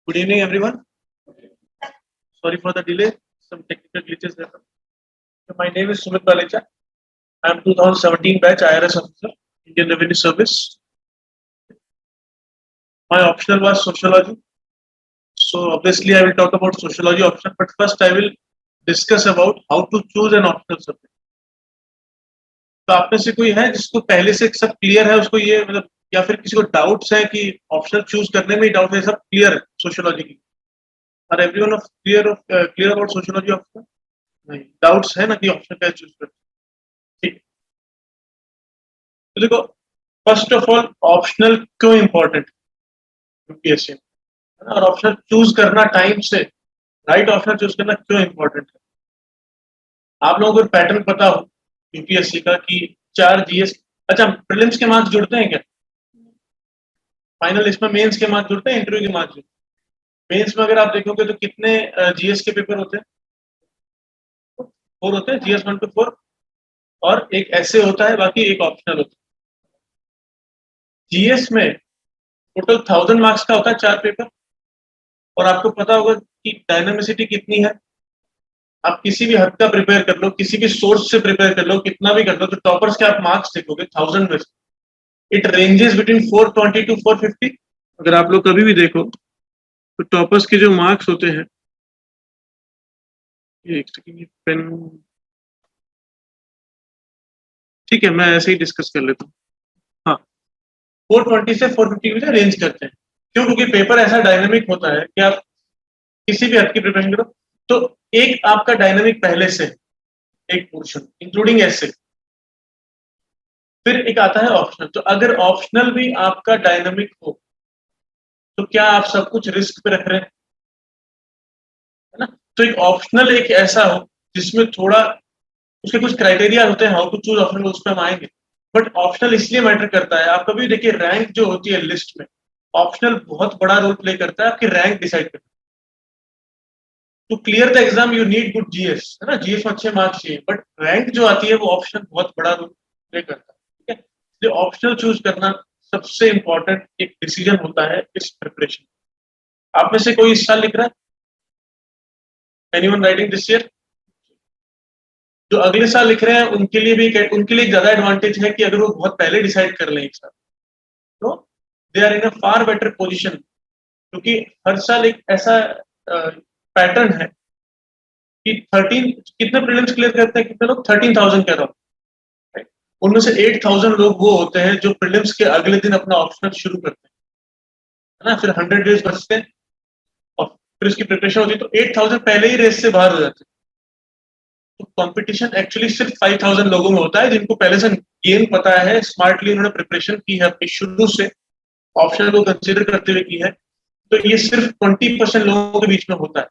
Good evening, everyone. Sorry for the delay. Some technical glitches happened. My name is Sumit Balecha. I am 2017 batch IRS officer, Indian Revenue Service. My optional was sociology. So obviously I will talk about sociology option, but first I will discuss about how to choose an optional subject. तो आप में से कोई है जिसको पहले से सब क्लियर है, उसको ये मतलब या फिर किसी को डाउट्स है कि ऑप्शनल चूज करने में डाउट है, सब क्लियर है सोशियोलॉजी की? Are everyone of clear about sociology option? नहीं, डाउट्स है ना कि ऑप्शन क्या चूज करते? ठीक, तो देखो, फर्स्ट ऑफ ऑल ऑप्शनल क्यों इंपॉर्टेंट यूपीएससी में, है ना? और ऑप्शनल चूज करना टाइम से, राइट ऑप्शन चूज करना क्यों इंपॉर्टेंट है? आप लोगों को पैटर्न पता हो यूपीएससी का कि 4 जीएस, अच्छा प्रीलिम्स के मार्क्स जुड़ते हैं क्या? फाइनल इसमें मेंस के मार्क्स जुड़ते हैं, इंटरव्यू के मार्क्स जुड़ते हैं? मेंस में अगर आप देखोगे तो कितने जीएस के पेपर होते हैं? 4 होते हैं, जीएस 1 to 4, और एक ऐसे होता है, बाकी एक ऑप्शनल होता है। जीएस में टोटल 1000 मार्क्स का होता है 4 पेपर, और आपको पता होगा कि डायनामिसिटी कितनी है। आप किसी भी हद का प्रिपेयर कर लो, किसी भी सोर्स से प्रिपेयर कर लो, कितना भी कर लो, तो टॉपर्स के आप मार्क्स देखोगे 1000 में से इट रेंजेस बिटवीन 420 to 450। अगर आप लोग कभी भी देखो तो टॉपर्स के जो मार्क्स होते हैं, एक सेकंड, पेन, ठीक है मैं ऐसे ही डिस्कस कर लेता हूँ। हाँ, 420 से 450 में रेंज करते हैं। क्यों? क्योंकि पेपर ऐसा डायनेमिक होता है कि आप किसी भी हद की प्रिपरेशन करो तो एक आपका डायनेमिक पहले से एक पोर्शन इंक्लूडिंग ऐसे, फिर एक आता है ऑप्शनल। तो अगर ऑप्शनल भी आपका डायनेमिक हो तो क्या आप सब कुछ रिस्क पे रख रहे हैं, है ना? तो एक ऑप्शनल एक ऐसा हो जिसमें थोड़ा उसके कुछ क्राइटेरिया होते हैं, हाउ टू चूज ऑप्शनल, उस पर हम आएंगे। बट ऑप्शनल इसलिए मैटर करता है, आप कभी देखिए रैंक जो होती है लिस्ट में, ऑप्शनल बहुत बड़ा रोल प्ले करता है आपकी रैंक डिसाइड करने। To clear the exam you need good GS, है ना? जीएस में अच्छे मार्क्स चाहिए, बट रैंक जो आती है वो ऑप्शनल बहुत बड़ा रोल प्ले करता है। ठीक है, इसलिए ऑप्शनल चूज करना सबसे इंपॉर्टेंट एक डिसीजन होता है इस प्रिपरेशन। आप में से कोई इस साल लिख रहा है? Anyone writing this year? जो अगले साल लिख रहे हैं उनके लिए भी, उनके लिए ज्यादा एडवांटेज है कि अगर वो बहुत पहले डिसाइड कर लें एक साल, तो they are in a far better position. क्योंकि हर साल एक ऐसा पैटर्न है कि 13 कितने प्रीलिम्स क्लियर करते हैं, कितने लोग? 13,000 कह रहा हूँ। उनमें से 8,000 लोग वो होते हैं जो प्रीलिम्स के अगले दिन अपना ऑप्शनल शुरू करते हैं, है ना? फिर 100 डेज बचते हैं और फिर उसकी प्रिपरेशन होती है, तो 8,000 पहले ही रेस से बाहर हो जाते हैं। तो कंपटीशन एक्चुअली सिर्फ 5,000 लोगों में होता है जिनको पहले से गेम पता है, स्मार्टली उन्होंने प्रिपरेशन की है अपनी शुरू से, ऑप्शन को कंसीडर करते हुए की है। तो ये सिर्फ 20% लोगों के बीच में होता है।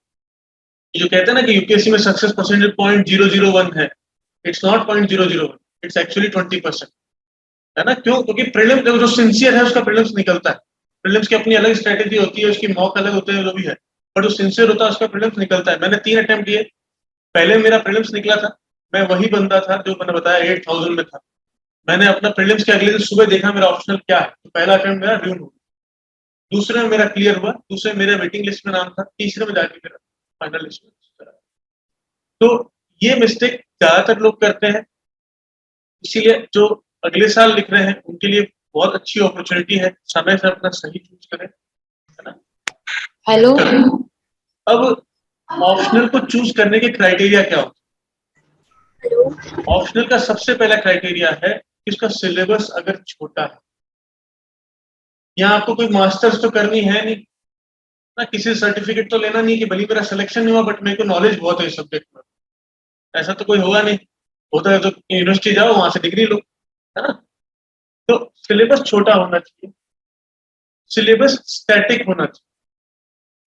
जो कहते हैं ना कि यूपीएससी में सक्सेस परसेंटेज 0.001 है, इट्स नॉट 0.001, इट्स एक्चुअली 20%, है ना? क्यों? क्योंकि प्रीलिम्स जो सिंसियर है उसका प्रीलिम्स निकलता है। प्रीलिम्स की अपनी अलग स्ट्रेटेजी होती है, उसकी मॉक अलग होते हैं, जो भी है, बट जो सिंसियर होता है उसका प्रीलिम्स निकलता है। मैंने 3 अटेम्प्ट दिए, पहले मेरा प्रीलिम्स निकला था, मैं वही बंदा था जो मैंने बताया 8,000 में था। मैंने अपना प्रीलिम्स के अगले दिन सुबह देखा मेरा ऑप्शनल क्या है, तो पहला अटेम्प्ट मेरा ड्यून हो गया, दूसरे में मेरा क्लियर हुआ, दूसरे मेरे वेटिंग लिस्ट में नाम था, तीसरे में जाके मेरा फाइनल लिस्ट में। तो ये मिस्टेक ज्यादातर लोग करते हैं, इसीलिए जो अगले साल लिख रहे हैं उनके लिए बहुत अच्छी अपॉर्चुनिटी है, समय से अपना सही चूज करें, है ना? हेलो, अब ऑप्शनल को चूज करने के क्राइटेरिया क्या होते हैं? ऑप्शनल का सबसे पहला क्राइटेरिया है कि उसका सिलेबस अगर छोटा है। यहाँ आपको कोई मास्टर्स तो करनी है नहीं ना, किसी सर्टिफिकेट तो लेना नहीं कि भले मेरा सिलेक्शन नहीं हुआ बट मेरे को नॉलेज बहुत है इस सब्जेक्ट में, ऐसा तो कोई होगा नहीं। होता है तो यूनिवर्सिटी जाओ, वहां से डिग्री लो, है ना? तो सिलेबस छोटा होना चाहिए, सिलेबस स्टैटिक होना चाहिए,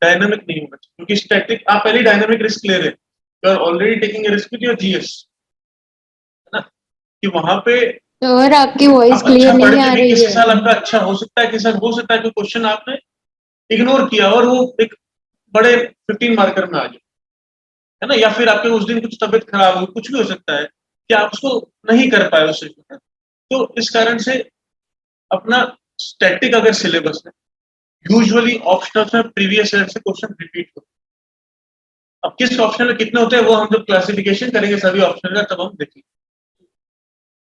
डायनामिक नहीं होना चाहिए। क्योंकि स्टैटिक, आप पहले डायनामिक रिस्क ले रहे हैं, you are already taking a risk with your GS, है ना? कि वहां पे सर आपकी वॉइस क्लियर अच्छा पढ़ नहीं के आ भी रही किसी है। साल आपका अच्छा हो सकता है, किसी साल हो सकता है कि क्वेश्चन आपने इग्नोर किया और वो एक बड़े 15 मार्कर में आ जाए, है ना? या फिर आपके उस दिन कुछ तबियत खराब हो, कुछ भी हो सकता है कि आप उसको नहीं कर पाए उससे। तो इस कारण से अपना स्टैटिक अगर सिलेबस है यूजुअली ऑप्शनल में प्रीवियस ईयर से क्वेश्चन रिपीट होते हैं। अब किस ऑप्शन में कितने होते हैं वो हम जब क्लासिफिकेशन करेंगे सभी ऑप्शन का तब हम देखेंगे।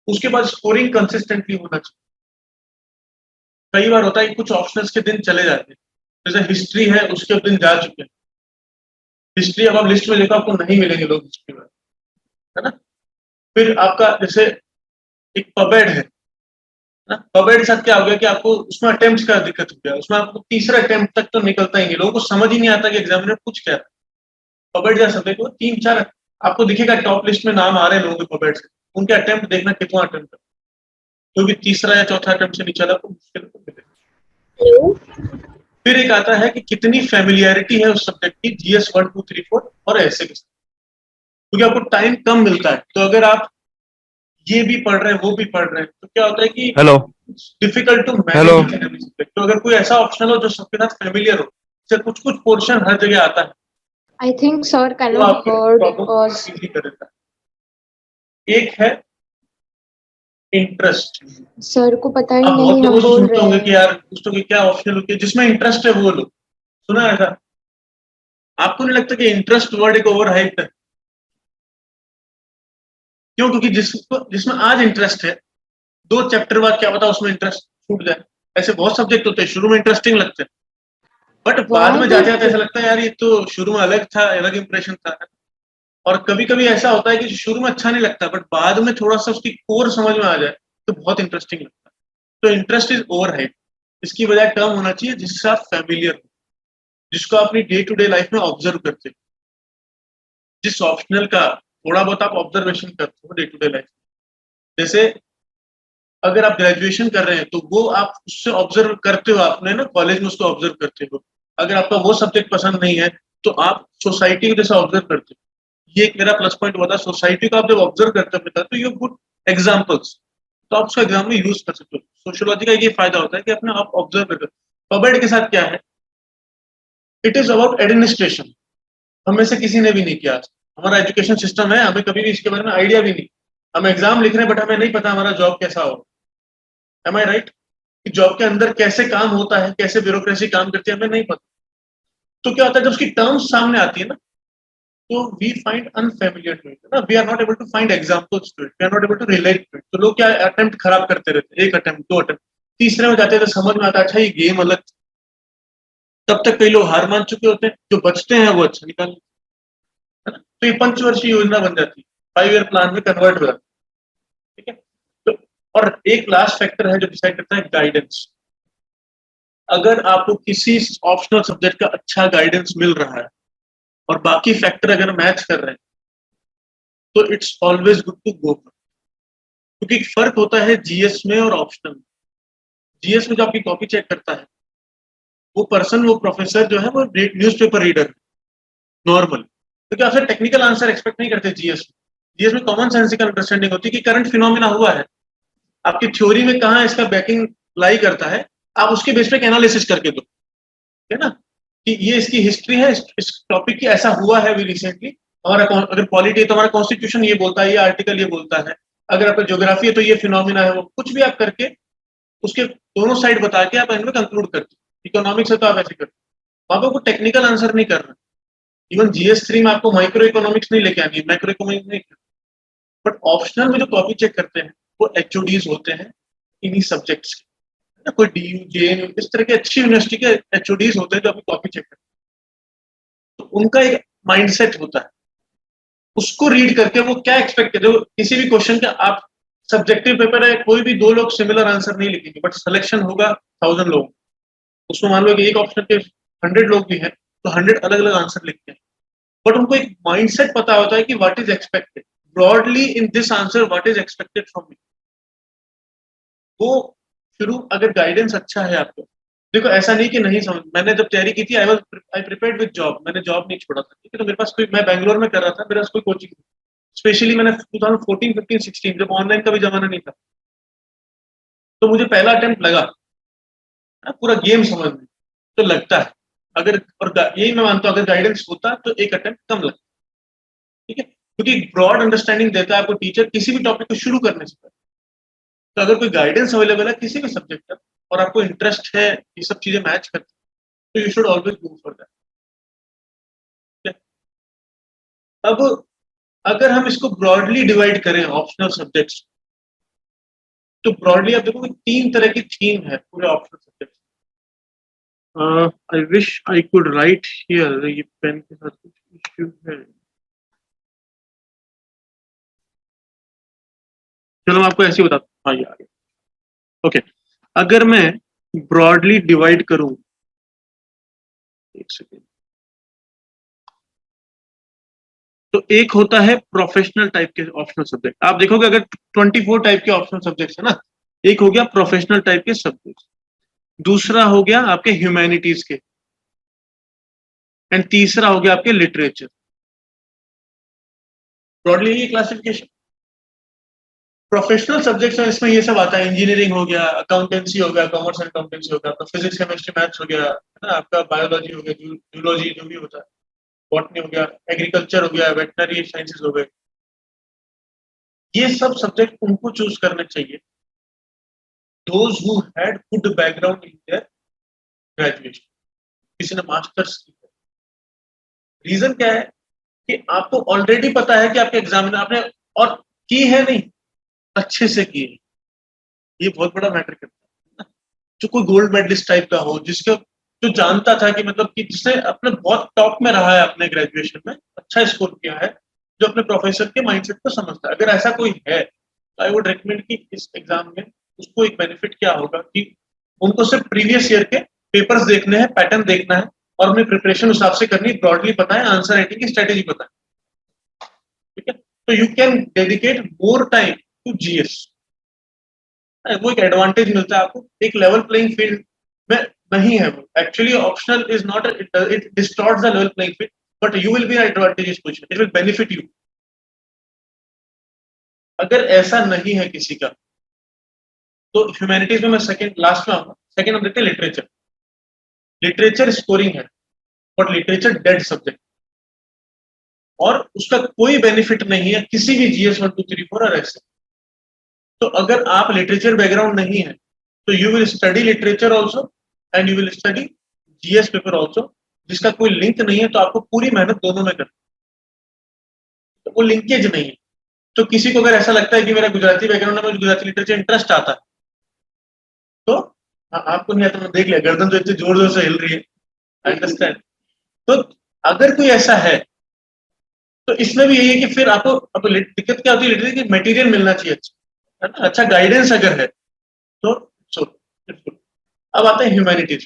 उसके बाद स्कोरिंग कंसिस्टेंटली होना चाहिए। कई बार होता है कि कुछ ऑप्शंस के दिन चले जाते हैं, जैसे हिस्ट्री है उसके दिन जा चुके हैं। हिस्ट्री अब आप लिस्ट में देखो आपको नहीं मिलेंगे लोग हिस्ट्री में, है ना। फिर आपका जैसे एक पबेड है ना, पबेड के साथ क्या हो गया कि आपको उसमें अटेम्प्ट का दिक्कत हो गया, उसमें आपको तीसरा अटेम्प्ट तक तो निकलता ही नहीं, लोगों को समझ ही नहीं आता कि एग्जामिनर पूछ क्या है। पबेड जैसा सब्जेक्ट वो 3-4 आपको दिखेगा टॉप लिस्ट में नाम आ रहे हैं लोगों के पबेड से, उनके अटेम्प्ट देखना कितना अटेम्प्ट है, क्योंकि तीसरा या चौथा अटेम्प्ट से नीचे वाला तो मुश्किल तो मिलेगा। फिर एक आता है कि कितनी फेमिलियरिटी है उस सब्जेक्ट की जीएस 1 2 3 4 और ऐसे के साथ, क्योंकि आपको टाइम कम मिलता है, तो अगर आप ये भी पढ़ रहे हैं वो भी पढ़ रहे हैं तो क्या होता है कि hello difficult to hello manage subject. तो अगर कोई ऐसा ऑप्शन हो जो सबके साथ फेमिलियर हो, जैसे कुछ कुछ पोर्शन हर जगह आता है, I think sir तो cannot आपकी heard प्रॉब्लम us. इजी कर देता है। एक है इंटरेस्ट। सर को पता ही आप बहुत नहीं लोगों हम से बोल सुनते रहे होंगे कि हैं। यार पूछते कि क्या ऑप्शन होती है, जिसमें इंटरेस्ट है वो लो, सुना है ऐसा? आपको नहीं लगता कि इंटरेस्ट वर्ड एक ओवर हाइप्ड है? क्यों? क्योंकि जिसमें आज इंटरेस्ट है, 2 चैप्टर बाद क्या पता उसमें इंटरेस्ट छूट जाए। ऐसे बहुत सब्जेक्ट होते हैं शुरू में इंटरेस्टिंग लगते हैं, बट बाद Why में जाते जाते did ऐसा लगता है यार ये तो शुरू में अलग था, अलग इंप्रेशन था। और कभी कभी ऐसा होता है कि शुरू में अच्छा नहीं लगता, बट बाद में थोड़ा सा उसकी कोर समझ में आ जाए तो बहुत इंटरेस्टिंग लगता है। तो इंटरेस्ट इज ओवर हाइप। इसकी बजाय टर्म होना चाहिए जिससे आप फेमिलियर हो, जिसको अपनी डे टू डे लाइफ में ऑब्जर्व करते हो, जिस ऑप्शनल का थोड़ा बहुत आप ऑब्जर्वेशन करते हो डे टू डे लाइफ। जैसे अगर आप ग्रेजुएशन कर रहे हैं तो वो आप उससे ऑब्जर्व करते हो, आपने ना कॉलेज में उसको ऑब्जर्व करते हो। अगर आपका वो सब्जेक्ट पसंद नहीं है तो आप सोसाइटी को जैसा ऑब्जर्व करते हो। ये एक मेरा प्लस पॉइंट हुआ था, सोसाइटी को आप जब ऑब्जर्व करते हो तो यू गुड एग्जाम्पल्स, तो आप उसको एग्जाम में यूज कर सकते हो। सोशियोलॉजी का ये फायदा होता है कि अपने आप ऑब्जर्व करते हो। पबेड के साथ क्या है, इट इज अबाउट एडमिनिस्ट्रेशन। हमें से किसी ने भी नहीं किया। हमारा एजुकेशन सिस्टम है, हमें कभी भी इसके बारे में आइडिया भी नहीं। हम एग्जाम लिख रहे हैं बट हमें नहीं पता हमारा जॉब कैसा हो। एम आई राइट? कि जॉब के अंदर कैसे काम होता है, कैसे ब्यूरोक्रेसी काम करती है, हमें नहीं पता। तो क्या होता है जब उसकी टर्म्स सामने आती है ना, तो we find unfamiliar to it ना, we are not able to find examples to it, we are not able to relate to it. तो लोग क्या अटेम्प्ट खराब करते रहते हैं, एक अटेम्प्ट, 2 अटेम्प्ट, तीसरे में जाते हैं तो समझ में आता है अच्छा ये गेम अलग। तब तक कई लोग हार मान चुके होते हैं, जो बचते हैं वो अच्छा निकाल लेते हैं, है ना। तो ये पंचवर्षीय योजना बन जाती है, 5 ईयर प्लान में कन्वर्ट हो जाती है। ठीक है। तो और एक लास्ट फैक्टर है जो डिसाइड करता है, गाइडेंस। अगर आपको किसी ऑप्शनल सब्जेक्ट का अच्छा गाइडेंस मिल रहा है और बाकी फैक्टर अगर मैच कर रहे हैं तो it's always good to go, क्योंकि एक फर्क होता है जीएस में और ऑप्शनल में। जीएस में जो आपकी कॉपी चेक करता है वो पर्सन, वो प्रोफेसर जो है वो न्यूज़पेपर रीडर है नॉर्मल, क्योंकि आपसे टेक्निकल आंसर एक्सपेक्ट नहीं करते जीएस में। जीएस में कॉमन सेंसिकल अंडरस्टैंडिंग होती है कि करंट फिनोमिना हुआ है, आपकी थ्योरी में कहाँ इसका बैकिंग लाई करता है, आप उसके बेस पे एक एनालिसिस करके दो, है ना। कि ये इसकी हिस्ट्री है, इस टॉपिक की ऐसा हुआ है अभी रिसेंटली। हमारा अगर पॉलिटी है तो हमारा कॉन्स्टिट्यूशन ये बोलता है, ये आर्टिकल ये बोलता है। अगर आपका ज्योग्राफी है तो ये फिनोमिना है, वो कुछ भी आप करके उसके दोनों साइड बता के आप इनमें कंक्लूड करते हो। इकोनॉमिक्स है तो आप ऐसे करते हो, वहां पर आपको टेक्निकल आंसर नहीं करना। इवन जीएस 3 में आपको माइक्रो इकोनॉमिक्स नहीं लेके आनी है, मैक्रो इकोनॉमिक्स नहीं। बट ऑप्शनल में जो कॉपी चेक करते हैं वो एचओडीज होते हैं इन्हीं सब्जेक्ट्स के, कोई डीयू जेएनयू इस तरह के अच्छी यूनिवर्सिटी के एचओडीज होते हैं जो अपनी कॉपी चेक करते हैं। तो उनका एक माइंडसेट होता है, उसको रीड करके वो क्या एक्सपेक्ट करते हो। किसी भी क्वेश्चन का आप सब्जेक्टिव पेपर है, कोई भी 2 लोग सिमिलर आंसर नहीं लिखेंगे, बट सिलेक्शन होगा 1000 लोग, उसमें मान लो कि एक ऑप्शन के 100 लोग भी हैं तो 100 अलग अलग आंसर लिखते हैं। बट उनको एक माइंडसेट पता होता है कि what is expected broadly in this answer, what is expected from me. वो शुरू अगर गाइडेंस अच्छा है आपको, देखो ऐसा नहीं कि नहीं समझ। मैंने जब तैयारी की थी आई प्रिपेयर्ड विद जॉब, मैंने जॉब नहीं छोड़ा था, ठीक है। तो मेरे पास कोई, मैं बैंगलोर में कर रहा था, मेरे पास कोई कोचिंग, स्पेशली मैंने 2014 15 16 जब ऑनलाइन का भी जमाना नहीं था, तो मुझे पहला अटेम्प्ट लगा पूरा गेम समझ में, तो लगता है अगर, और यही मैं मानता हूँ अगर गाइडेंस होता तो एक अटेम्प्ट कम लगता। ठीक है, क्योंकि ब्रॉड अंडरस्टैंडिंग देता है आपको टीचर किसी भी टॉपिक को शुरू करने से पहले। तो अगर कोई गाइडेंस अवेलेबल है किसी भी सब्जेक्ट का, और आपको इंटरेस्ट है, ये सब चीजें मैच करती, तो you should always go for that. अब अगर हम इसको ब्रॉडली डिवाइड करें ऑप्शनल सब्जेक्ट्स, तो ब्रॉडली आप देखोगे 3 तरह की थीम है पूरे optional subjects. I wish I could write here, ये पेन के साथ कुछ इश्यू है। चलो मैं आपको ऐसे ही बताता हूँ। हाँ, ये आ गया। ओके, अगर मैं ब्रॉडली डिवाइड करूं, एक सेकेंड, तो एक होता है प्रोफेशनल टाइप के ऑप्शनल सब्जेक्ट। आप देखोगे अगर 24 टाइप के ऑप्शनल सब्जेक्ट्स है ना, एक हो गया प्रोफेशनल टाइप के सब्जेक्ट्स, दूसरा हो गया आपके ह्यूमैनिटीज के, एंड तीसरा हो गया आपके लिटरेचर। ब्रॉडली ये क्लासिफिकेशन। प्रोफेशनल सब्जेक्ट्स में इसमें ये सब आता है, इंजीनियरिंग हो गया, अकाउंटेंसी हो गया, कॉमर्स एंड अकाउंटेंसी हो गया, आपका फिजिक्स केमिस्ट्री मैथ्स हो गया, है ना, आपका बायोलॉजी हो गया, जूलॉजी जो भी होता है, बॉटनी हो गया, एग्रीकल्चर हो गया, वेटनरी साइंसेज हो गए। ये सब सब्जेक्ट उनको चूज करने चाहिए those who had good background in their graduation, किसी ने मास्टर्स की है। रीजन क्या है कि आपको ऑलरेडी पता है कि आपके एग्जामिनर आपने और की है नहीं, अच्छे से की है, ये बहुत बड़ा मैटर करता है। जो कोई गोल्ड मेडलिस्ट टाइप का हो, जिसके जो जानता था कि मतलब कि जिसने अपने बहुत टॉप में रहा है अपने ग्रेजुएशन में, अच्छा स्कोर किया है, जो अपने प्रोफेसर के माइंडसेट को समझता है, अगर ऐसा कोई है तो आई वुड रिकमेंड कि इस एग्जाम में उसको एक बेनिफिट क्या होगा कि उनको सिर्फ प्रीवियस ईयर के पेपर्स देखने हैं, पैटर्न देखना है और अपनी प्रिपरेशन उस हिसाब से करनी, ब्रॉडली पता है, आंसर राइटिंग की स्ट्रेटेजी पता है, ठीक है, तो you can dedicate more time to GS. वो एक एडवांटेज मिलता है आपको, एक लेवल प्लेइंग फील्ड में नहीं है वो। Actually optional is not, it distorts the level playing field, but you will B advantages position, it will benefit you. अगर ऐसा नहीं है किसी का, तो ह्यूमैनिटीज में मैं सेकंड लास्ट में आऊंगा। सेकंड हम देखते हैं लिटरेचर। लिटरेचर स्कोरिंग है, बट लिटरेचर डेड सब्जेक्ट, और उसका कोई बेनिफिट नहीं है किसी भी जीएस 1 2 3 4 और ऐसे। तो अगर आप लिटरेचर बैकग्राउंड नहीं है, तो you will study literature also and you will study GS paper also, जिसका कोई लिंक नहीं है, तो आपको पूरी मेहनत दोनों में करनी, तो वो लिंकेज नहीं है। तो किसी को अगर ऐसा लगता है कि मेरा गुजराती बैकग्राउंड है, मुझे गुजराती लिटरेचर इंटरेस्ट आता है, तो आपको नहीं आता, मैं देख लिया गर्दन तो इतनी जोर जोर से हिल रही है, आई अंडरस्टैंड। तो अगर कोई ऐसा है, तो इसमें भी यही है कि फिर आपको अब दिक्कत क्या होती है लिटरेचर की, मटेरियल मिलना चाहिए अच्छा, है ना, अच्छा गाइडेंस अगर है तो सो। अब आते हैं ह्यूमैनिटीज।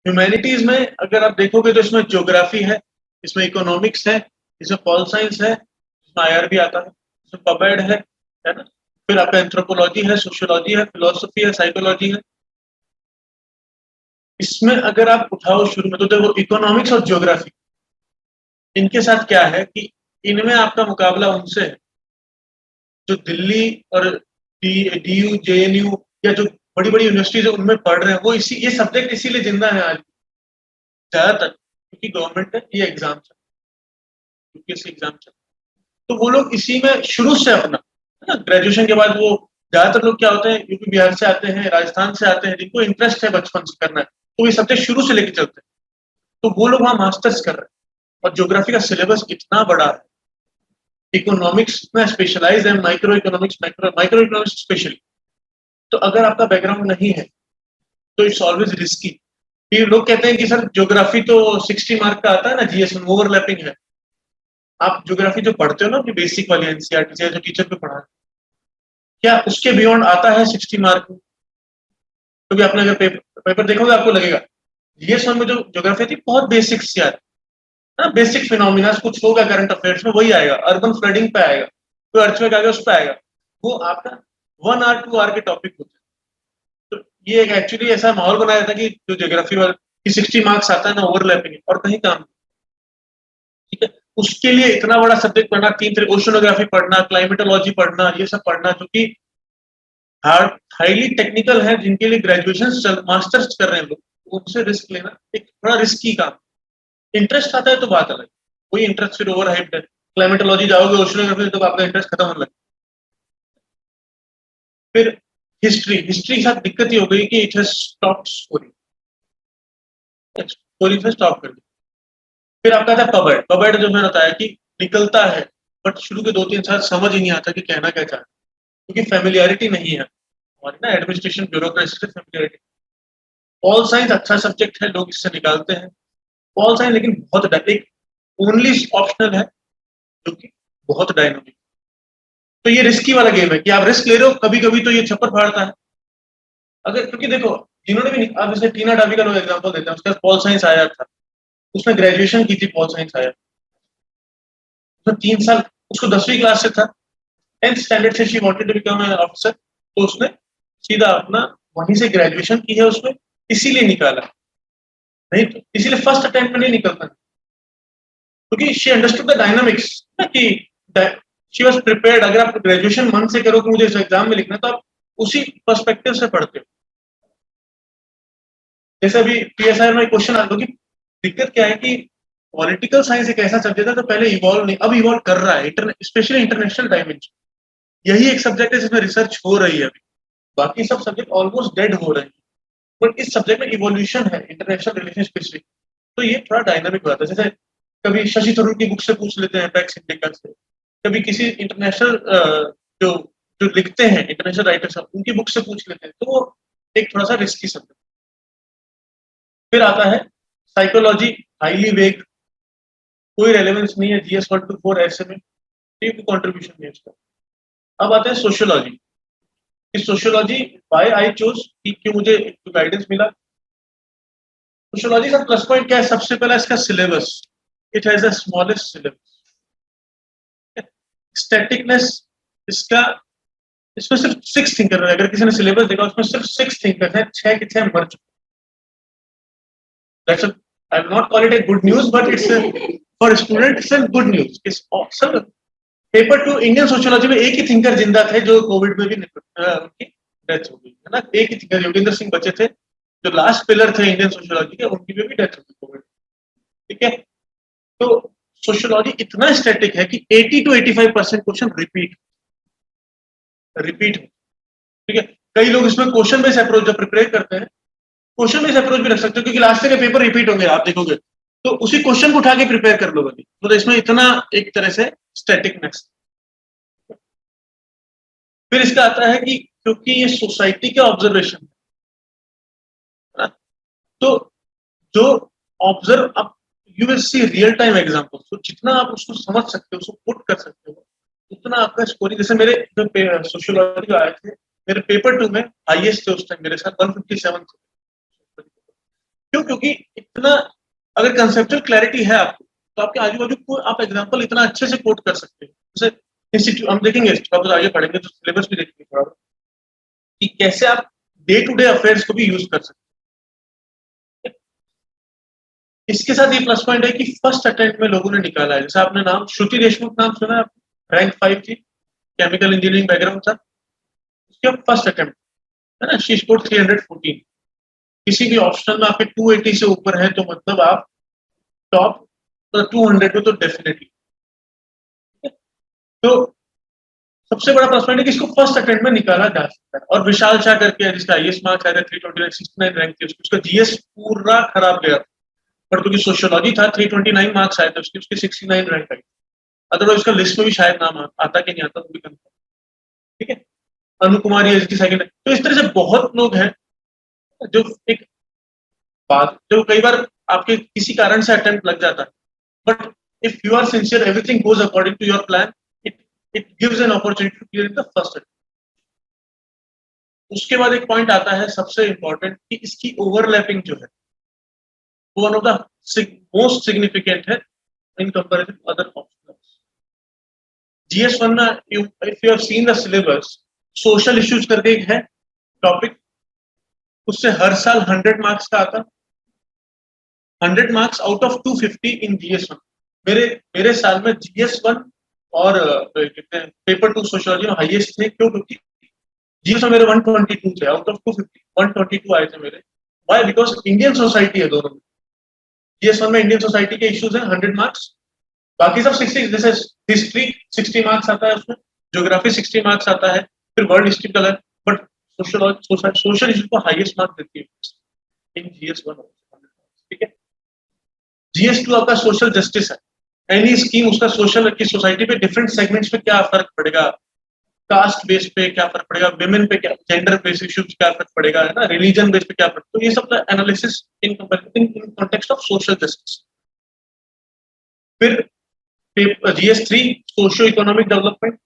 ह्यूमैनिटीज में अगर आप देखोगे तो इसमें ज्योग्राफी है, इसमें इकोनॉमिक्स है, इसमें पॉल साइंस है, इसमें आईआरबी आता है, इसमें पबेड है ना, फिर आपका एंथ्रोपोलॉजी है, सोशियोलॉजी है, फिलोसफी है, साइकोलॉजी है। इसमें अगर आप उठाओ शुरू में, तो देखो इकोनॉमिक्स और ज्योग्राफी, इनके साथ क्या है कि इनमें आपका मुकाबला उनसे है जो दिल्ली और डीयू जेएनयू या जो बड़ी बड़ी यूनिवर्सिटीज उनमें पढ़ रहे हैं, वो इसी ये सब्जेक्ट इसीलिए जिंदा है आज ज्यादातर, क्योंकि गवर्नमेंट ने ये एग्जाम चल, यूपीएससी एग्जाम चल, तो वो लोग इसी में शुरू से अपना, है ना, ग्रेजुएशन के बाद वो ज्यादातर लोग क्या होते हैं, यूपी बिहार से आते हैं, राजस्थान से आते हैं, जिनको इंटरेस्ट है बचपन से करना है, तो ये सब्जेक्ट शुरू से लेके चलते हैं, तो वो लोग वहां मास्टर्स कर रहे हैं। और ज्योग्राफी का सिलेबस इतना बड़ा है, इकोनॉमिक्स में स्पेशलाइज है, micro economics, micro economics specially. तो अगर आपका बैकग्राउंड नहीं है, तो इट्स ऑलवेज रिस्की। फिर लोग कहते हैं कि सर ज्योग्राफी तो 60 मार्क का आता है ना, जीएस में ओवरलैपिंग है। आप ज्योग्राफी जो पढ़ते हो ना अपनी बेसिक वाली एनसीईआरटी से, जो टीचर पे पढ़ा है, क्या उसके बियॉन्ड आता है 60 मार्क में? क्योंकि आपने अगर पेपर देखोगे आपको लगेगा जीएस वन में जो ज्योग्राफी थी बहुत बेसिक सी आती है, बेसिक फिनोमिना कुछ होगा करंट अफेयर्स में, वही आएगा, अर्बन फ्लडिंग पे आएगा, कोई अर्थक्वेक आएगा उस पर आएगा, वो आपका 1 आवर 2 आवर के टॉपिक होते हैं। तो ये एक एक्चुअली ऐसा माहौल बनाया था कि जो ज्योग्राफी वाला कि 60 मार्क्स आता है ना, ओवरलैपिंग और कहीं काम, ठीक है, उसके लिए इतना बड़ा सब्जेक्ट पढ़ना, 3 ओशनोग्राफी पढ़ना, क्लाइमेटोलॉजी पढ़ना, ये सब पढ़ना, जो कि हार्ड हाईली टेक्निकल है, जिनके लिए ग्रेजुएशन मास्टर्स कर रहे हैं लोग, उनसे रिस्क लेना एक बड़ा रिस्की काम। इंटरेस्ट आता है तो बात अलग, कोई इंटरेस्ट फिर ओवर हाइप्ड है, क्लाइमेटोलॉजी जाओगे, ओशनोग्राफी, तो आपका इंटरेस्ट खत्म होने लगता है। फिर हिस्ट्री के साथ दिक्कत ये हो गई कि it has stopped scoring, scoring से स्टॉप कर दिया। फिर आपका था पबेड जो मैंने बताया कि निकलता है, बट शुरू के 2-3 साल समझ ही नहीं आता कि कहना क्या चाहता है, क्योंकि फेमिलियरिटी नहीं है हमारी ना, एडमिनिस्ट्रेशन ब्यूरोक्रेसी से फेमिलियरिटी। पॉल साइंस अच्छा सब्जेक्ट है, लोग इससे निकालते हैं पॉल साइंस, लेकिन बहुत एक ओनली ऑप्शनल है जो कि बहुत डायनामिक। तो ये रिस्की वाला गेम है कि आप रिस्क ले रहे हो, कभी कभी तो ये छप्पर फाड़ता है। अगर क्योंकि देखो जिन्होंने भी आप जैसे टीना डाबी का लोग एग्जांपल देते हैं, उसके पास पॉल साइंस आया था, उसने ग्रेजुएशन की थी, पॉल साइंस आया, उसने 3 साल, उसको 10वीं क्लास से था, 10th स्टैंडर्ड से she wanted to become an officer, तो उसने सीधा अपना वहीं से ग्रेजुएशन की है उसमें, इसीलिए निकाला, नहीं तो इसीलिए फर्स्ट अटेम्प्ट में नहीं निकलता, क्योंकि शी अंडरस्टूड द डायनामिक्स कि शी वाज प्रिपेयर्ड। अगर आप ग्रेजुएशन मन से करो कि मुझे इस एग्जाम में लिखना, तो आप उसी पर्सपेक्टिव से पढ़ते हो। जैसे अभी पीएसआई में क्वेश्चन आता है कि दिक्कत क्या है कि पॉलिटिकल साइंस एक ऐसा सब्जेक्ट है तो पहले इवॉल्व नहीं, अब इवॉल्व कर रहा है, स्पेशली इंटरनेशनल डायमेंशन। यही एक सब्जेक्ट है जिसमें रिसर्च हो रही है अभी, बाकी सब सब्जेक्ट ऑलमोस्ट डेड हो रहे हैं, बट इस सब्जेक्ट में इवोल्यूशन है, इंटरनेशनल रिलेशन स्पेशली, तो ये थोड़ा डायनामिक होता है। जैसे कभी शशि थरूर की बुक से पूछ लेते हैं, पैक्स इंडिका से, कभी किसी इंटरनेशनल जो जो लिखते हैं इंटरनेशनल राइटर्स उनकी बुक से पूछ लेते हैं, तो वो एक थोड़ा सा रिस्की सब्जेक्ट। फिर आता है साइकोलॉजी, हाईली वेग, कोई रेलेवेंस नहीं है जीएस 1 to 4 ऐसे में, कोई कंट्रीब्यूशन नहीं है उसका। अब आते हैं सोशियोलॉजी, कि सोशियोलॉजी बाय आई चोज, कि क्यों मुझे गाइडेंस मिला। सोशियोलॉजी का प्लस पॉइंट क्या है, सबसे पहला इसका syllabus, it has the smallest syllabus, staticness इसका, इसमें सिर्फ 6 थिंकर है, अगर किसी ने सिलेबस देखा उसमें सिर्फ 6 थिंकर है, 6 के 6 मर चुके। That's a, I will not call it a good news, but it's a, for students it's a good news. It's awesome. Paper 2 Indian sociology में एक ही थिंकर जिंदा थे जो कोविड में भी उनकी डेथ हो गई है ना, एक ही थिंकर योगेंद्र सिंह बचे थे जो लास्ट पिलर थे इंडियन सोशियोलॉजी के, उनकी भी डेथ हो गई कोविड। ठीक है, तो सोशियोलॉजी इतना स्टैटिक है कि 80 to 85% क्वेश्चन रिपीट है। ठीक है, कई लोग इसमें क्वेश्चन बेस्ड अप्रोच जब प्रिपेयर करते हैं, क्वेश्चन बेस्ड अप्रोच भी रख सकते हो, क्योंकि लास्ट के पेपर रिपीट होंगे आप देखोगे, तो उसी क्वेश्चन को उठा के प्रिपेयर कर लो कभी, तो इसमें इतना एक तरह से स्टैटिकनेस। फिर इसका आता है कि क्योंकि ये सोसाइटी के ऑब्जर्वेशन है, तो जो ऑब्जर्व आप you will see real time example, तो जितना आप उसको समझ सकते हो, उसको पुट कर सकते हो, उतना आपका स्कोरिंग। जैसे मेरे जो सोशियोलॉजी आए थे, मेरे पेपर 2 में हाईएस्ट थे उस टाइम मेरे साथ 157 थे। क्यों? क्योंकि इतना अगर कंसेप्चुअल क्लैरिटी है आपको, तो आपके आजू बाजू को आप एग्जांपल इतना अच्छे से कोट कर सकते हो। जैसे इंस्टीट्यूट हम देखेंगे, अब आगे पढ़ेंगे तो सिलेबस भी देखेंगे थोड़ा कि कैसे आप डे टू डे अफेयर्स को भी यूज कर सकते हैं। इसके साथ ये प्लस पॉइंट है कि फर्स्ट अटेम्प्ट में लोगों ने निकाला है। जैसे आपने नाम श्रुति देशमुख नाम सुना है, रैंक 5 थी, केमिकल इंजीनियरिंग बैकग्राउंड था, उसके फर्स्ट अटेम्प्ट है ना, शी स्कोर्ड 314। किसी भी ऑप्शनल में आपके 280 से ऊपर है तो मतलब आप टॉप 200 में तो डेफिनेटली। तो सबसे बड़ा प्लस पॉइंट है कि इसको फर्स्ट अटेम्प्ट में निकाला जा सकता है। और विशाल शाह करके जिसका आईएएस मार्क्स आया था 329, 69 रैंक थी उसका जीएस पूरा खराब गया, पर क्योंकि सोशियोलॉजी था 329 मार्क्स आए थे उसकी, उसकी 69 रैंक आई। अदरवाइज उसका लिस्ट में भी शायद नाम आता कि नहीं आता वो भी कंफर्म। ठीक है, अनु कुमारी है जिसकी सेकंड। तो इस तरह से बहुत लोग हैं जो एक बात, जो कई बार आपके किसी कारण से अटेम्प्ट लग जाता है, but if you are sincere, everything goes according to your plan, it gives an opportunity to clear in the first attempt. उसके बाद एक पॉइंट आता है सबसे इंपॉर्टेंट, कि इसकी ओवरलैपिंग जो है वो one of the most significant है in comparison to other optionals. GS1 में if you have seen the syllabus, social issues करके एक है टॉपिक, उससे हर साल 100 मार्क्स का आता, 100 marks out of 250 in GS1। मेरे साल में GS1 और कहते हैं पेपर 2 सोशियोलॉजी में हाईएस्ट थे। क्यों? क्योंकि GS1 मेरे 122 थे आउट ऑफ 250, 122 आए थे मेरे। व्हाई? बिकॉज इंडियन सोसाइटी है दोनों में। GS1 में इंडियन सोसाइटी के इश्यूज हैं 100 मार्क्स, बाकी सब 60, जैसे हिस्ट्री 60 मार्क्स आता है उसमें, ज्योग्राफी 60 मार्क्स आता है, फिर वर्ल्ड हिस्ट्री का अलग, बट सोशल इशू को हाईएस्ट मार्क देती है इन GS1, ठीक है। GS2 आपका सोशल जस्टिस है, एनी स्कीम उसका सोशल की सोसाइटी पे डिफरेंट सेगमेंट्स पे क्या फर्क पड़ेगा, कास्ट बेस पे क्या फर्क पड़ेगा, विमेन पे क्या, जेंडर बेस इश्यूज क्या फर्क पड़ेगा, है ना, रिलीजन बेस पे क्या फर्क, तो ये सब analysis in context of social justice. फिर GS3 socio economic development,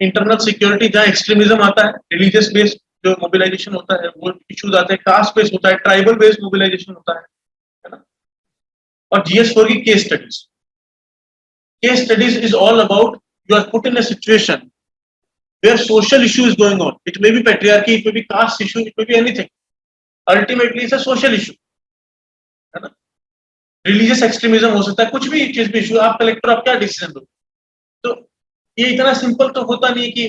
internal security, जहाँ एक्सट्रीमिज्म आता है, रिलीजियस बेस्ड जो मोबिलाइजेशन होता है वो इश्यूज आते हैं, कास्ट बेस्ड होता है, ट्राइबल बेस्ड मोबिलाइजेशन होता है ना। और GS4 की case studies, case studies is all about you are put in a situation where social issue is going on. It may be patriarchy, it may be caste issue, it may be anything. Ultimately, it's a social issue, है ना। Religious extremism हो सकता है, कुछ भी चीज भी issue, आप कलेक्टर आप क्या डिसीजन दो। तो ये इतना सिंपल तो होता नहीं कि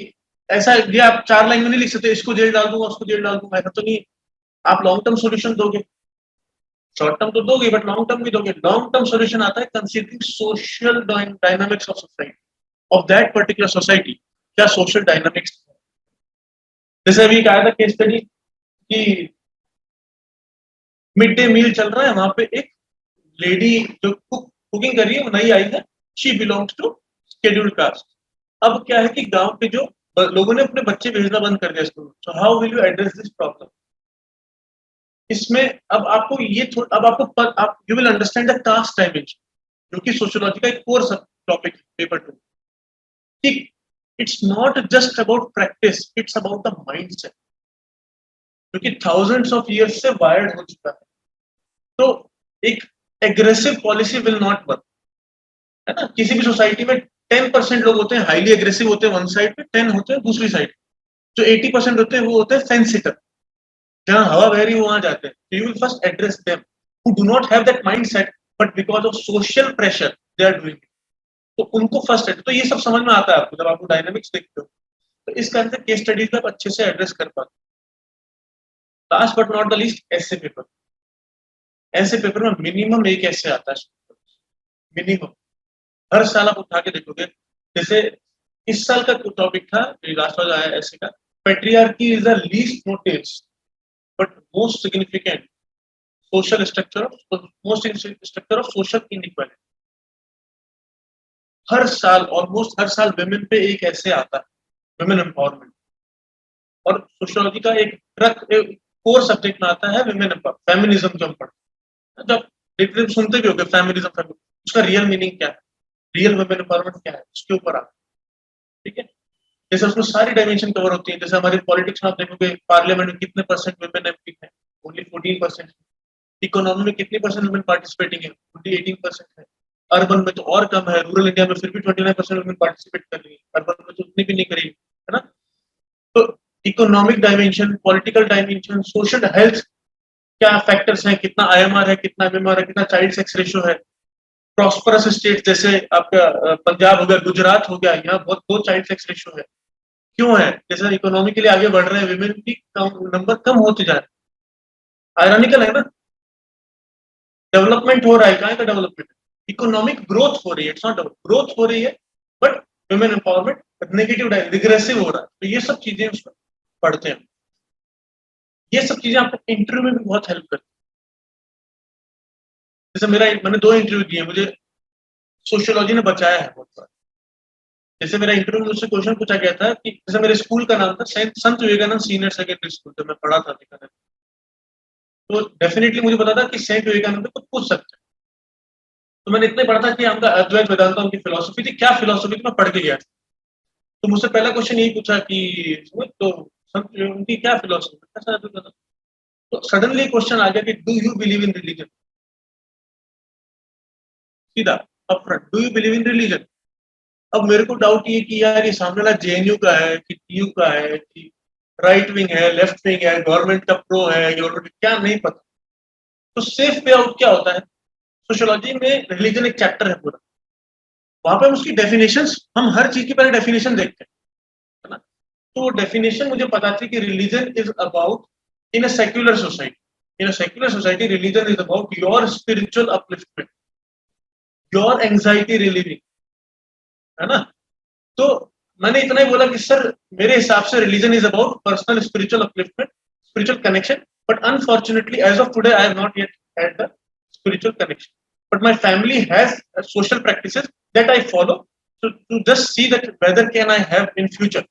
ऐसा ये आप 4 लाइन में नहीं लिख सकते, इसको जेल डाल दूंगा उसको जेल डाल दूंगा, ऐसा तो नहीं। आप लॉन्ग टर्म सोल्यूशन दोगे, शॉर्ट टर्म तो दोगे बट लॉन्ग टर्म भी दोगे। लॉन्ग टर्म सोल्यूशन आता है considering social dynamics of society, of that particular society, क्या सोशल डायनामिक्स। जैसे अभी कहा था केस स्टडी कि मिड डे मील चल रहा है, वहां पे एक लेडी जो कुकिंग कर रही है वो नई आई है, she belongs to scheduled caste. अब क्या है कि गांव के जो लोगों ने अपने बच्चे भेजना बंद कर दिया school, so how will you address this problem. इसमें अब आपको ये अब आपको आप you will understand the caste dimension, जो कि सोशियोलॉजी का एक कोर टॉपिक पेपर 2, कि it's not just about practice, it's about the mindset, क्योंकि थाउजेंड्स ऑफ ईयर्स से वायर्ड हो चुका है। तो एक aggressive policy will not work, है ना। किसी भी सोसाइटी में 10% लोग होते हैं हाईली एग्रेसिव होते हैं वन साइड पे, 10 होते हैं दूसरी साइड। जो 80% होते हैं वो होते हैं फेंस सिटर, जहां हवा बह रही है वहां जाते हैं। You will first address them who do not have that mindset, but because of social pressure they are doing it. तो उनको फर्स्ट तो ये सब समझ में आता है आपको जब आपको डायनामिक्स देखते हो, तो इस कारण से केस स्टडीज आप अच्छे से एड्रेस कर पाते। Last but not the least, ऐसे पेपर, ऐसे पेपर में मिनिमम एक ऐसे आता है, मिनिमम हर साल आप उठा के देखोगे। जैसे इस साल का टॉपिक था, लास्ट वाला आया ऐसे का, patriarchy is the least noticed but most significant social structure of social inequality. हर साल, ऑलमोस्ट हर साल विमेन पे एक ऐसे आता है, विमेन एम्पावरमेंट। और सोशियोलॉजी का एक कोर सब्जेक्ट में आता है विमेन फेमिनिज्म, जो हम पढ़ते हैं। जब लिटरेचर सुनते भी होगे फेमिनिज्म, उसका रियल मीनिंग क्या है, रियल वुमेन एम्पावरमेंट क्या है, उसके ऊपर आता है, ठीक है। जैसे उसमें सारी डायमेंशन कवर होती है। जैसे हमारे पॉलिटिक्स में आप देखोगे पार्लियामेंट में कितने परसेंट वुमेन एमपी है, ओनली 14%। इकोनॉमी में कितनी परसेंट वुमेन पार्टिसिपेटिंग है, ओनली 18% है। अर्बन में तो और कम है, रूरल इंडिया में फिर भी 29% वुमेन पार्टिसिपेट कर रही है, अर्बन में तो उतनी भी नहीं करी, है ना। तो economic dimension, political dimension, social health, क्या फैक्टर्स हैं, कितना IMR है, कितना MMR है, कितना चाइल्ड सेक्स रेशियो है। प्रॉस्परस स्टेट जैसे आपका पंजाब हो गया, गुजरात हो गया, यहाँ बहुत दो चाइल्ड सेक्स रेशियो है। क्यों है? जैसे इकोनॉमिकली आगे बढ़ रहे हैं, विमेन की नंबर कम होते जा रहे हैं। आयरॉनिकल है ना, डेवलपमेंट हो रहा है, कहाँ का डेवलपमेंट, इकोनॉमिक ग्रोथ हो रही है, इट्स नॉट ग्रोथ हो रही है, but women empowerment negative regressive हो रहा है। तो ये सब चीजें उसमें पढ़ते हैं, ये सब चीजें आपको इंटरव्यू में भी बहुत हेल्प करती है। जैसे मैंने 2 इंटरव्यू दिए, मुझे सोशियोलॉजी ने बचाया है बहुत बार। जैसे मेरा इंटरव्यू में मुझसे क्वेश्चन पूछा गया था कि जैसे मेरे स्कूल का नाम था संत विवेकानंद सीनियर सेकेंडरी स्कूल, जब मैं पढ़ा था बीकानेर, तो डेफिनेटली मुझे पता था कि सेंट विवेकानंद को पूछ सकते हैं। तो मैंने इतने पढ़ा था कि हमका अद्वैत वेदांत उनकी फिलोसफी थी, क्या फिलोसफी थी मैं पढ़ के गया था। तो मुझसे पहला क्वेश्चन यही पूछा कि तो संत उनकी क्या फिलोसफी। तो सडनली क्वेश्चन आ गया कि do you believe in religion, सीधा upfront, do you believe in religion. अब मेरे को डाउट ये कि यार ये सामने वाला JNU का है कि TU का है कि राइट विंग है, लेफ्ट विंग है, गवर्नमेंट का प्रो है, गवर्नमेंट क्या, नहीं पता। तो सेफ वे आउट क्या होता है, सोशियोलॉजी में रिलीजन एक चैप्टर है पूरा, वहां पे हम उसकी डेफिनेशंस, हम हर चीज की पहले डेफिनेशन देखते हैं, है ना। तो डेफिनेशन मुझे पता थी कि religion is about in a secular society, in a secular society religion is about your spiritual upliftment, your anxiety relieving, है ना। तो मैंने इतना ही बोला कि सर मेरे हिसाब से religion is about personal spiritual upliftment, spiritual connection, but unfortunately as of today I have not yet had the spiritual connection. But my family has social practices that I follow to just see that whether can I have in future.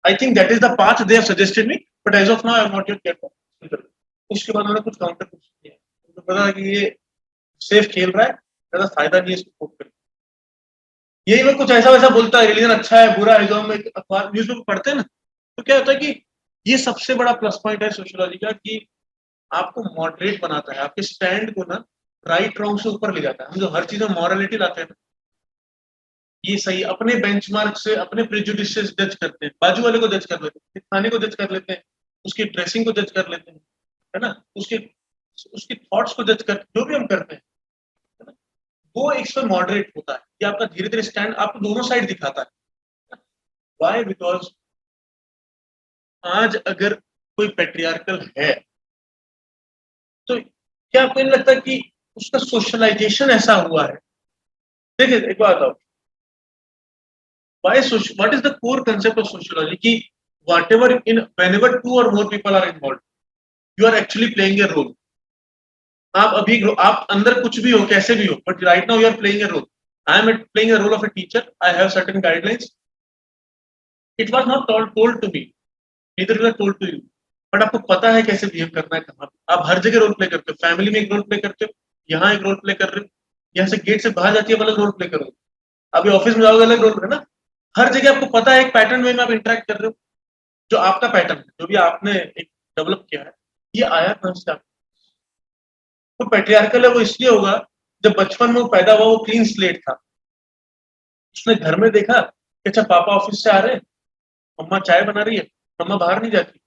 I think that is the path they have suggested me, but as of now I have not yet get that. उसके बाद उन्होंने कुछ counter कुछ किया, मुझे पता कि ये सेफ खेल रहा है, ज़्यादा फायदा नहीं है इसको कोट करके। यही मैं कुछ ऐसा वैसा बोलता है, रिलीजन अच्छा है बुरा है, जो हम एक अखबार न्यूज पेपर पढ़ते हैं ना, तो क्या होता है कि ये सबसे बड़ा प्लस पॉइंट है सोशियोलॉजी का कि आपको मॉडरेट बनाता है, आपके स्टैंड को ना राइट रॉन्ग से ऊपर ले जाता है। हम जो हर चीज में मॉरलिटी लाते हैं ना, ये सही अपने बेंचमार्क से, अपने प्रेजुडिस से जज करते हैं, बाजू वाले को जज कर लेते हैं, खाने को जज कर लेते हैं, उसकी ड्रेसिंग को जज कर लेते हैं, है ना, उसके उसकी थॉट्स को जज कर, जो भी हम करते हैं, है ना, वो एक पर मॉडरेट होता है। ये आपका धीरे धीरे स्टैंड आपको दोनों साइड दिखाता है। वाई? बिकॉज आज अगर कोई पेट्रियार्कल है तो क्या आपको नहीं लगता कि उसका सोशलाइजेशन ऐसा हुआ है? देखिए एक बात बताओ, what is the core concept of sociology कि whenever two or more people are involved, you are actually playing a role. आप अंदर कुछ भी हो, कैसे भी हो, but right now you are playing a role. I am playing a role of a teacher. I have certain guidelines. It was not told to me, neither was told to you. But आपको पता है कैसे behave करना है, कहाँ पे आप हर जगह रोल प्ले करते हो, फैमिली में एक रोल प्ले करते हो, यहाँ एक रोल प्ले कर रहे हो, यहाँ से गेट से बाहर जाती है अलग रोल प्ले करो, अभी ऑफिस में जाओगे अलग रोल है ना, हर जगह आपको पता है एक पैटर्न वे में आप इंटरेक्ट कर रहे हो, जो आपका पैटर्न है, जो भी आपने एक डेवलप किया है, ये आया कहाँ से? तो पेट्रियार्कल है वो इसलिए होगा, जब बचपन में वो पैदा हुआ वो क्लीन स्लेट था, उसने घर में देखा कि अच्छा पापा ऑफिस से आ रहे हैं, मम्मा चाय बना रही है, मम्मा बाहर नहीं जाती,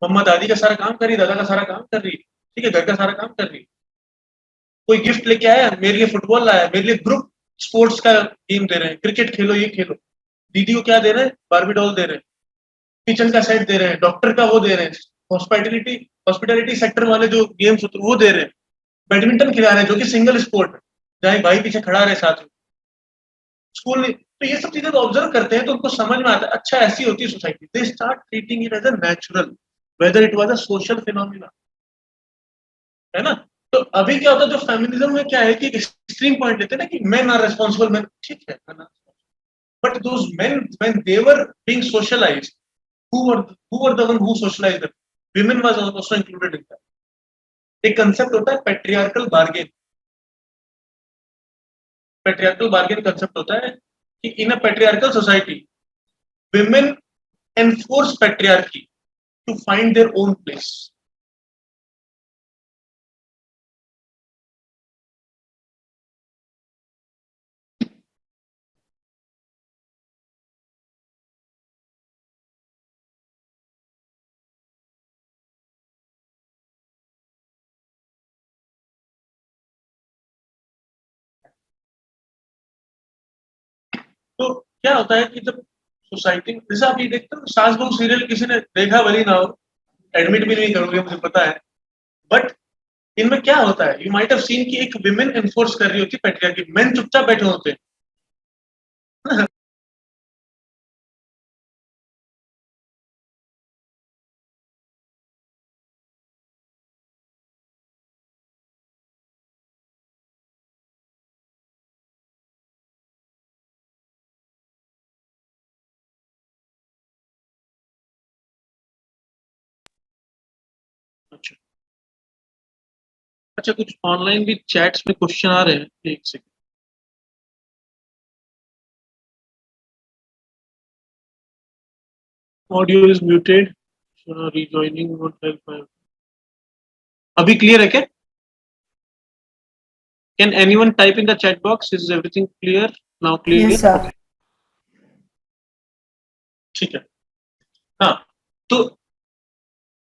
मम्मा दादी का सारा काम कर रही है, दादा का सारा काम कर रही है, ठीक है, घर का सारा काम कर रही है, कोई गिफ्ट लेके आया मेरे लिए, फुटबॉल लाया मेरे लिए, ग्रुप स्पोर्ट्स का गेम दे रहे हैं, क्रिकेट खेलो, ये खेलो, दीदी को क्या दे रहे हैं, बारबी डॉल दे रहे हैं, किचन का सेट दे रहे हैं, डॉक्टर का वो दे रहे हैं, हॉस्पिटैलिटी सेक्टर वाले जो गेम्स होते हैं वो दे रहे हैं, बैडमिंटन खिला रहे हैं जो कि सिंगल स्पोर्ट है, जहाँ भाई पीछे खड़ा रहे साथ में, स्कूल। तो ये सब चीजें तो ऑब्जर्व करते हैं तो उनको समझ में आता है, अच्छा ऐसी होती है society, they start treating it as a natural, whether it was a social phenomena, है ना। तो अभी क्या होता है, जो फेमिनिज्म में क्या है कि एक्सट्रीम पॉइंट लेते हैं ना कि मेन आर रिस्पांसिबल, मैन, ठीक है, but those main when they were being socialised, who were the one who socialized them? Women was also included in that. एक कंसेप्ट होता है patriarchal bargain. Patriarchal bargain concept होता है कि in a patriarchal society women enforce patriarchy to find their own place. तो क्या होता है कि जब सोसाइटी में, जैसे आप ये देखते हो सास बहू सीरियल, किसी ने देखा भली ना हो, एडमिट भी नहीं करोगे मुझे पता है, बट इनमें क्या होता है, यू माइट हैव सीन कि एक विमेन एनफोर्स कर रही होती है पेट्रियार्की, मेन चुपचाप बैठे होते हैं। अच्छा अच्छा, कुछ ऑनलाइन भी चैट्स में क्वेश्चन आ रहे हैं, एक second. Audio is muted, rejoining won't help. अभी क्लियर है क्या? Can anyone type in the chat box, is everything clear now? Clear? Yes, sir. ठीक है। हाँ, तो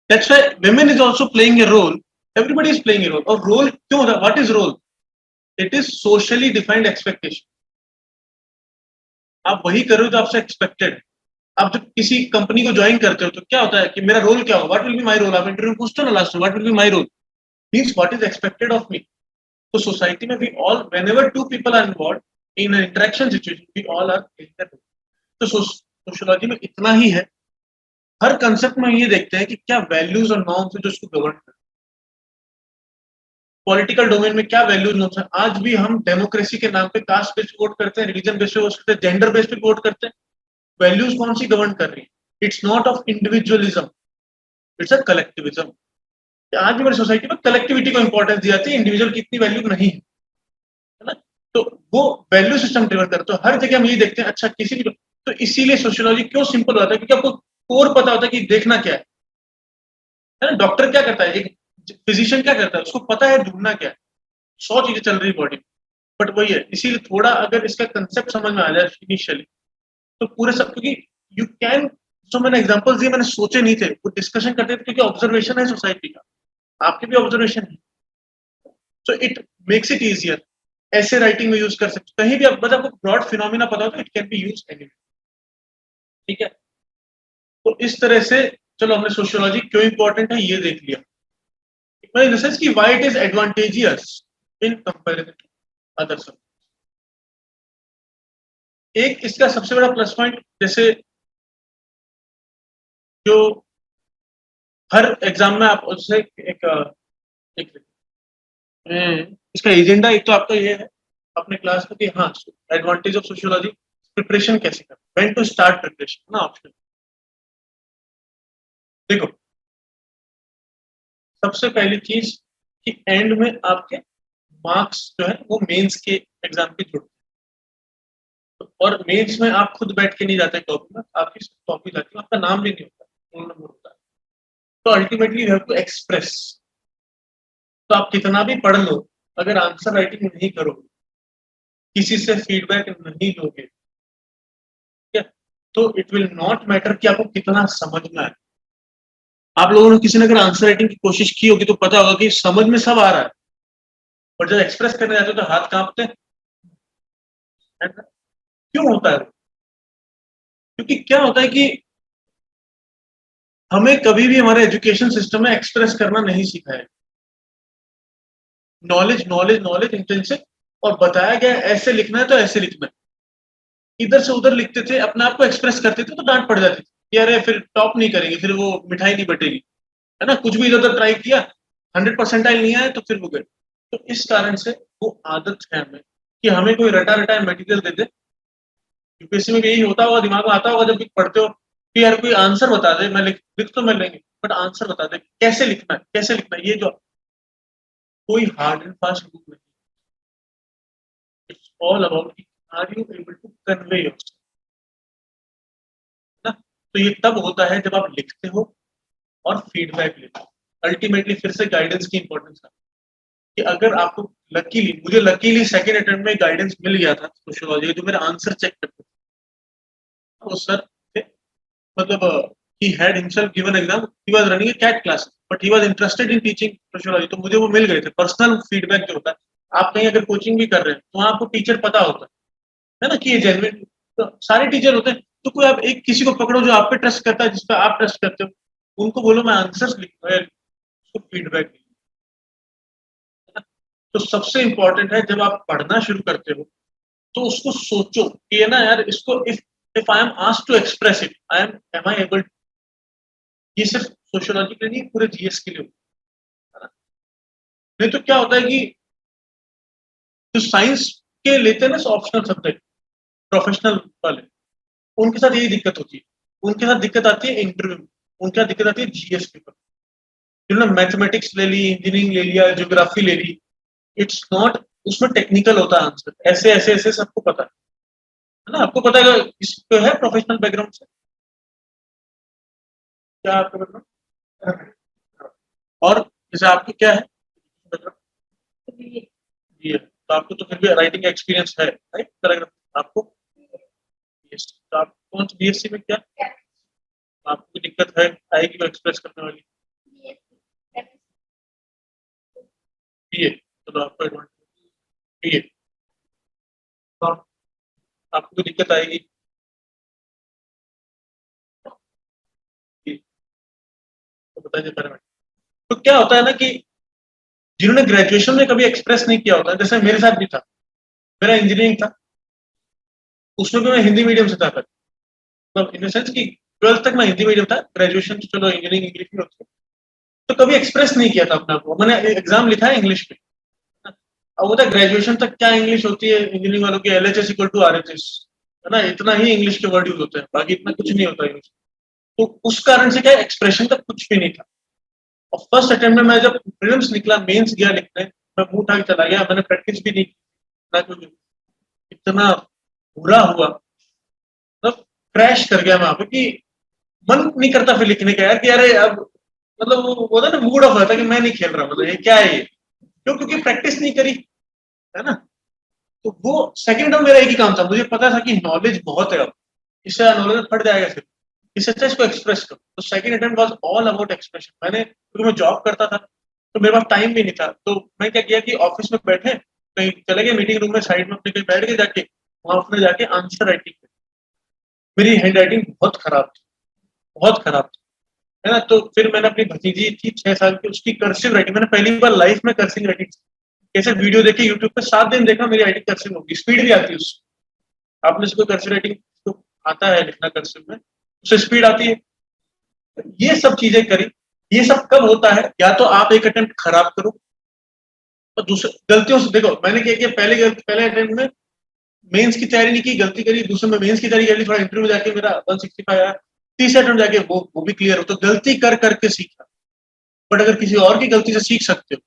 that's why women is also playing a role, everybody is playing a role, और role क्यों होता है, what is role? It is socially defined expectation। आप वही करो जो आपसे एक्सपेक्टेड। आप जब किसी कंपनी को ज्वाइन करते हो तो क्या होता है कि मेरा रोल क्या हो, what will be my role, आप इंटरव्यू पूछते हो ना लास्ट में, what will be my role, means what is expected of me. तो सोसाइटी में भी all whenever two people are involved in an interaction situation, we all are playing that role. तो sociology में इतना ही है, हर कंसेप्ट में ये देखते हैं कि क्या वैल्यूज और नॉर्म्स है जो इसको गवर्न करते हैं। पॉलिटिकल डोमेन में क्या वैल्यूज नॉर्म्स है, आज भी हम डेमोक्रेसी के नाम पे कास्ट बेस्ड वोट करते हैं, रिलीजन बेस्ड वोट करते हैं, जेंडर बेस्ड वोट करते हैं। वैल्यूज कौन सी गवर्न कर रही है? It's not of individualism, it's a collectivism. आज भी हमारी सोसाइटी में कलेक्टिविटी को इंपॉर्टेंस दी जाती है, इंडिविजुअल की इतनी वैल्यू नहीं है ना। तो वो वैल्यू सिस्टम ड्रिवन करते हैं, तो हर जगह हम ये देखते हैं। अच्छा किसी भी, तो इसीलिए सोशियोलॉजी क्यों सिंपल होता है, क्योंकि आपको कोर पता होता है कि देखना क्या है ना। डॉक्टर क्या करता है, एक फिजिशियन क्या करता है, उसको पता है ढूंढना क्या है, 100 चीजें चल रही बॉडी। बट वही है, इसीलिए थोड़ा अगर इसका कंसेप्ट समझ में आ जाए इनिशियली तो पूरे सब, क्योंकि यू कैन, जो मैंने एग्जांपल्स दिए मैंने सोचे नहीं थे, वो डिस्कशन करते थे क्योंकि ऑब्जर्वेशन है सोसाइटी का, आपके भी ऑब्जर्वेशन है, so it makes it easier. ऐसे राइटिंग में यूज कर सकते, कहीं भी आप, बस आपको ब्रॉड फिनोमिना पता हो तो it can be use anywhere, ठीक है। तो इस तरह से चलो हमने सोशियोलॉजी क्यों इंपॉर्टेंट है ये देख लिया, इन द सेंस कि why it is advantageous in comparison to other subject. एक इसका सबसे बड़ा प्लस पॉइंट, जैसे जो हर एग्जाम में आप उससे एक इसका एजेंडा, एक तो आपका ये है अपने क्लास का कि हाँ एडवांटेज ऑफ सोशियोलॉजी, प्रिपरेशन कैसे करें, व्हेन टू स्टार्ट प्रिपरेशन ना ऑप्शन। देखो सबसे पहली चीज कि एंड में आपके मार्क्स जो है वो मेंस के एग्जाम के जुड़ते हैं, और मेंस में आप खुद बैठ के नहीं जाते कॉपी में, आपकी कॉपी जाती है, आपका नाम भी नहीं होता, रोल नंबर होता है। तो ultimately you have to express. तो आप कितना भी पढ़ लो, अगर आंसर राइटिंग नहीं करोगे, किसी से फीडबैक नहीं लोगे, ठीक है, तो इट विल नॉट मैटर कि आपको कितना समझना है। आप लोगों ने किसी ने अगर आंसर राइटिंग की कोशिश की होगी तो पता होगा कि समझ में सब आ रहा है, और जब एक्सप्रेस करने जाते हो तो हाथ कांपते हैं। क्यों होता है? क्योंकि क्या होता है कि हमें कभी भी हमारे एजुकेशन सिस्टम में एक्सप्रेस करना नहीं सिखाया। नॉलेज नॉलेज नॉलेज इंटेंसिव, और बताया गया ऐसे लिखना है तो ऐसे लिखना है। इधर से उधर लिखते थे, अपने आप को एक्सप्रेस करते थे तो डांट पड़ जाती थी, अरे फिर टॉप नहीं करेंगे, फिर वो मिठाई नहीं बटेगी, है ना। कुछ भी इधर उधर ट्राई किया, 100% नहीं आया तो फिर वो गए। तो इस कारण से वो आदत है हमें कि हमें कोई रटा रटा मटेरियल दे दे। यूपीएससी में भी यही होता होगा, दिमाग में आता होगा जब भी पढ़ते हो कि यार कोई आंसर बता दे, मैं लिख तो मैं लेंगे, बट आंसर बता दे कैसे लिखना है, कैसे लिखना है, ये जो कोई हार्ड एंड फास्ट रूल नहीं। It's all about are you able to convey yourself ना। तो ये तब होता है जब आप लिखते हो और फीडबैक लेते हो। अल्टीमेटली फिर से गाइडेंस की इंपॉर्टेंस है कि अगर आपको लकीली, मुझे लकीली सेकंड अटेम्प्ट में गाइडेंस मिल गया था सोशियोलॉजी, जो मेरा आंसर चेक करते थे, तो सर थे, मतलब he had himself given exam, he was running a cat class but he was interested in teaching sociology, तो मुझे वो मिल गए थे। पर्सनल फीडबैक जो होता है, आप कहीं अगर कोचिंग भी कर रहे हैं तो वहाँ आपको टीचर पता होता है ना कि ये जेन्युइन, तो सारे टीचर होते हैं। तो कोई आप एक किसी को पकड़ो जो आप पे ट्रस्ट करता है, जिसका आप ट्रस्ट करते हो, उनको बोलो मैं आंसर्स लिखूंगा, उसको फीडबैक। तो सबसे इंपॉर्टेंट है जब आप पढ़ना शुरू करते हो तो उसको सोचो कि है ना यार, इसको if I am asked to express it, I am I able. ये सिर्फ सोशियोलॉजी के लिए नहीं, पूरे जीएस के लिए होता है। नहीं तो क्या होता है कि जो साइंस के लेते हैं ना ऑप्शनल सब्जेक्ट, प्रोफेशनल वाले, उनके साथ यही दिक्कत होती है। उनके साथ दिक्कत आती है इंटरव्यू में, उनके साथ दिक्कत आती है जीएस पेपर। जिन्होंने मैथमेटिक्स ले ली, इंजीनियरिंग ले लिया, ज्योग्राफी ले ली, इट्स नॉट, उसमें टेक्निकल होता है आंसर, ऐसे ऐसे ऐसे सबको पता है ना। आपको पता है इसको है प्रोफेशनल बैकग्राउंड से, क्या आपको बैकग्राउंड, और जैसे आपको क्या है ये, तो आपको तो फिर भी राइटिंग एक्सपीरियंस है राइट, पैराग्राफ आपको। yes, तो आप कौन सी बीएससी में क्या आपको दिक्कत है आएगी वो एक्सप्रेस करने वाली? बीए, चलो आपको एडवांटेज बीए, तो आपको कोई दिक्कत आएगी? तो बताइए पैरामेडिक। तो क्या होता है ना कि जिन्होंने ग्रेजुएशन में कभी एक्सप्रेस नहीं किया होता, जैसे मेरे साथ भी था, मेरा इंजीनियरिंग था, उसमें भी मैं हिंदी मीडियम से था। मतलब इन सेंस कि 12th तक मैं हिंदी मीडियम था, ग्रेजुएशन तो चलो इंजीनियरिंग इंग्लिश में होती है, तो कभी एक्सप्रेस नहीं किया था अपने आप को। मैंने एग्जाम लिखा है इंग्लिश में, अब होता है ग्रेजुएशन तक क्या इंग्लिश होती है इंजीनियरिंग वालों की, LHS इक्वल टू RHS, है ना, इतना ही इंग्लिश के वर्ड यूज होते हैं, बाकी इतना कुछ नहीं होता इंग्लिश। तो उस कारण से क्या एक्सप्रेशन तक कुछ भी नहीं था। और फर्स्ट अटेम्प्ट में मैं जब प्रीलिम्स निकला, मेंस गया लिखने, मैं मुंह उठा के चला गया, मैंने प्रैक्टिस भी नहीं की ना कुछ, इतना बुरा हुआ, मतलब क्रैश कर गया वहां पे कि मन नहीं करता फिर लिखने का यार, कि अरे अब मतलब वो होता है ना, मूड ऑफ होता है कि मैं नहीं खेल रहा, मतलब ये क्या है ये, क्यों? क्योंकि प्रैक्टिस नहीं करी, है ना। तो वो सेकंड टर्म मेरा एक ही काम था, मुझे पता था कि नॉलेज बहुत है, अब इससे नॉलेज फट जाएगा सिर्फ, इससे अच्छा इसको एक्सप्रेस करो। तो second attempt was all about expression. मैंने, क्योंकि मैं जॉब करता था तो मेरे पास टाइम भी नहीं था, तो मैं क्या किया कि ऑफिस में बैठे, कहीं चले गए मीटिंग रूम में साइड में अपने कहीं बैठ के जाके वहां अपने जाके आंसर राइटिंग। मेरी हैंड राइटिंग बहुत खराब थी, बहुत खराब थी, है ना। तो फिर मैंने अपनी भतीजी थी 6 साल की, उसकी कर्सिव राइटिंग, मैंने पहली बार लाइफ में कर्सिव राइटिंग कैसे वीडियो देखी यूट्यूब पे, 7 दिन देखा, मेरी राइटिंग कर्सिव होगी, स्पीड भी आती है उससे। आपने से कोई कर्सिव राइटिंग तो आता है लिखना कर्सिव में, उससे स्पीड आती है। ये सब चीजें करी। ये सब कब होता है, या तो आप एक अटेम्प्ट खराब करो, और दूसरे गलतियों से देखो, मैंने क्या किया, पहले अटेम्प्ट में मेंस की तैयारी नहीं की, गलती करी, दूसरे में मेंस की तैयारी कर ली, थोड़ा इंटरव्यू जाके मेरा 165 आया, तीसरे अटेम्प्ट जाके वो भी क्लियर हो। तो गलती कर करके सीखा, बट अगर किसी और की गलती से सीख सकते हो,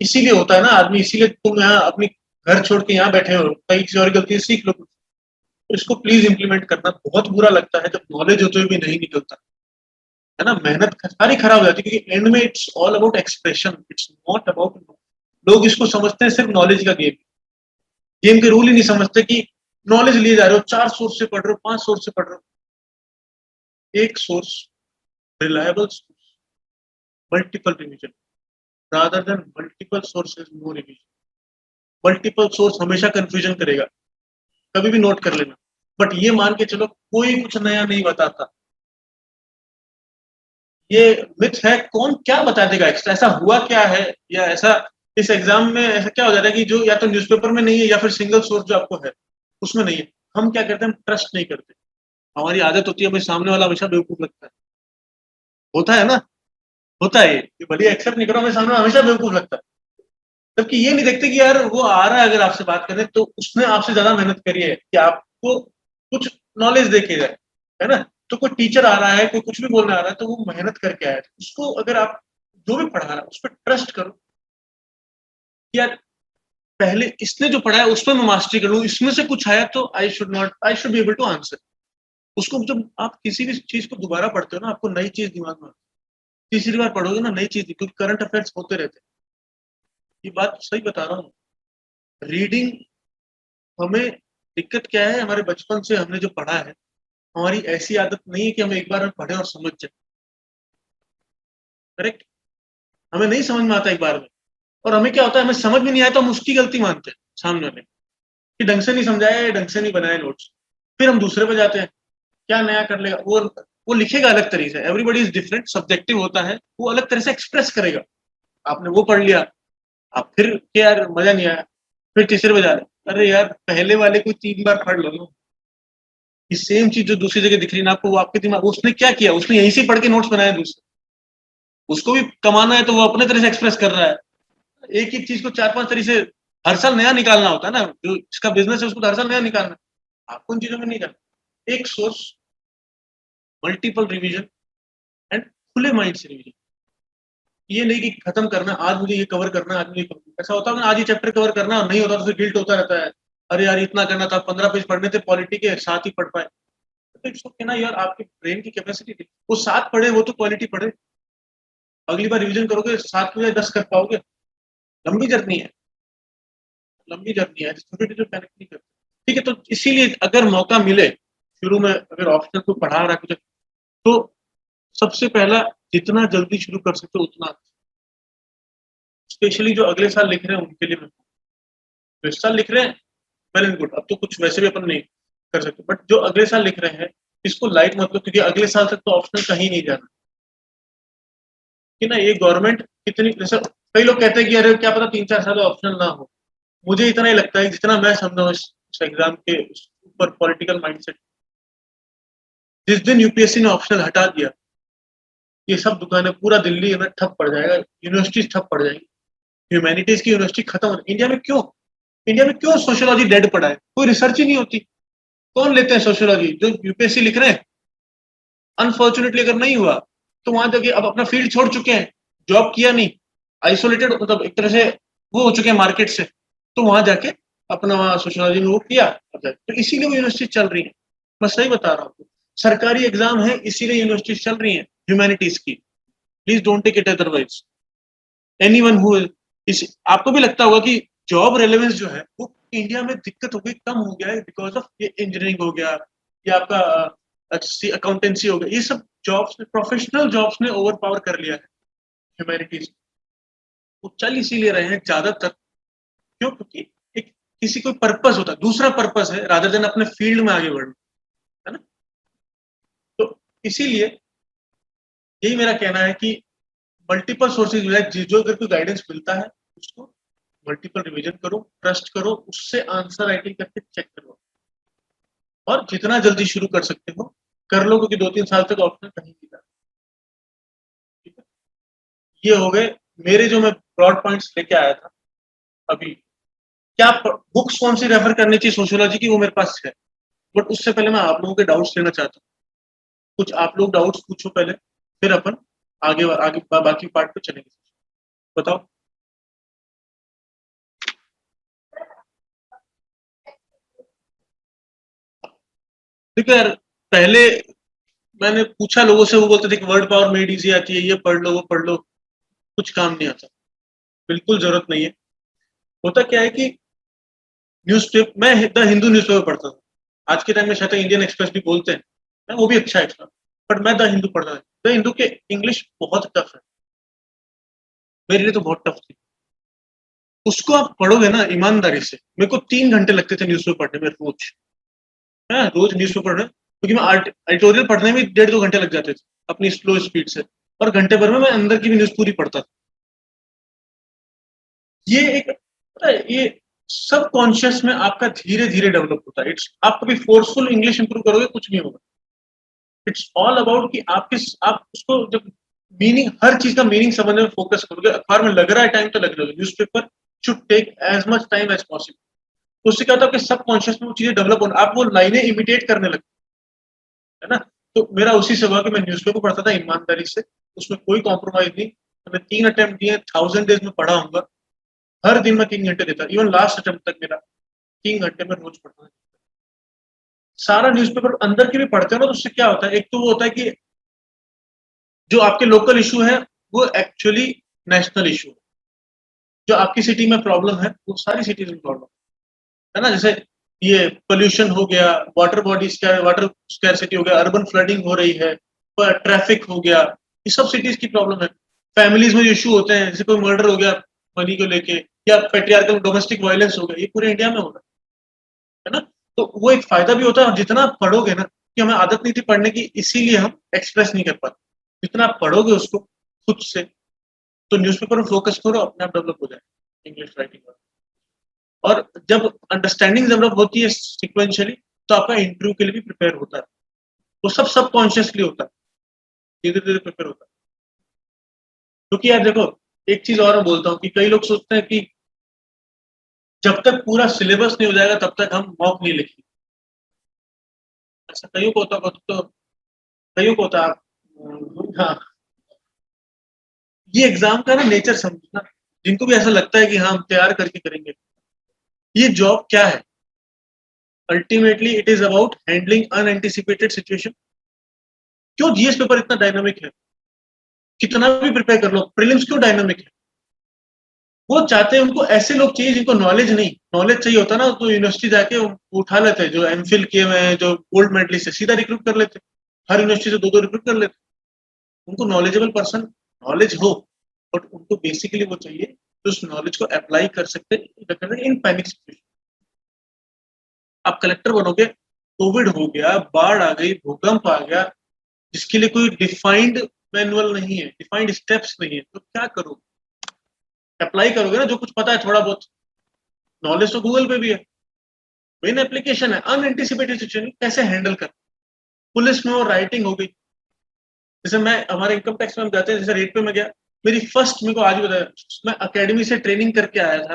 इसीलिए होता है ना आदमी, इसीलिए तुम यहाँ अपनी घर छोड़ के यहाँ बैठे हो, कहीं किसी और की गलती से सीख लो कुछ। तो इसको प्लीज इंप्लीमेंट करना। बहुत बुरा लगता है जब नॉलेज होते हुए भी नहीं निकलता, है ना, मेहनत सारी खराब हो जाती है, क्योंकि एंड में it's all about expression, it's not about. लोग इसको समझते हैं सिर्फ नॉलेज का गेम, गेम के रूल ही नहीं समझते कि नॉलेज लिए जा रहे हो, 4 सोर्स से पढ़ रहे हो, 5 सोर्स से पढ़ रहे हो, एक source, reliable source, multiple revision rather than multiple sources no revision. Multiple source हमेशा कंफ्यूजन करेगा, कभी भी नोट कर लेना, बट ये मान के चलो कोई कुछ नया नहीं बताता, ये मिथ है। कौन क्या बता देगा एक्स्ट्रा, ऐसा हुआ क्या है, या ऐसा इस एग्जाम में ऐसा क्या हो जाता है कि जो या तो न्यूज़पेपर में नहीं है, या फिर सिंगल सोर्स जो आपको है उसमें नहीं है। हम क्या करते हैं, हम ट्रस्ट नहीं करते, हमारी आदत होती है, हमें सामने वाला हमेशा बेवकूफ लगता है, होता है ना, होता है ये भले एक्सेप्ट नहीं करो, हमें सामने वाला हमेशा बेवकूफ लगता है। जबकि ये नहीं देखते कि यार वो आ रहा है अगर आपसे बात करने, तो उसने आपसे ज्यादा मेहनत करी है कि आपको कुछ नॉलेज देके जाए, है ना। तो कोई टीचर आ रहा है, कोई कुछ भी बोलने आ रहा है, तो वो मेहनत करके आया है, तो उसको अगर आप जो भी पढ़ा रहा है उस पर ट्रस्ट करो कि यार पहले इसने जो पढ़ा है उस पर मैं मास्टरी कर लूँ, इसमें से कुछ आया तो I should be able to answer उसको। जब आप किसी भी चीज को दोबारा पढ़ते हो ना, आपको नई चीज दिमाग में आती है। तीसरी बार पढ़ोगे ना, नई चीज, क्योंकि करंट अफेयर्स होते रहते हैं। ये बात सही बता रहा हूँ। रीडिंग, हमें दिक्कत क्या है, हमारे बचपन से हमने जो पढ़ा है, हमारी ऐसी आदत नहीं है कि हम एक बार में पढ़े और समझ जाए। करेक्ट, हमें नहीं समझ में आता एक बार में, और हमें क्या होता है, हमें समझ में नहीं आया तो हम उसकी गलती मानते हैं सामने वाले कि ढंग से नहीं समझाया, ढंग से नहीं बनाए नोट्स। फिर हम दूसरे पे जाते हैं, क्या नया कर लेगा वो लिखेगा अलग तरीके से, एवरीबडी इज डिफरेंट, सब्जेक्टिव होता है, वो अलग तरह से एक्सप्रेस करेगा। आपने वो पढ़ लिया, आप फिर यार मजा नहीं आया, फिर तीसरे पे जा रहे, अरे यार पहले वाले को 3 बार पढ़ लो ना, ये सेम चीज जो दूसरी जगह दिख रही ना आपको, वो आपके दिमाग, उसने क्या किया, उसने यहीं से पढ़ के नोट्स बनाए दूसरे, उसको भी कमाना है तो वो अपने तरह से एक्सप्रेस कर रहा है। एक ही चीज को 4-5 तरीके से हर साल नया निकालना होता है ना, जो इसका बिजनेस है उसको तो हर साल नया निकालना है, आपको उन चीजों में नहीं करना। एक सोर्स, मल्टीपल रिवीजन, एंड खुले माइंड से रिवीजन। ये नहीं कि खत्म करना, आज मुझे ये कवर करना है, आज मुझे ऐसा होता है ना, आज ये चैप्टर कवर करना और नहीं होता तो फिर गिल्ट होता रहता है, अरे यार इतना करना था, 15 पेज पढ़ने थे पॉलिटी के, 7 ही पढ़ पाए। तो इट्स ओके ना यार, आपके ब्रेन की कैपेसिटी थी, वो 7 पढ़े, वो तो क्वालिटी पढ़े, अगली बार रिवीजन करोगे 7 में 10 कर पाओगे। लंबी जर्नी है, लंबी जर्नी है, छोटे छोटे पैनिक नहीं करते। ठीक है, तो इसीलिए अगर मौका मिले शुरू में, अगर ऑप्शनल को पढ़ा रहा है कुछ, तो सबसे पहला जितना जल्दी शुरू कर सकते हो उतना, स्पेशली जो अगले साल लिख रहे हैं उनके लिए मैं, जो इस साल लिख रहे हैं वेल एंड गुड, अब तो कुछ वैसे भी अपन नहीं कर सकते, बट जो अगले साल लिख रहे हैं इसको लाइट मत लो, क्योंकि अगले साल तक तो ऑप्शनल कहीं नहीं जाना कि ना। ये गवर्नमेंट कितनी, जैसे कई लोग कहते हैं कि अरे क्या पता 3-4 साल ऑप्शनल ना हो, मुझे इतना ही लगता है जितना मैं समझा हूँ इस एग्जाम के ऊपर पॉलिटिकल माइंडसेट, जिस दिन यूपीएससी ने ऑप्शनल हटा दिया, ये सब दुकानें, पूरा दिल्ली में ठप पड़ जाएगा, यूनिवर्सिटीज ठप पड़ जाएंगी, ह्यूमैनिटीज की यूनिवर्सिटी खत्म हो। इंडिया में क्यों सोशियोलॉजी डेड पड़ा है? कोई रिसर्च ही नहीं होती। कौन लेते हैं सोशियोलॉजी? जो यूपीएससी लिख रहे हैं। अनफॉर्चुनेटली अगर नहीं हुआ तो वहां जाके अब अपना फील्ड छोड़ चुके हैं, जॉब किया नहीं, आइसोलेटेड, मतलब एक तरह से वो हो चुके हैं मार्केट से, तो वहां जाके अपना वहां सोशियोलॉजी में वो किया। तो इसीलिए वो यूनिवर्सिटी चल रही है। मैं सही बता रहा हूँ, सरकारी एग्जाम है इसीलिए यूनिवर्सिटी चल रही है ह्यूमैनिटीज की। Please don't take it otherwise. Anyone who is, आपको भी लगता होगा कि जॉब रेलेवेंस जो है वो इंडिया में दिक्कत हो गई, कम हो गया है बिकॉज ऑफ ये इंजीनियरिंग हो गया, या आपका अकाउंटेंसी हो गया, ये सब जॉब्स ने, प्रोफेशनल जॉब्स ने ओवर पावर कर लिया है ह्यूमैनिटीज। वो चल इसीलिए रहे हैं ज्यादातर, क्यों? क्योंकि एक किसी कोई पर्पस होता है, दूसरा पर्पस है रादर देन अपने फील्ड में आगे बढ़ना, है ना? तो इसीलिए यही मेरा कहना है कि मल्टीपल सोर्सेज जो अगर कोई गाइडेंस मिलता है उसको मल्टीपल रिवीजन करो, ट्रस्ट करो, उससे आंसर राइटिंग करके चेक करो, और जितना जल्दी शुरू कर सकते हो कर लो, क्योंकि 2-3 साल तक ऑप्शन कहीं नहीं जाता। ठीक है, ये हो गए मेरे जो मैं ब्रॉड पॉइंट्स लेके आया था अभी। क्या बुक्स कौन सी रेफर करनी चाहिए सोशियोलॉजी की, वो मेरे पास है, बट उससे पहले मैं आप लोगों के डाउट्स लेना चाहता हूँ। कुछ आप लोग डाउट्स पूछो पहले, फिर अपन आगे आगे बाकी पार्ट पे चलेंगे। बताओ। देखो यार, पहले मैंने पूछा लोगों से, वो बोलते थे कि वर्ड पावर मेड इजी आती है, ये पढ़ लो वो पढ़ लो, कुछ काम नहीं आता, बिल्कुल जरूरत नहीं है। होता क्या है कि न्यूज़पेपर, मैं द हिंदू न्यूज़पेपर पढ़ता था, आज के टाइम में शायद इंडियन एक्सप्रेस भी बोलते हैं, वो भी अच्छा है इसका, बट मैं द हिंदू पढ़ता था। द हिंदू के इंग्लिश बहुत टफ है, मेरे लिए तो बहुत टफ थी। उसको आप पढ़ोगे ना ईमानदारी से, मेरे को 3 घंटे लगते थे न्यूज़पेपर पढ़ने में रोज, है रोज न्यूज़पेपर पढ़ने, क्योंकि मैं एडिटोरियल पढ़ने में 1.5-2 घंटे लग जाते थे अपनी स्लो स्पीड से, और घंटे भर में मैं अंदर की भी न्यूज पूरी पढ़ता था। ये एक, पता है, ये सब कॉन्शियस में आपका धीरे धीरे डेवलप होता है। इट्स, आप कभी फोर्सफुल इंग्लिश इंप्रूव करोगे कुछ नहीं होगा। इट्स ऑल अबाउट कि आप उसको जब मीनिंग, हर चीज का मीनिंग समझने में फोकस करोगे। अखबार में लग रहा है टाइम तो लग रहा है, newspaper should take as much time as possible. तो उससे क्या होता है कि सब कॉन्शियस में वो चीजें डेवलप होना, आप वो लाइनें इमिटेट करने लगते, है ना? तो मेरा उसी से हुआ कि मैं न्यूज़पेपर पढ़ता था ईमानदारी से, उसमें कोई कॉम्प्रोमाइज नहीं। मैंने 3 अटेम्प्ट दिए, 1000 डेज में पढ़ा हूँ, हर दिन मैं 3 घंटे देता, इवन लास्ट अटेम्प्ट तक मेरा 3 घंटे में रोज पढ़ता था। सारा न्यूज़पेपर अंदर के भी पढ़ते हो ना, तो उससे क्या होता है, एक तो वो होता है कि जो आपके लोकल इशू है वो एक्चुअली नेशनल इशू है। जो आपकी सिटी में प्रॉब्लम है वो सारी सिटीज में प्रॉब्लम है ना। जैसे ये पोल्यूशन हो गया, वाटर बॉडीज क्या, वाटर स्कैरसिटी हो गया, अर्बन फ्लडिंग हो रही है, ट्रैफिक हो गया, ये सब सिटीज की प्रॉब्लम है। फैमिलीज में इशू होते हैं, जैसे कोई मर्डर हो गया मनी को लेके, या पेट्रियार्कल डोमेस्टिक वायलेंस हो गया, ये पूरे इंडिया में हो रहा है ना। तो वो एक फायदा भी होता है, और जितना आप पढ़ोगे ना, कि हमें आदत नहीं थी पढ़ने की, इसीलिए हम एक्सप्रेस नहीं कर पाते। जितना आप पढ़ोगे उसको खुद से, तो न्यूज़पेपर में फोकस करो, अपने आप डेवलप हो जाए इंग्लिश राइटिंग में। और जब अंडरस्टैंडिंग डेवलप होती है सिक्वेंशियली, तो आपका इंटरव्यू के लिए भी प्रिपेयर होता है। वो सब सबकॉन्शियसली होता है, धीरे धीरे प्रिपेयर होता है। क्योंकि यार देखो, एक चीज और मैं बोलता हूँ कि कई लोग सोचते हैं कि जब तक पूरा सिलेबस नहीं हो जाएगा तब तक हम मॉक नहीं लिखेंगे। ऐसा कईयों को होता होगा, तो कईयों को होता है। हाँ, ये एग्जाम का ना नेचर समझना, जिनको भी ऐसा लगता है कि हाँ हम तैयार करके करेंगे, ये जॉब क्या है? Ultimately it is about handling unanticipated situation. क्यों जीएस पेपर इतना डायनामिक है? कितना भी प्रिपेयर कर लो, प्रीलिम्स क्यों डायनामिक है? वो चाहते हैं, उनको ऐसे लोग चाहिए जिनको नॉलेज नहीं, नॉलेज चाहिए होता ना तो यूनिवर्सिटी जाके उठा लेते हैं, जो एमफिल किए हुए हैं, जो गोल्ड मेडलिस्ट है, सीधा रिक्रूट कर लेते, हर यूनिवर्सिटी से 2-2 रिक्रूट कर लेते। उनको नॉलेजेबल पर्सन, नॉलेज हो, बट उनको बेसिकली वो चाहिए तो उस नॉलेज को अप्लाई कर सकते इन पैनिक सिचुएशन। आप कलेक्टर बनोगे, कोविड हो गया, बाढ़ आ गई, भूकंप आ गया, जिसके लिए कोई डिफाइंड मैनुअल नहीं है, डिफाइंड स्टेप्स नहीं है, तो क्या करोगे? अप्लाई करोगे ना जो कुछ पता है थोड़ा बहुत। नॉलेज तो गूगल पे भी है। मेन एप्लीकेशन है अनएंटिसिपेटेड सिचुएशन कैसे हैंडल कर, पुलिस में वो राइटिंग हो गई। जैसे मैं हमारे इनकम टैक्स में हम जाते हैं, जैसे रेट पे मैं गया, मेरी फर्स्ट, मेरे को आज भी बताया, मैं अकेडमी से ट्रेनिंग करके आया था,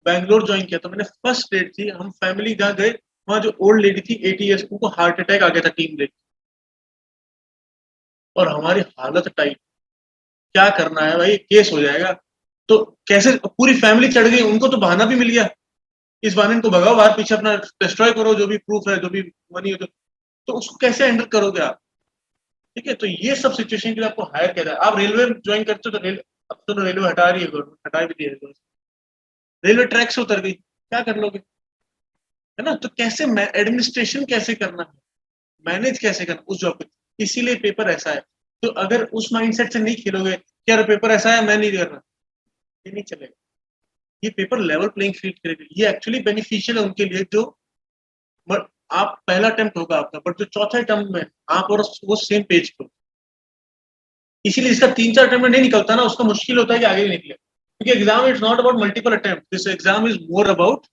बैंगलोर ज्वाइन किया था मैंने, फर्स्ट डेट थी, हम फैमिली जहाँ गए, वहां जो ओल्ड लेडी थी 80 ईयर्स, उनको हार्ट अटैक आ गया था टीम देख, और हमारी हालत टाइट, क्या करना है भाई, केस हो जाएगा। तो कैसे पूरी फैमिली चढ़ गई, उनको तो बहाना भी मिल गया, इस बहाने इनको भगाओ बाहर, पीछे अपना डिस्ट्रॉय करो जो भी प्रूफ है, जो भी मनी है, तो उसको कैसे हैंडल करोगे आप? ठीक है, तो ये सब सिचुएशन के लिए आपको हायर किया जाए। आप रेलवे ज्वाइन करते हो तो अब तो रेलवे हटा रही है गवर्नमेंट, हटा भी दी है, रेलवे ट्रैक से उतर गई, क्या कर लोगे? है ना? तो कैसे एडमिनिस्ट्रेशन कैसे करना है, मैनेज कैसे करना उस जॉब पे, इसीलिए पेपर ऐसा है। तो अगर उस माइंडसेट से नहीं खेलोगे कि यार पेपर ऐसा है मैं नहीं कर रहा, ये नहीं चलेगा। ये पेपर लेवल प्लेइंग फील्ड करेगा, ये एक्चुअली बेनिफिशियल है उनके लिए जो, बट आप पहला अटेम्प्ट होगा आपका, बट जो चौथा अटेम्प्ट में आप और वो सेम पेज पे, इसीलिए इसका 3-4 अटेम्प्ट में नहीं निकलता ना, उसका मुश्किल होता है कि आगे निकले, क्योंकि exam is not about multiple attempt, this exam is more about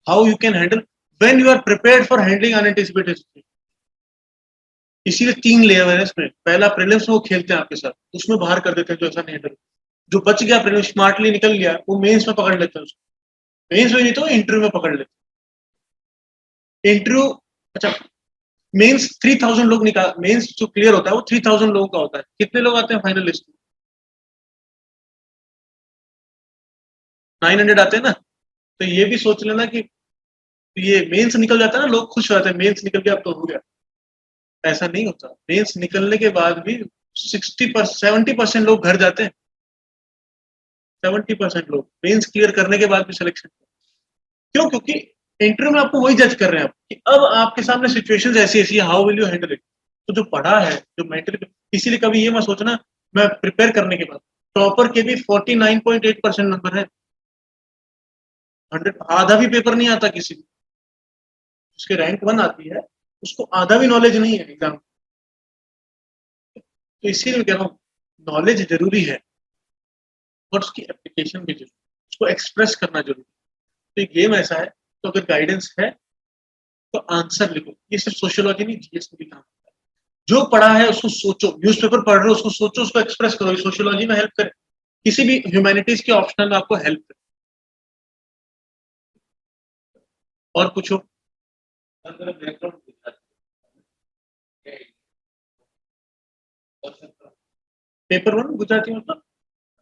how you can handle when you are prepared for handling unanticipated. इसीलिए 3 लेयर है इसमें, पहला प्रीलिम्स में वो खेलते हैं आपके साथ, उसमें बाहर कर देते हैं जो ऐसा नहीं हैंडल, जो बच गया प्रीलिम्स स्मार्टली निकल गया, वो मेंस में पकड़ लेते हैं उसको, मेंस में नहीं तो इंटरव्यू में पकड़ लेते हैं। इंटरव्यू, अच्छा, मेंस 3000 लोग निकाल, मेंस जो क्लियर होता है वो 3000 लोगों का होता है, कितने लोग आते हैं फाइनल लिस्ट में? 900 आते हैं ना। तो ये भी सोच लेना कि ये मेंस निकल जाता है ना, लोग खुश हो जाते हैं मेंस निकल गया अब तो हो गया, ऐसा नहीं होता। मेंस निकलने के बाद भी 70% लोग घर जाते हैं, 70% लोग मेंस क्लियर करने के बाद भी सिलेक्शन। क्यों? क्योंकि इंटरव्यू में आपको वही जज कर रहे हैं आप, कि अब आपके सामने सिचुएशंस ऐसी ऐसी है, how will you handle it. तो जो पढ़ा है, जो मेंटली, इसीलिए कभी ये मत सोचना मैं प्रिपेयर करने के बाद, टॉपर के भी 49.8% नंबर है, 100, आधा भी पेपर नहीं आता किसी को, उसके रैंक 1 आती है, उसको आधा भी नॉलेज नहीं है एग्जाम। तो इसीलिए मैं कह रहा हूँ नॉलेज जरूरी है, और उसकी एप्लीकेशन भी जरूरी, उसको एक्सप्रेस करना जरूरी। तो ये गेम ऐसा है, तो अगर गाइडेंस है तो आंसर लिखो, ये सिर्फ सोशियोलॉजी नहीं, जीएस में भी काम होता है। जो पढ़ा है उसको सोचो, न्यूज़पेपर पढ़ रहे हो उसको सोचो, उसको एक्सप्रेस करो, सोशियोलॉजी में हेल्प करे, किसी भी ह्यूमैनिटीज के ऑप्शनल में आपको हेल्प करे। और पूछो। पेपर 1 गुजराती मतलब,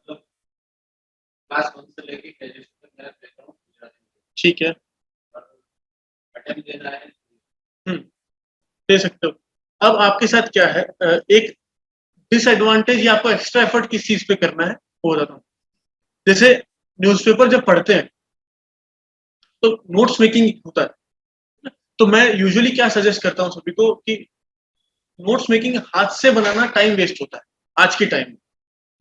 क्लास 1 से लेके ग्रेजुएशन तक मेरा पेपर गुजराती में, ठीक है, अटेम्प्ट देना है, दे सकते हो। अब आपके साथ क्या है, एक डिसएडवांटेज, या आपको एक्स्ट्रा एफर्ट किस चीज पे करना है वो बताता हूँ। जैसे न्यूज़पेपर जब पढ़ते हैं तो नोट्स मेकिंग होता है, तो मैं यूजुअली क्या सजेस्ट करता हूँ सभी को कि नोट्स मेकिंग हाथ से बनाना टाइम वेस्ट होता है आज के टाइम में।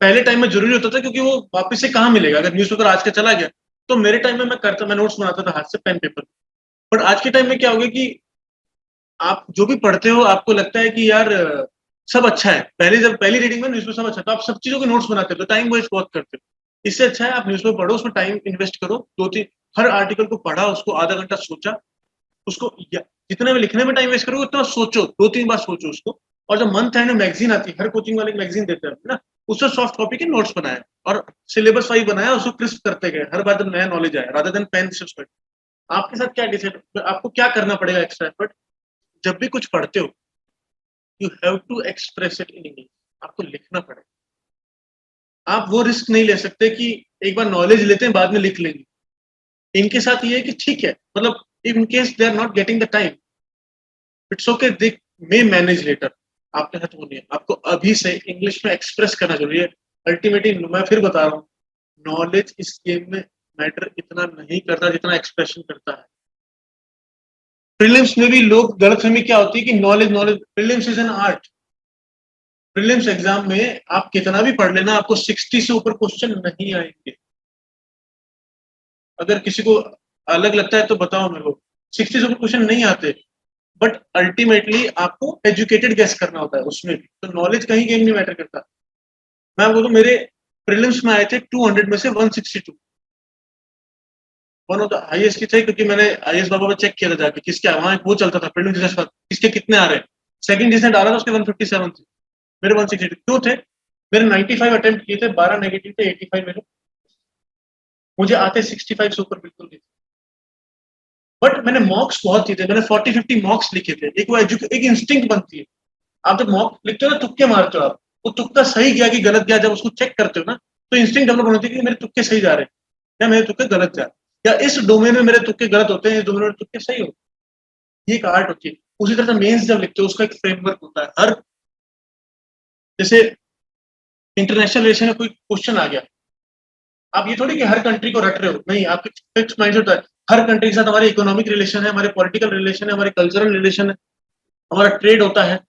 पहले टाइम में जरूरी होता था, क्योंकि वो वापस से कहाँ मिलेगा, अगर न्यूज़पेपर आज का चला गया। तो मेरे टाइम में मैं नोट्स बनाता था हाथ से, पेन पेपर। बट आज के टाइम में क्या हो गया कि आप जो भी पढ़ते हो आपको लगता है कि यार सब अच्छा है, पहले जब पहली रीडिंग में न्यूज़पेपर सब अच्छा, तो आप सब चीजों के नोट्स बनाते हो, तो टाइम वेस्ट बहुत करते हो। इससे अच्छा है आप न्यूज़पेपर पढ़ो, उसमें टाइम इन्वेस्ट करो, 2-3 हर आर्टिकल को पढ़ा, उसको आधा घंटा सोचा, उसको जितने में लिखने में टाइम वेस्ट करोगे उतना सोचो, 2-3 बार सोचो उसको। और जब मंथ एंड में मैगजीन आती है, हर कोचिंग वाले मैगजीन देते हैं ना, उससे सॉफ्ट कॉपी के नोट्स बनाए और सिलेबस वाइज बनाया, उसको क्रिस्प करते गए, हर बार जब नया नॉलेज आया, रादर देन पेन से स्टार्ट। आपके साथ क्या डिसाइड, आपको क्या करना पड़ेगा एक्स्ट्रा एफर्ट, जब भी कुछ पढ़ते हो you have to express it in English, आपको लिखना पड़ेगा। आप वो रिस्क नहीं ले सकते कि एक बार नॉलेज लेते हैं बाद में लिख लेंगे। इनके साथ ये है कि ठीक है, मतलब in case they are not getting the time, it's okay, they may manage later, आपके हाथ वो नहीं है, आपको अभी से इंग्लिश में एक्सप्रेस करना जरूरी है। अल्टीमेटली मैं फिर बता रहा हूँ, नॉलेज इस गेम में मैटर इतना नहीं करता जितना एक्सप्रेशन करता है। प्रीलिम्स में भी लोग गलतफहमी क्या होती है कि knowledge knowledge, prelims is an art. Prelims exam में आप कितना भी पढ़ लेना, आपको 60 से ऊपर क्वेश्चन नहीं आएंगे। अगर किसी को अलग लगता है तो बताओ मेरे को, 60 से ऊपर क्वेश्चन नहीं आते, बट अल्टीमेटली आपको एजुकेटेड गेस करना होता है उसमें भी, तो नॉलेज कहीं गेम नहीं मैटर करता। मैं आपको तो मेरे प्रीलिम्स में आए थे 200 में से 162, वन ऑफ द हाईएस्ट की थे, क्योंकि मैंने आईएएस बाबा में चेक किया था जाके, किसके वहां वो चलता था प्रीलिम्स किसके कितने आ रहे हैं, सेकंड जिसने डाला था उसके 157 थे, मेरे 162 क्यों थे? मेरे 95 अटेम्प्ट किए थे, 12 नेगेटिव थे, 85 मेरे, मुझे आते 65 से ऊपर बिल्कुल नहीं। बट मैंने मॉक्स बहुत दिए थे, मैंने 40-50 मॉक्स लिखे थे। एक वो एक इंस्टिंक्ट बनती है, आप जब मॉक लिखते हो ना, तुक्के मारते हो आप, वो तुक्का सही गया कि गलत गया, जब उसको चेक करते हो ना, तो इंस्टिंक्ट डेवलप होती है कि मेरे तुक्के सही जा रहे हैं या मेरे तुक्के गलत जा रहे हैं, या इस डोमेन में मेरे तुक्के गलत होते हैं, इस डोमेन में तुक्के सही होते हैं। ये एक आर्ट होती है। उसी तरह से मेंस जब लिखते हो उसका एक फ्रेमवर्क होता है। हर जैसे इंटरनेशनल रिलेशन में कोई क्वेश्चन आ गया, आप ये थोड़ी कि हर कंट्री को रट रहे हो, नहीं, आपके फिक्स माइंडसेट होता है। हर कंट्री के साथ हमारे इकोनॉमिक रिलेशन है, हमारे पॉलिटिकल रिलेशन है, हमारे कल्चरल रिलेशन है, हमारा ट्रेड होता है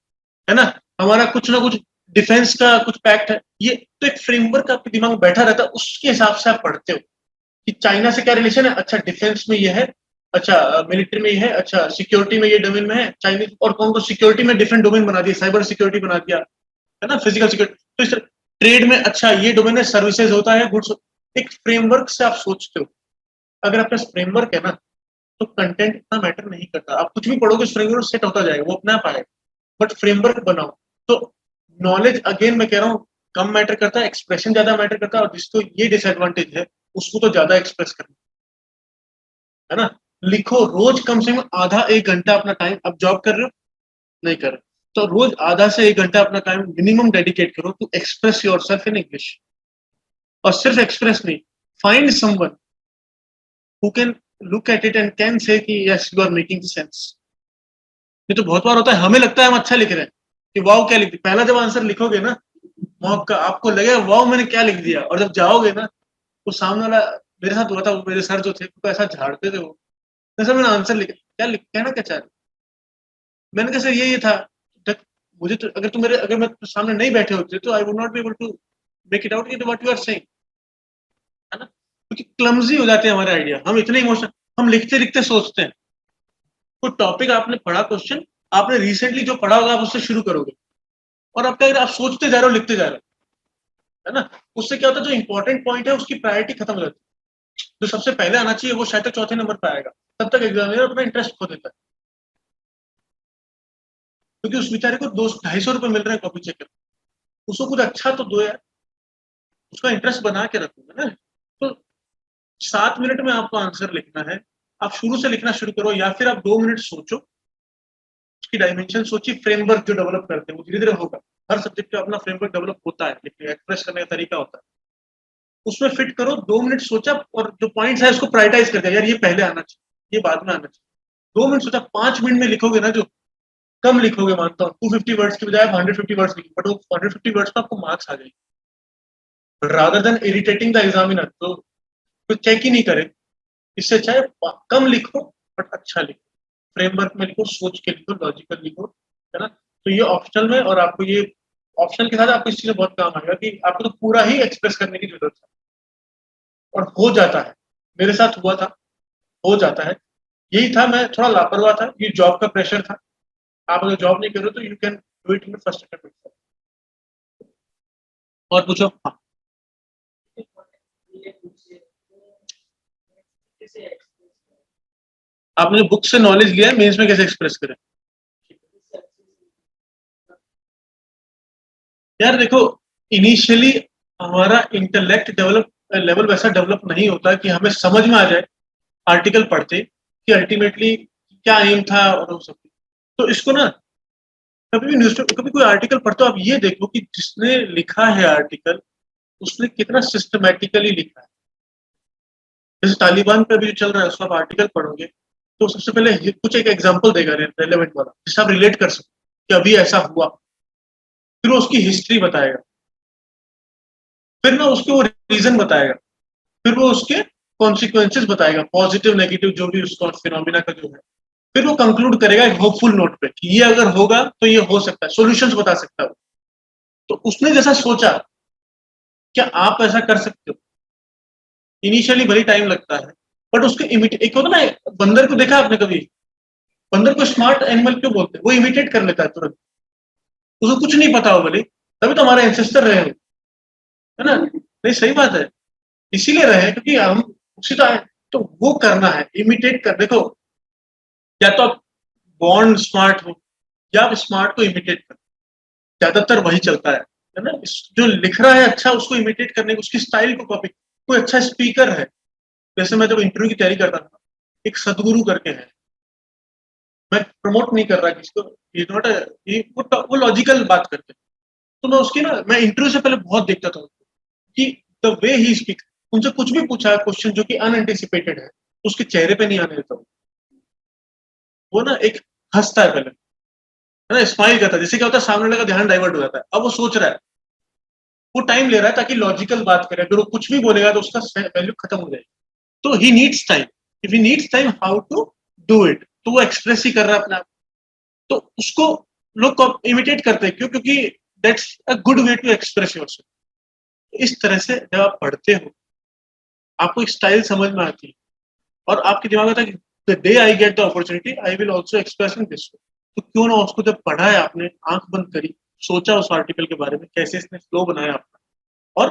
ना, हमारा कुछ ना कुछ डिफेंस का कुछ पैक्ट है। ये तो एक फ्रेमवर्क आपके दिमाग में बैठा रहता है, उसके हिसाब से आप पढ़ते हो कि चाइना से क्या रिलेशन है, अच्छा डिफेंस में ये है, अच्छा मिलिट्री में ये है, अच्छा सिक्योरिटी में ये डोमेन में है चाइनीज, और कौन को सिक्योरिटी में डिफरेंट डोमेन बना दिया, साइबर सिक्योरिटी बना दिया, है ना, फिजिकल सिक्योरिटी। तो इस ट्रेड में अच्छा ये डोमेन है, सर्विसेज होता है, गुड्स। एक फ्रेमवर्क से आप सोचते हो। अगर आपके पास फ्रेमवर्क है ना, तो कंटेंट इतना मैटर नहीं करता, आप कुछ भी पढ़ोगे फ्रेमवर्क सेट होता जाएगा, वो अपने आप आएगा। बट फ्रेमवर्क बनाओ। तो नॉलेज अगेन मैं कह रहा हूँ कम मैटर करता है, एक्सप्रेशन ज्यादा मैटर करता है, और जिसको ये डिसएडवांटेज है उसको तो ज्यादा एक्सप्रेस करना है ना। लिखो रोज कम से कम आधा एक घंटा अपना टाइम, अब जॉब कर रहे हो नहीं कर रहे, तो रोज आधा से एक घंटा अपना टाइम मिनिमम डेडिकेट करो to express yourself in English. और सिर्फ एक्सप्रेस नहीं, find someone who can look at it and can say कि yes you are making sense. ये तो बहुत बार होता है, हमें लगता है हम अच्छा लिख रहे हैं कि वाओ क्या लिख दिया, पहला जब आंसर लिखोगे ना मॉक का, आपको लगेगा वाओ मैंने क्या लिख दिया, और जब जाओगे ना तो सामने वाला, मेरे साथ हुआ था, मेरे सर जो थे तो ऐसा झाड़ते थे वो, जैसे मैंने आंसर लिखा, क्या लिख, कहना क्या चाह रहे, मैंने कहा सर ये था। मुझे तो अगर मैं सामने नहीं बैठे होते तो I would not be able to make it out what you are saying, है ना, क्योंकि क्लमजी हो जाते हैं हमारे आइडिया, हम इतने इमोशन, हम लिखते लिखते सोचते हैं। कोई टॉपिक आपने पढ़ा, क्वेश्चन आपने रिसेंटली जो पढ़ा होगा आप उससे शुरू करोगे, और आपका अगर आप सोचते जा रहे हो लिखते जा रहे हो, है ना, उससे क्या होता है, जो इंपॉर्टेंट पॉइंट है उसकी प्रायोरिटी खत्म हो जाती है। जो सबसे पहले आना चाहिए वो शायद चौथे नंबर पर आएगा, तब तक एग्जामिनर अपना इंटरेस्ट खो देता है, क्योंकि उस बेचारे को 200-250 रुपए मिल रहे हैं कॉपी चेक करके, उसको कुछ अच्छा तो दो यार, उसका इंटरेस्ट बना के रखो, है ना। तो 7 मिनट में आपको आंसर लिखना है, आप शुरू से लिखना शुरू करो, या फिर आप 2 मिनट सोचो, उसकी डायमेंशन सोचिए, फ्रेमवर्क जो डेवलप करते हैं वो धीरे धीरे होगा। हर सब्जेक्ट का अपना फ्रेमवर्क डेवलप होता है, लेकिन एक्सप्रेस करने का तरीका होता है, उसमें फिट करो। 2 मिनट सोचा और जो पॉइंट्स है उसको प्रायोरिटाइज कर दिया, यार ये पहले आना चाहिए, ये बाद में आना चाहिए। 2 मिनट सोचा, 5 मिनट में लिखोगे ना, जो कम लिखोगे, मानता हूँ 250 वर्ड्स की बजाय आप 150 वर्ड्स लिखो, बट वो 150 वर्ड्स में आपको मार्क्स आ जाएंगे, rather than irritating the examiner तो कोई चेक ही नहीं करे। इससे चाहे कम लिखो बट अच्छा लिखो, फ्रेमवर्क में लिखो, सोच के लिखो, लॉजिकल लिखो, है ना। तो ये ऑप्शनल में, और आपको ये ऑप्शनल के साथ आपको इस चीज में बहुत काम आएगा कि आपको तो पूरा ही एक्सप्रेस करने की जरूरत है, और हो जाता है। मेरे साथ हुआ था, हो जाता है। यही था, मैं थोड़ा लापरवाह था, ये जॉब का प्रेशर था। आप अगर जॉब नहीं कर रहे तो you can do it in first attempt. और पूछो। हाँ, आपने बुक से नॉलेज लिया है, मेंस में कैसे एक्सप्रेस करें? यार देखो, इनिशियली हमारा इंटेलेक्ट डेवलप लेवल वैसा डेवलप नहीं होता कि हमें समझ में आ जाए आर्टिकल पढ़ते कि अल्टीमेटली क्या एम था और वो सब। तो इसको ना, कभी भी न्यूज़पेपर, कभी कोई आर्टिकल पढ़ते हो, आप ये देखो कि जिसने लिखा है आर्टिकल उसने कितना सिस्टमैटिकली लिखा है। जैसे तालिबान पे भी जो चल रहा है उसका आप आर्टिकल पढ़ोगे तो सबसे पहले कुछ एक एग्जांपल देगा रेलेवेंट वाला, जिससे आप रिलेट कर सको कि अभी ऐसा हुआ, फिर वो उसकी हिस्ट्री बताएगा, फिर ना उसके वो रीजन बताएगा, फिर वो उसके कॉन्सिक्वेंसेस बताएगा, पॉजिटिव नेगेटिव जो भी उसका फिनोमिना का जो है। फिर वो कंक्लूड करेगा एक होपफुल नोट पे कि ये अगर होगा तो ये हो सकता है, सॉल्यूशंस बता सकता है। तो उसने जैसा सोचा, क्या आप ऐसा कर सकते हो? इनिशियली भले टाइम लगता है, बट उसके इमिटेट, एक होता ना, बंदर को देखा आपने कभी? बंदर को स्मार्ट एनिमल क्यों बोलते हैं? वो इमिटेट कर लेता है तुरंत, उसको कुछ नहीं पता हो भले, तभी तो हमारे एंसेस्टर रहे, है ना, नहीं सही बात है, इसीलिए रहे क्योंकि हम उसी तो आए। तो वो करना है, इमिटेट कर, देखो, या तो आप बॉर्न स्मार्ट हो, या आप स्मार्ट को इमिटेट करो, ज्यादातर वही चलता है ना। जो लिख रहा है अच्छा उसको इमिटेट करने की, उसकी स्टाइल को कॉपी। कोई अच्छा स्पीकर है, जैसे मैं जब इंटरव्यू की तैयारी करता था, एक सदगुरु करके है, मैं प्रमोट नहीं कर रहा किसको, ये नॉट वो लॉजिकल बात करते हैं, तो मैं उसकी ना, मैं इंटरव्यू से पहले बहुत देखता था उसको कि द वे ही स्पीक, उनसे कुछ भी पूछा है क्वेश्चन जो कि अनएंटिसिपेटेड है, उसके चेहरे पे नहीं आने देता वो ना एक हंसता है पहले, है ना, स्माइल करता है, जिससे क्या होता है सामने वाले का ध्यान डाइवर्ट हो जाता है, अब वो सोच रहा है, वो टाइम ले रहा है ताकि लॉजिकल बात करे, अगर वो कुछ भी बोलेगा तो उसका वैल्यू खत्म हो जाएगी। तो he needs time, if he needs time how to do it, तो वो एक्सप्रेस ही कर रहा है अपना, तो उसको लोग इमिटेट करते हैं, क्यों? क्योंकि that's a good way to express yourself. इस तरह से जब आप पढ़ते हो आपको एक स्टाइल समझ में आती है, और आपके दिमाग में आता है कि the day I get the opportunity I will also express in this way. तो क्यों ना उसको जब पढ़ा है आपने, आंख बंद करी, सोचा उस आर्टिकल के बारे में, कैसे इसने फ्लो बनाया आपका, और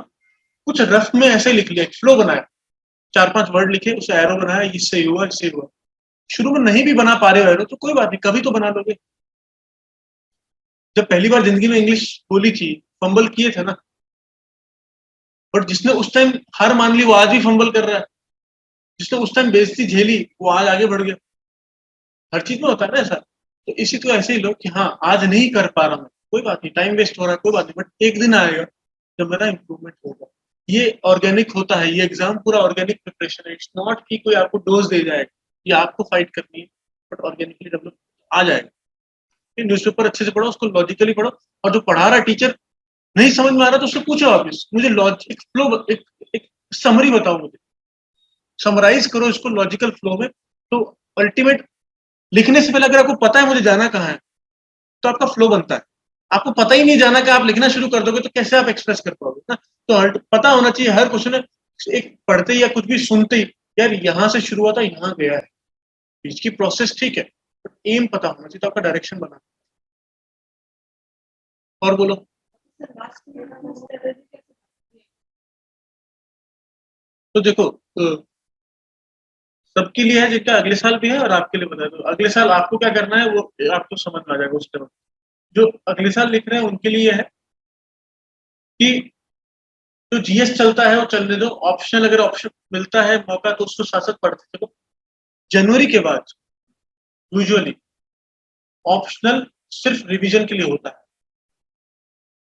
कुछ रफ में ऐसे लिख लिया, फ्लो बनाया, 4-5 वर्ड लिखे, उसे एरो बनाया, इससे हुआ इससे हुआ। शुरू में नहीं भी बना पा रहे हो एरो तो कोई बात नहीं, कभी तो बना लोगे। जब पहली बार जिंदगी में इंग्लिश बोली थी, फंबल किए थे ना, बट जिसने उस टाइम हार मान ली वो आज भी फंबल कर रहा है, जिसने उस टाइम बेइज्जती झेली वो आज आगे बढ़ गया। हर चीज में होता है ना ऐसा, तो इसी तो ऐसे ही लोग कि हाँ आज नहीं कर पा रहा मैं, कोई बात नहीं, टाइम वेस्ट हो रहा है, कोई बात नहीं, बट एक दिन आएगा जब मेरा इंप्रूवमेंट होगा। ये ऑर्गेनिक होता है, ये एग्जाम पूरा ऑर्गेनिक प्रिपरेशन है, इट्स नॉट कि कोई आपको डोज दे जाएगा, ये आपको फाइट करनी है, बट ऑर्गेनिकली डेवलप आ जाएगा। न्यूज़पेपर अच्छे से पढ़ो, उसको लॉजिकली पढ़ो, और जो पढ़ा रहा टीचर नहीं समझ में आ रहा तो उससे पूछो वापिस, मुझे लॉजिक फ्लो, एक समरी बताओ, मुझे समराइज करो इसको लॉजिकल फ्लो में। तो अल्टीमेट, लिखने से पहले अगर आपको पता है मुझे जाना कहाँ है, तो आपका फ्लो बनता है। आपको पता ही नहीं जाना कि आप लिखना शुरू कर दोगे तो कैसे आप एक्सप्रेस कर पाओगे ना। तो पता होना चाहिए हर क्वेश्चन में, एक पढ़ते ही या कुछ भी सुनते ही, यार यहाँ से शुरू हुआ था यहाँ गया है, बीच की प्रोसेस ठीक है, बट एम पता होना चाहिए, तो आपका डायरेक्शन बना। और बोलो। तो देखो, सबके लिए है, जिनका अगले साल भी है और आपके लिए बता दो, अगले साल आपको क्या करना है वो आपको समझ में आ जाएगा उस टाइम। जो अगले साल लिख रहे हैं उनके लिए है कि जो जीएस चलता है वो चलने दो, ऑप्शनल अगर ऑप्शन मिलता है मौका तो उसको साथ साथ पढ़ते चलो। जनवरी के बाद यूजुअली ऑप्शनल सिर्फ रिवीजन के लिए होता है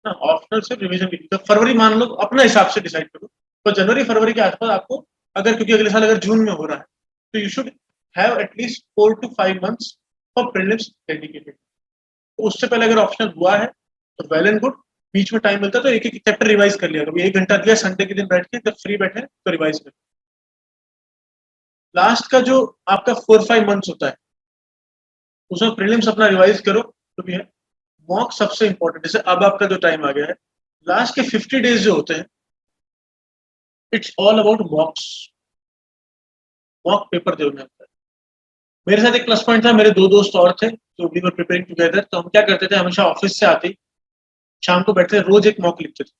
ना, ऑप्शनल सिर्फ रिवीजन के लिए, तो फरवरी मान लो अपने हिसाब से डिसाइड करो, तो जनवरी फरवरी के आसपास आपको, अगर क्योंकि अगले साल अगर जून में हो रहा है तो you should have at least 4 to 5 months for prelims dedicated. तो उससे पहले अगर ऑप्शनल हुआ है तो वेल एंड गुड, बीच में टाइम मिलता है तो एक एक चैप्टर रिवाइज कर लिया, कभी 1 घंटा दिया संडे के दिन बैठ के, जब फ्री बैठे तो रिवाइज कर। लास्ट का जो आपका 4-5 months होता है उसमें प्रीलिम्स अपना रिवाइज करो तो भी है। मॉक सबसे इंपॉर्टेंट, जैसे अब आपका जो टाइम आ गया है, लास्ट के 50 days जो होते हैं, it's all about मॉक्स, mock paper देना होता है। मेरे साथ एक प्लस पॉइंट था, मेरे 2 दोस्त और थे, तो वी वर प्रिपेयरिंग टुगेदर, तो हम क्या करते थे, हमेशा ऑफिस से आते ही शाम को बैठते रोज एक मॉक लिखते थे।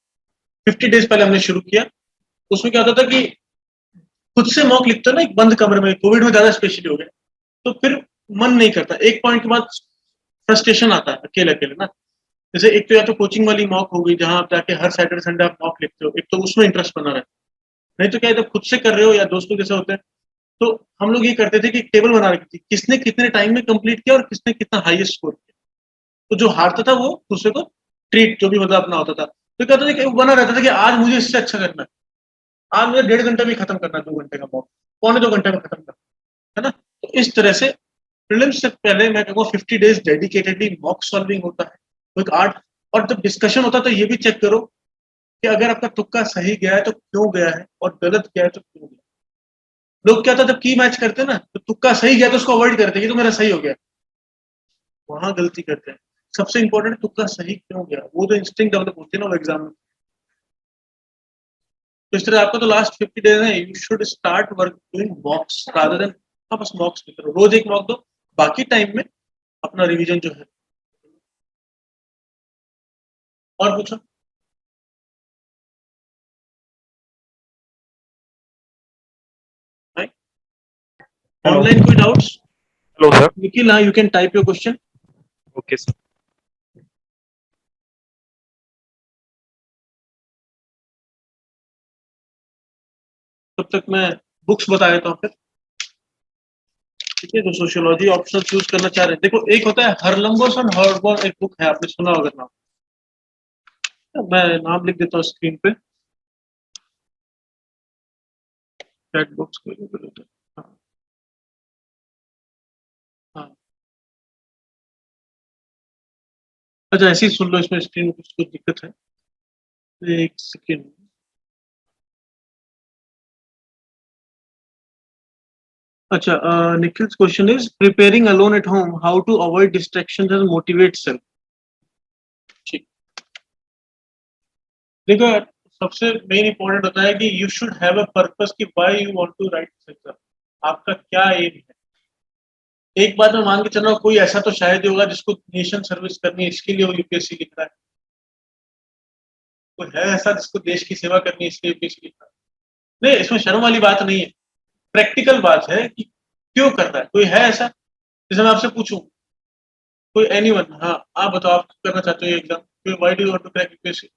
50 days पहले हमने शुरू किया। उसमें क्या होता था कि खुद से मॉक लिखते हो ना एक बंद कमरे में, कोविड में ज्यादा स्पेशली हो गया, तो फिर मन नहीं करता, एक पॉइंट के बाद फ्रस्ट्रेशन आता है अकेले अकेले ना। जैसे एक तो या तो कोचिंग वाली मॉक हो गई जहां आप जाके हर सैटरडे संडे आप मॉक लिखते हो, एक तो उसमें इंटरेस्ट बना रहता है, नहीं तो क्या है जब खुद से कर रहे हो या दोस्तों जैसे होते हैं, तो हम लोग ये करते थे कि टेबल बना रखी थी, किसने कितने टाइम में कंप्लीट किया और किसने कितना हाईएस्ट स्कोर किया, तो जो हारता था वो दूसरे को ट्रीट जो भी मतलब अपना होता था, तो कहता था कि बना रहता था कि आज मुझे इससे अच्छा करना है, आज मुझे 1.5 घंटा में खत्म करना है, 2 घंटे का मॉक, 1.25 घंटे में खत्म करना है ना। तो इस तरह से प्रीलिम्स से पहले मैं कहूँगा 50 days डेडिकेटेडली मॉक सॉल्विंग होता है, वो एक आर्ट। और जब डिस्कशन होता है तो ये भी चेक करो कि अगर आपका तुक्का सही गया है तो क्यों गया है, और गलत गया है तो क्यों गया। लोग क्या होता है जब की मैच करते हैं ना, तो तुक्का सही गया तो उसको अवॉइड करते हैं कि तो मेरा सही हो गया, वहां गलती करते हैं। सबसे इंपॉर्टेंट तुक्का सही क्यों गया, वो जो इंस्टिंक्ट डेवलप होती है ना वो एग्जाम में। तो इस तरह आपका तो लास्ट 50 days है, you should start work doing मॉक्स rather than, आप बस मॉक्स लिख रहे हो, रोज एक मॉक दो, बाकी टाइम में अपना रिवीजन जो है। और पूछो। Hello. ऑनलाइन कोई डाउट्स? Hello, sir. निखिल, हाँ, you can type your question. Okay, sir. तब तक मैं बुक्स बता देता हूँ फिर। ठीक है, जो सोशियोलॉजी ऑप्शन चूज करना चाह रहे हैं, देखो एक होता है हर्लम्बोस और हॉर्बॉन, एक बुक है, आपने सुना होगा नाम, मैं नाम लिख देता हूँ स्क्रीन पे, चैट बॉक्स को। हाँ हाँ, अच्छा ऐसे ही सुन लो, इसमें स्क्रीन में कुछ दिक्कत है, एक सेकेंड। अच्छा, Nikhil's question is preparing alone at home, how to avoid distractions and motivate self. ठीक, देखो यार, सबसे मेन इंपॉर्टेंट होता है कि you should have a purpose कि why you want to write this exam, आपका क्या एम है। एक बात मैं मान के चल रहा हूँ, कोई ऐसा तो शायद ही होगा जिसको नेशन सर्विस करनी है इसके लिए वो यूपीएससी लिख रहा है, कोई है ऐसा जिसको देश की सेवा करनी है इसलिए यूपीएससी लिख रहा है? नहीं, इसमें शर्म वाली बात नहीं है, प्रैक्टिकल बात है कि क्यों कर रहा है, कोई है ऐसा? जैसे मैं आपसे पूछूं, कोई एनीवन, हाँ आप बताओ, आप करना चाहते हो ये exam, why do you want to crack UPSC?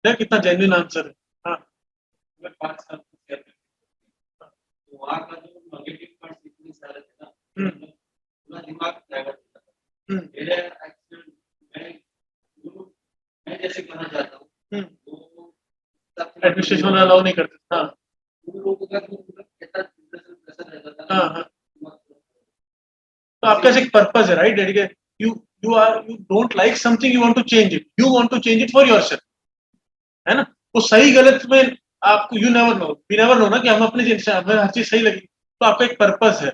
देख कितना जेन्युइन आंसर है। हाँ। मैं 5 साल से शेयर करता हूँ। तो वहाँ का जो नेगेटिव पॉइंट्स इतने सारे थे ना, पूरा दिमाग डाइवर्ट होता था। मेरे एक्चुअल मैं जो मैं जैसे करना चाहता हूँ, वो एडमिनिस्ट्रेशन अलाउ नहीं करते। हाँ उन लोगों का जो कितना प्रेशर रहता था हाँ ना, हाँ, तो आपका एक पर्पस है, right? Dedicate, you you don't like something, you want to change it, you want to change it for yourself, है ना? वो सही गलत में आपको, you never know, we never know ना कि हम अपने जिनसे हमें हर चीज सही लगी, तो आपका एक पर्पस है।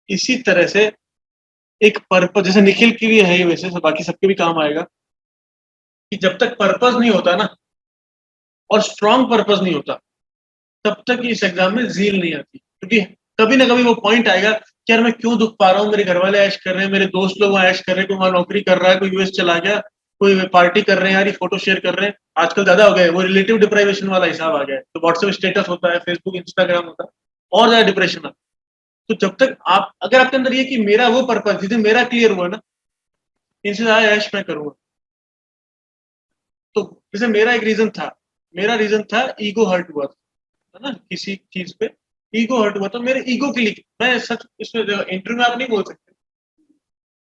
इसी तरह से एक पर्पस जैसे निखिल के लिए है ही, वैसे बाकी सबके भी काम आएगा, कि जब तक पर्पस नहीं होता ना, और स्ट्रॉन्ग पर्पस नहीं होता, तब तक इस एग्जाम में जील नहीं आती, क्योंकि कभी ना कभी वो पॉइंट आएगा कि यार मैं क्यों दुख पा रहा हूँ, मेरे घर वाले ऐश कर रहे हैं, मेरे दोस्त लोग वहाँ ऐश कर रहे हैं, कोई वहाँ नौकरी कर रहा है, कोई यूएस चला गया, कोई पार्टी कर रहे हैं, यार ये फोटो शेयर कर रहे हैं, आजकल ज्यादा हो गया है, वो रिलेटिव डिप्राइवेशन वाला हिसाब आ गया है, तो व्हाट्सएप स्टेटस होता है, फेसबुक इंस्टाग्राम होता है, और ज्यादा डिप्रेशन आता है। तो जब तक आप, अगर आपके अंदर ये कि मेरा वो पर्पज, जिस दिन मेरा क्लियर हुआ ना, इनसे ज्यादा ऐश मैं करूंगा। तो जैसे मेरा एक रीजन था, मेरा रीजन था ईगो हर्ट हुआ था, है ना, किसी चीज पे ईगो हर्ट हुआ, तो मेरे ईगो के लिए मैं सच, इसमें इंटरव्यू में आप नहीं बोल सकते,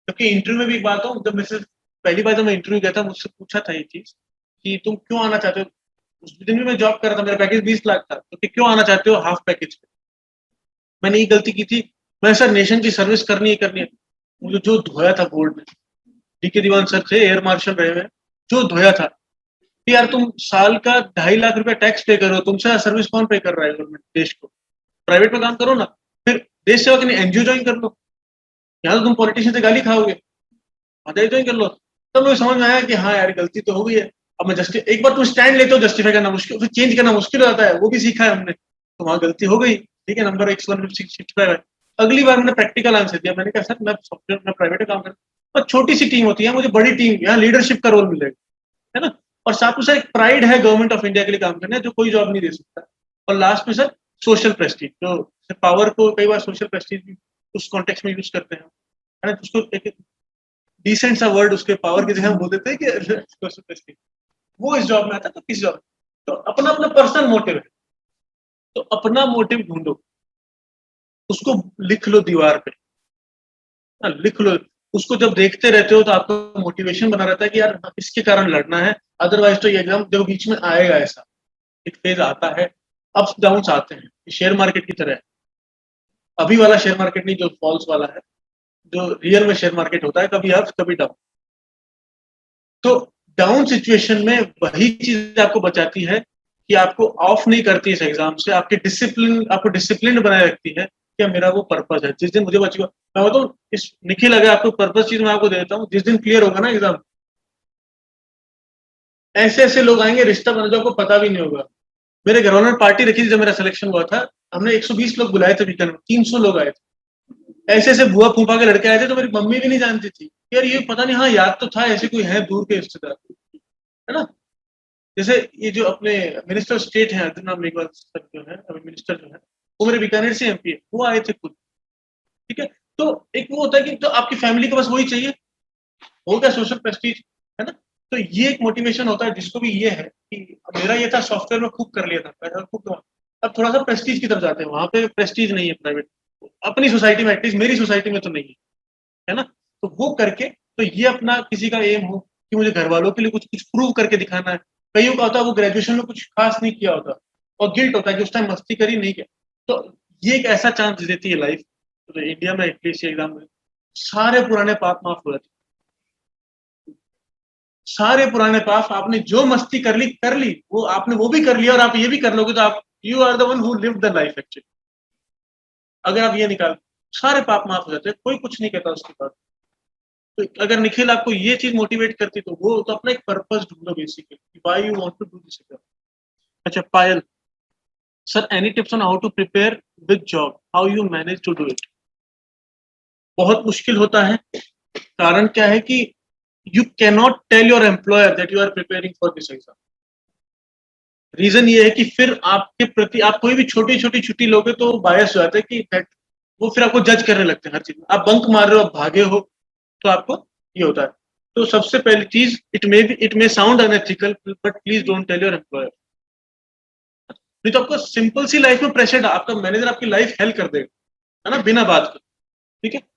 क्योंकि इंटरव्यू में भी एक बात हो, जब मेरे से पहली बार जब मैं इंटरव्यू गया था, मुझसे पूछा था ये चीज कि तुम क्यों आना चाहते हो, उस दिन भी मैं जॉब कर रहा था, मेरा पैकेज 20 लाख था, तो कि क्यों आना चाहते हो हाफ पैकेज पे? मैंने ये गलती की थी, मैं सर नेशन की सर्विस करनी है करनी है, मुझे जो धोया था बोर्ड में, डीके दीवान सर थे, एयर मार्शल रहे हुए, जो धोया था कि यार तुम साल का 2.5 लाख रुपया टैक्स पे करो, तुमसे सर्विस कौन पे कर रहा है गवर्नमेंट देश को, प्राइवेट में काम करो ना, फिर देश सेवा के लिए एनजीओ ज्वाइन कर लो, यहाँ तो तुम पॉलिटिशियन से गाली खाओगे, मदद ज्वाइन कर लो। तब मुझे समझ में आया कि हाँ यार गलती तो हो गई है, अब मैं जस्टिस, एक बार तुम स्टैंड लेते हो जस्टिफाई करना मुश्किल, फिर चेंज करना मुश्किल हो जाता है, वो भी सीखा है हमने, तो वहां गलती हो गई, ठीक है, नंबर 165 है। अगली बार मैंने प्रैक्टिकल आंसर दिया, मैंने कहा सर मैं सॉफ्टवेयर में प्राइवेट में काम करता हूँ, छोटी सी टीम होती है, मुझे बड़ी टीम, यहाँ लीडरशिप का रोल मिलेगा, है ना, और साथ में सर एक प्राइड है गवर्नमेंट ऑफ इंडिया के लिए काम करना, जो कोई जॉब नहीं दे सकता, और लास्ट में सर सोशल प्रेस्टीज, जो पावर को कई बार सोशल प्रेस्टीज उस कॉन्टेक्स्ट में यूज करते हैं, है ना, उसको एक डिसेंट सा वर्ड उसके पावर की जगह हम बोल देते हैं कि सोशल प्रेस्टीज, वो इस जॉब में आता है, तो किस जॉब, तो अपना अपना पर्सनल मोटिव है, तो अपना मोटिव ढूंढो, उसको लिख लो दीवार पे, हाँ, लिख लो, उसको जब देखते रहते हो तो आपका मोटिवेशन बना रहता है कि यार इसके कारण लड़ना है, अदरवाइज तो ये एग्जाम देखो बीच में आएगा, ऐसा एक फेज आता है, अप्स डाउन आते हैं, शेयर मार्केट की तरह है, अभी वाला शेयर मार्केट नहीं जो फॉल्स वाला है, जो रियल में शेयर मार्केट होता है, कभी अप कभी डाउन। तो डाउन सिचुएशन में वही चीज आपको बचाती है कि आपको ऑफ नहीं करती इस एग्जाम से, आपके डिसिप्लिन, आपको डिसिप्लिन बनाए रखती है कि मेरा वो पर्पज है, जिस दिन मुझे बचेगा, मैं बताऊँ इस निखिल, अगर आपको पर्पज चीज मैं आपको दे देता हूँ, जिस दिन क्लियर होगा ना एग्जाम, ऐसे ऐसे लोग आएंगे, रिश्ता बना जो आपको पता भी नहीं होगा। मेरे घर वालों ने पार्टी रखी थी जब मेरा सिलेक्शन हुआ था, हमने 120 लोग बुलाए थे वीकेंड में, 300 लोग आए थे, ऐसे ऐसे बुआ फूफा के लड़के आए थे, तो मेरी मम्मी भी नहीं जानती थी यार, ये पता नहीं, हाँ याद तो था ऐसे कोई है दूर के रिश्तेदार, है ना, जैसे ये जो अपने मिनिस्टर स्टेट है अर्जुन राम मेघवाल सर जो है, अभी मिनिस्टर जो है, वो मेरे बीकानेर से एमपी है, वो आए थे खुद, ठीक है, तो एक वो होता है कि तो आपकी फैमिली को बस वही चाहिए, हो गया सोशल प्रेस्टीज, है ना, तो ये एक मोटिवेशन होता है जिसको भी ये है कि मेरा ये था सॉफ्टवेयर में खूब कर लिया था, पैसा खूब कमा, अब थोड़ा सा प्रेस्टीज की तरफ जाते हैं, वहां पे प्रेस्टीज नहीं है प्राइवेट, अपनी सोसाइटी में, एटलीस्ट मेरी सोसाइटी में तो नहीं है ना, तो वो करके, तो ये अपना किसी का एम हो कि मुझे घर वालों के लिए कुछ कुछ प्रूव करके दिखाना है। कईयों का होता है वो ग्रेजुएशन में कुछ खास नहीं किया होता और गिल्ट होता है कि उस टाइम मस्ती करी नहीं किया, तो ये एक ऐसा चांस देती है लाइफ, तो इंडिया में एटलीस्ट एग्जाम में सारे पुराने पाप माफ हो जाते हैं। सारे पुराने पाप, आपने जो मस्ती कर ली, वो आपने वो भी कर लिया और आप ये भी कर लोगे, तो आप you are the one who live the life actually. अगर आप ये निकाल, सारे पाप माफ हो जाते हैं, कोई कुछ नहीं कहता उसके बाद। तो अगर निखिल आपको ये चीज मोटिवेट करती तो वो तो अपना एक पर्पस ढूंढो basically, why you want to do this. अच्छा Payal sir, any tips on how to prepare with job, how you manage to do it? बहुत मुश्किल होता है, कारण क्या है कि you can not tell your employer that you are preparing for this exam. Reason ये है कि फिर आपके प्रति आप कोई भी छोटी छोटी छुट्टी लोगे तो बायस हो जाता है कि वो फिर आपको जज करने लगते हैं हर चीज में। आप बंक मार रहे हो, आप भागे हो, तो आपको ये होता है। तो सबसे पहली चीज, it may sound unethical but please don't tell your employer. नहीं तो आपको सिंपल सी लाइफ में प्रेशर, आपका मैनेजर आपकी लाइफ हेल्प कर देगा, है ना, बिना बात के। ठीक है।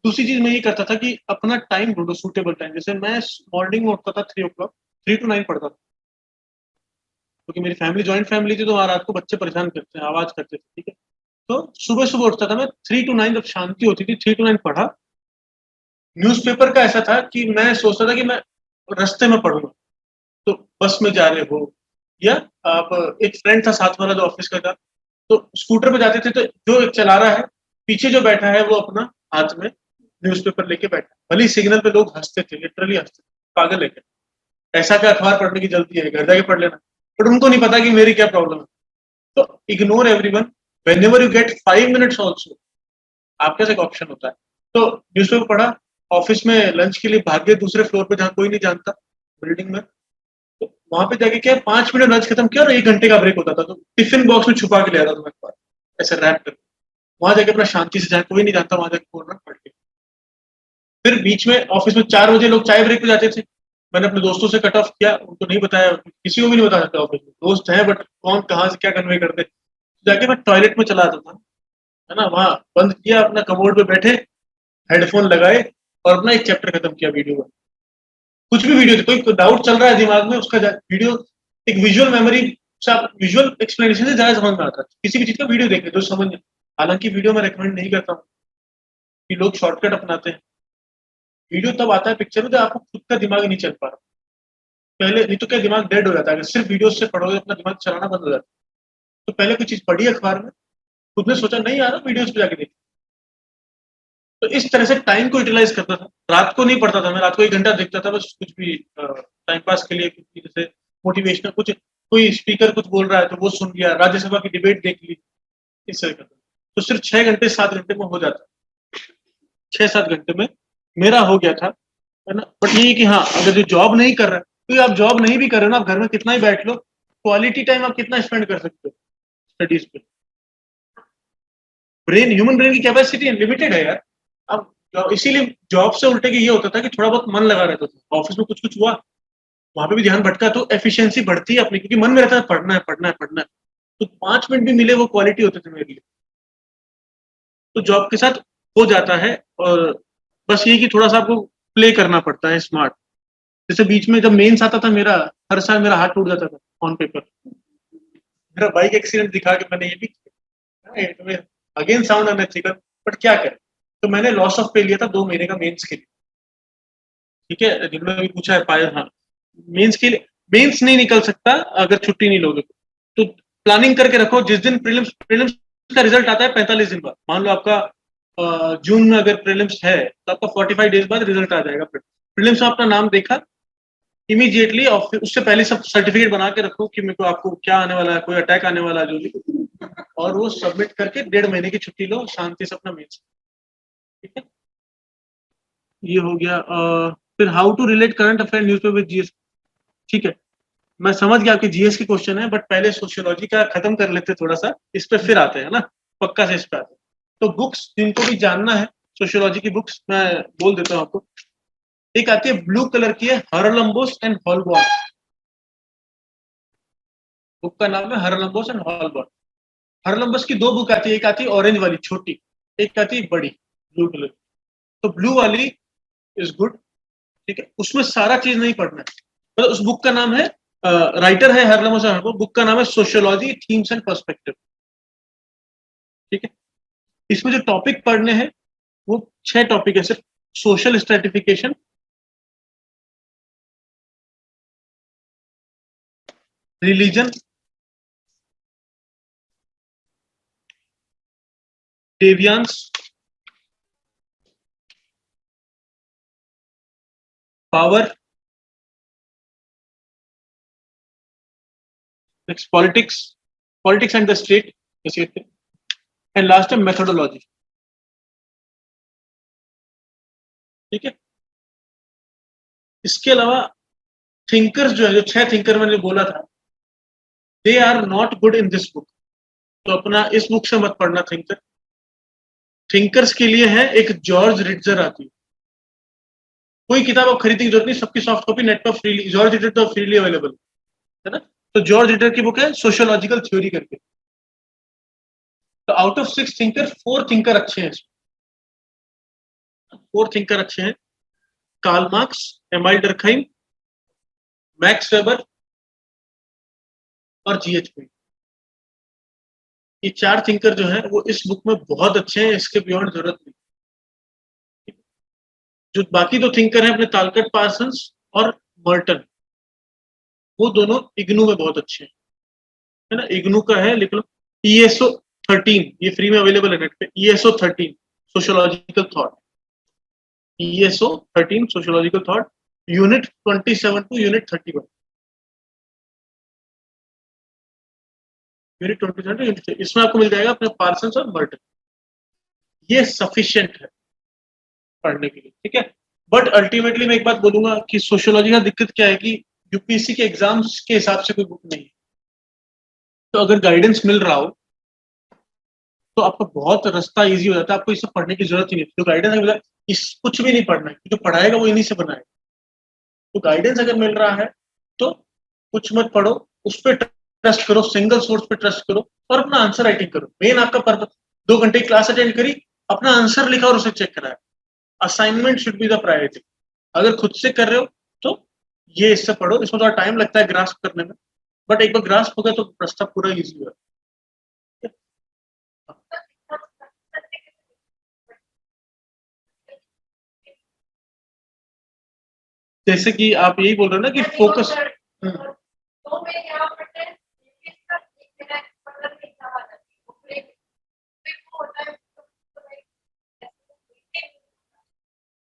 दूसरी चीज मैं ये करता था कि अपना टाइम ढूंढो, सूटेबल टाइम। जैसे मैं मॉर्निंग में उठता था 3 o'clock, 3 to 9 पढ़ता था, क्योंकि मेरी फैमिली जॉइंट फैमिली थी, तो वहां रात को बच्चे परेशान करते हैं, आवाज करते थे। ठीक है। तो सुबह सुबह उठता था मैं 3 to 9, जब शांति होती थी 3 to 9 पढ़ा। न्यूज़पेपर का ऐसा था कि मैं सोचता था कि मैं रास्ते में पढ़ूंगा, तो बस में जा रहे हो या आप, एक फ्रेंड था साथ वाला जो ऑफिस का था, तो स्कूटर पे जाते थे, तो जो एक चला रहा है, पीछे जो बैठा है वो अपना हाथ में न्यूज़पेपर लेके बैठा, भले सिग्नल पे लोग हंसते थे, लिटरली हंसते थे, पागल है क्या, ऐसा क्या अखबार पढ़ने की जल्दी है, घर जाके पढ़ लेना। बट उनको नहीं पता कि मेरी क्या प्रॉब्लम है। तो ignore everyone, whenever you get 5 minutes also, आपके पास एक ऑप्शन होता है। तो न्यूज़पेपर पढ़ा, ऑफिस में लंच के लिए भागे दूसरे फ्लोर पे जहाँ कोई नहीं जानता, बिल्डिंग में। तो वहां पे जाके क्या 5 मिनट लंच खत्म किया और 1 घंटे का ब्रेक होता था, तो टिफिन बॉक्स में छुपा के ले आता था मैं अखबार, ऐसे रैप करके। वहां जाके अपना शांति से, जहाँ कोई नहीं जानता, वहां जाके पढ़ना पढ़ के। फिर बीच में ऑफिस में 4 बजे लोग चाय ब्रेक पे जाते थे, मैंने अपने दोस्तों से कट ऑफ किया, उनको नहीं बताया, किसी को भी नहीं बता सकता ऑफिस में, दोस्त है बट कौन कहाँ से क्या कन्वे कर दे। जाके मैं टॉयलेट में चला आता था, है ना, वहां बंद किया, अपना कमोड पे बैठे, हेडफोन लगाए और अपना एक चैप्टर खत्म किया वीडियो का। कुछ भी वीडियो, कोई डाउट चल रहा है दिमाग में, उसका वीडियो, एक विजुअल मेमोरी से, आप विजुअल एक्सप्लेनेशन से ज्यादा समझ में आता है, किसी भी चीज का वीडियो देखे तो समझ में। हालांकि वीडियो में रेकमेंड नहीं करता हूँ कि लोग शॉर्टकट अपनाते हैं, वीडियो तब आता है पिक्चर में जब आपको खुद का दिमाग नहीं चल पा रहा। पहले नहीं तो क्या, दिमाग डेड हो जाता है, अगर सिर्फ वीडियो से पढ़ोगे अपना दिमाग चलाना बंद हो जाता है। तो पहले कोई चीज पढ़ी अखबार में, खुद ने सोचा नहीं आ रहा, वीडियोज पे जाके देखी। तो इस तरह से टाइम को यूटिलाइज करता था। रात को नहीं पढ़ता था मैं, रात को 1 घंटा देखता था बस, कुछ भी टाइम पास के लिए, कुछ भी, जैसे मोटिवेशनल कुछ, कोई स्पीकर कुछ बोल रहा है तो वो सुन लिया, राज्यसभा की डिबेट देख ली, इस तरह का। तो सिर्फ 6 घंटे 7 घंटे में हो जाता, 6 7 घंटे में मेरा हो गया था, है ना। बट ये कि हाँ, अगर जो जॉब नहीं कर रहा है, तो आप जॉब नहीं भी कर रहे हो ना, आप घर में कितना ही बैठ लो, क्वालिटी टाइम आप कितना स्पेंड कर सकते हो स्टडीज पे। ब्रेन, ह्यूमन ब्रेन की कैपेसिटी लिमिटेड है यार। अब इसीलिए जॉब से उल्टे के ये होता था कि थोड़ा बहुत मन लगा रहता था, ऑफिस में कुछ कुछ हुआ, वहां पे भी ध्यान भटका, तो एफिशिएंसी बढ़ती है अपनी, क्योंकि मन में रहता है पढ़ना है पढ़ना है पढ़ना है। तो 5 मिनट भी मिले वो क्वालिटी होते थे मेरे लिए। तो जॉब के साथ हो जाता है, और बस ये कि थोड़ा सा आपको प्ले करना पड़ता है स्मार्ट। जैसे बीच में जब मेंस आता था मेरा, हर साल मेरा हाथ टूट जाता था ऑन पेपर, मेरा बाइक एक्सीडेंट दिखा के मैंने ये भी किया, अगेन साउंड अनएथिकल, बट क्या करें। तो मैंने लॉस ऑफ पे लिया था 2 महीने का मेंस के लिए। ठीक है, जिन्होंने भी पूछा है पायल, हाँ, मेंस के लिए, मेंस नहीं निकल सकता अगर छुट्टी नहीं लोगे तो प्लानिंग करके रखो। जिस दिन प्रीलिम्स प्रीलिम्स का रिजल्ट आता है 45 दिन बाद, मान लो आपका जून में अगर प्रीलिम्स है, तो आपका 45 डेज बाद रिजल्ट आ जाएगा। प्रीलिम्स में अपना नाम देखा इमीडिएटली, और उससे पहले सब सर्टिफिकेट बना के रखो कि मेरे को, आपको क्या आने वाला है, कोई अटैक आने वाला है जो भी, और वो सबमिट करके 1.5 महीने की छुट्टी लो, शांति से अपना मेंस। ठीक है, ये हो गया। फिर how to relate current affair newspaper with GS. ठीक है, मैं समझ गया आपके जीएस की क्वेश्चन है, बट पहले सोशियोलॉजी का खत्म कर लेते थोड़ा सा, इस पे फिर आते हैं ना, पक्का से इस पे आते हैं। तो बुक्स जिनको भी जानना है सोशियोलॉजी की बुक्स, मैं बोल देता हूँ आपको। एक आती है ब्लू कलर की है, हरलम्बोस एंड हॉलबॉर्न। बुक का नाम है हरलम्बोस एंड हॉलबॉर्न। हरलम्बस की दो बुक आती है, एक आती है ऑरेंज वाली छोटी, एक आती है बड़ी ब्लू कलर। तो ब्लू वाली इज गुड, ठीक है, उसमें सारा चीज नहीं पढ़ना है। मतलब उस बुक का नाम है, राइटर है हरलम्बस एंड हॉलबॉर्न, बुक का नाम है सोशियोलॉजी थीम्स एंड पर्सपेक्टिव, ठीक है। इसमें जो टॉपिक पढ़ने हैं वो 6 टॉपिक है सिर्फ। Social stratification, religion, deviance, power, next politics, politics and the state, and last है मेथोडोलॉजी, ठीक है। इसके अलावा थिंकर्स जो है, जो 6 थिंकर मैंने बोला था, they are not good in this book. तो अपना इस बुक से मत पढ़ना थिंकर। थिंकर्स के लिए है एक जॉर्ज रिट्जर आती है, कोई किताब आप खरीदने की जरूरत नहीं, सबकी सॉफ्ट कॉपी नेट पर फ्रीली, जॉर्ज रिट्जर तो फ्रीली अवेलेबल है ना। तो जॉर्ज रिट्जर की बुक है सोशियोलॉजिकल थ्योरी करके। तो आउट ऑफ 6 थिंकर 4 थिंकर अच्छे हैं, 4 थिंकर अच्छे हैं। Karl Marx, Emile Durkheim, Max Weber और जीएच पी। ये 4 थिंकर जो है वो इस बुक में बहुत अच्छे हैं, इसके बियॉन्ड जरूरत नहीं। जो बाकी 2 थिंकर हैं अपने तालकट पार्सन्स और मर्टन, वो दोनों इग्नू में बहुत अच्छे हैं, है ना। इग्नू का है, लिख लो ईएसओ 13, ये फ्री में अवेलेबल है नेट पे। ESO 13 sociological thought, ESO 13 sociological thought, unit 27 to unit 31, unit 27 to unit, इसमें आपको मिल जाएगा अपने पार्सन्स और मर्टन। ये सफिशिएंट है पढ़ने के लिए, ठीक है। बट अल्टीमेटली मैं एक बात बोलूंगा कि सोशियोलॉजी का दिक्कत क्या है कि यूपीएससी के एग्जाम्स के हिसाब से कोई बुक नहीं है। तो अगर गाइडेंस मिल रहा हो तो आपका बहुत रास्ता इजी हो जाता है, आपको इसे पढ़ने की जरूरत ही नहीं। जो गाइडेंस मिला, इस कुछ भी नहीं पढ़ना है, जो पढ़ाएगा वो इन्हीं से बनाएगा। तो गाइडेंस अगर मिल रहा है तो कुछ मत पढ़ो, उस पर ट्रस्ट करो, सिंगल सोर्स पे ट्रस्ट करो और अपना आंसर राइटिंग करो। मेन आपका पर्पस 2 घंटे की क्लास अटेंड करी, अपना आंसर लिखा और उसे चेक कराया। Assignment should be the priority. अगर खुद से कर रहे हो तो ये इससे पढ़ो, इसमें थोड़ा टाइम लगता है ग्रास्प करने में, बट एक बार ग्रास्प हो गया तो रास्ता पूरा इजी हुआ। जैसे कि आप यही बोल रहे हो ना कि फोकस।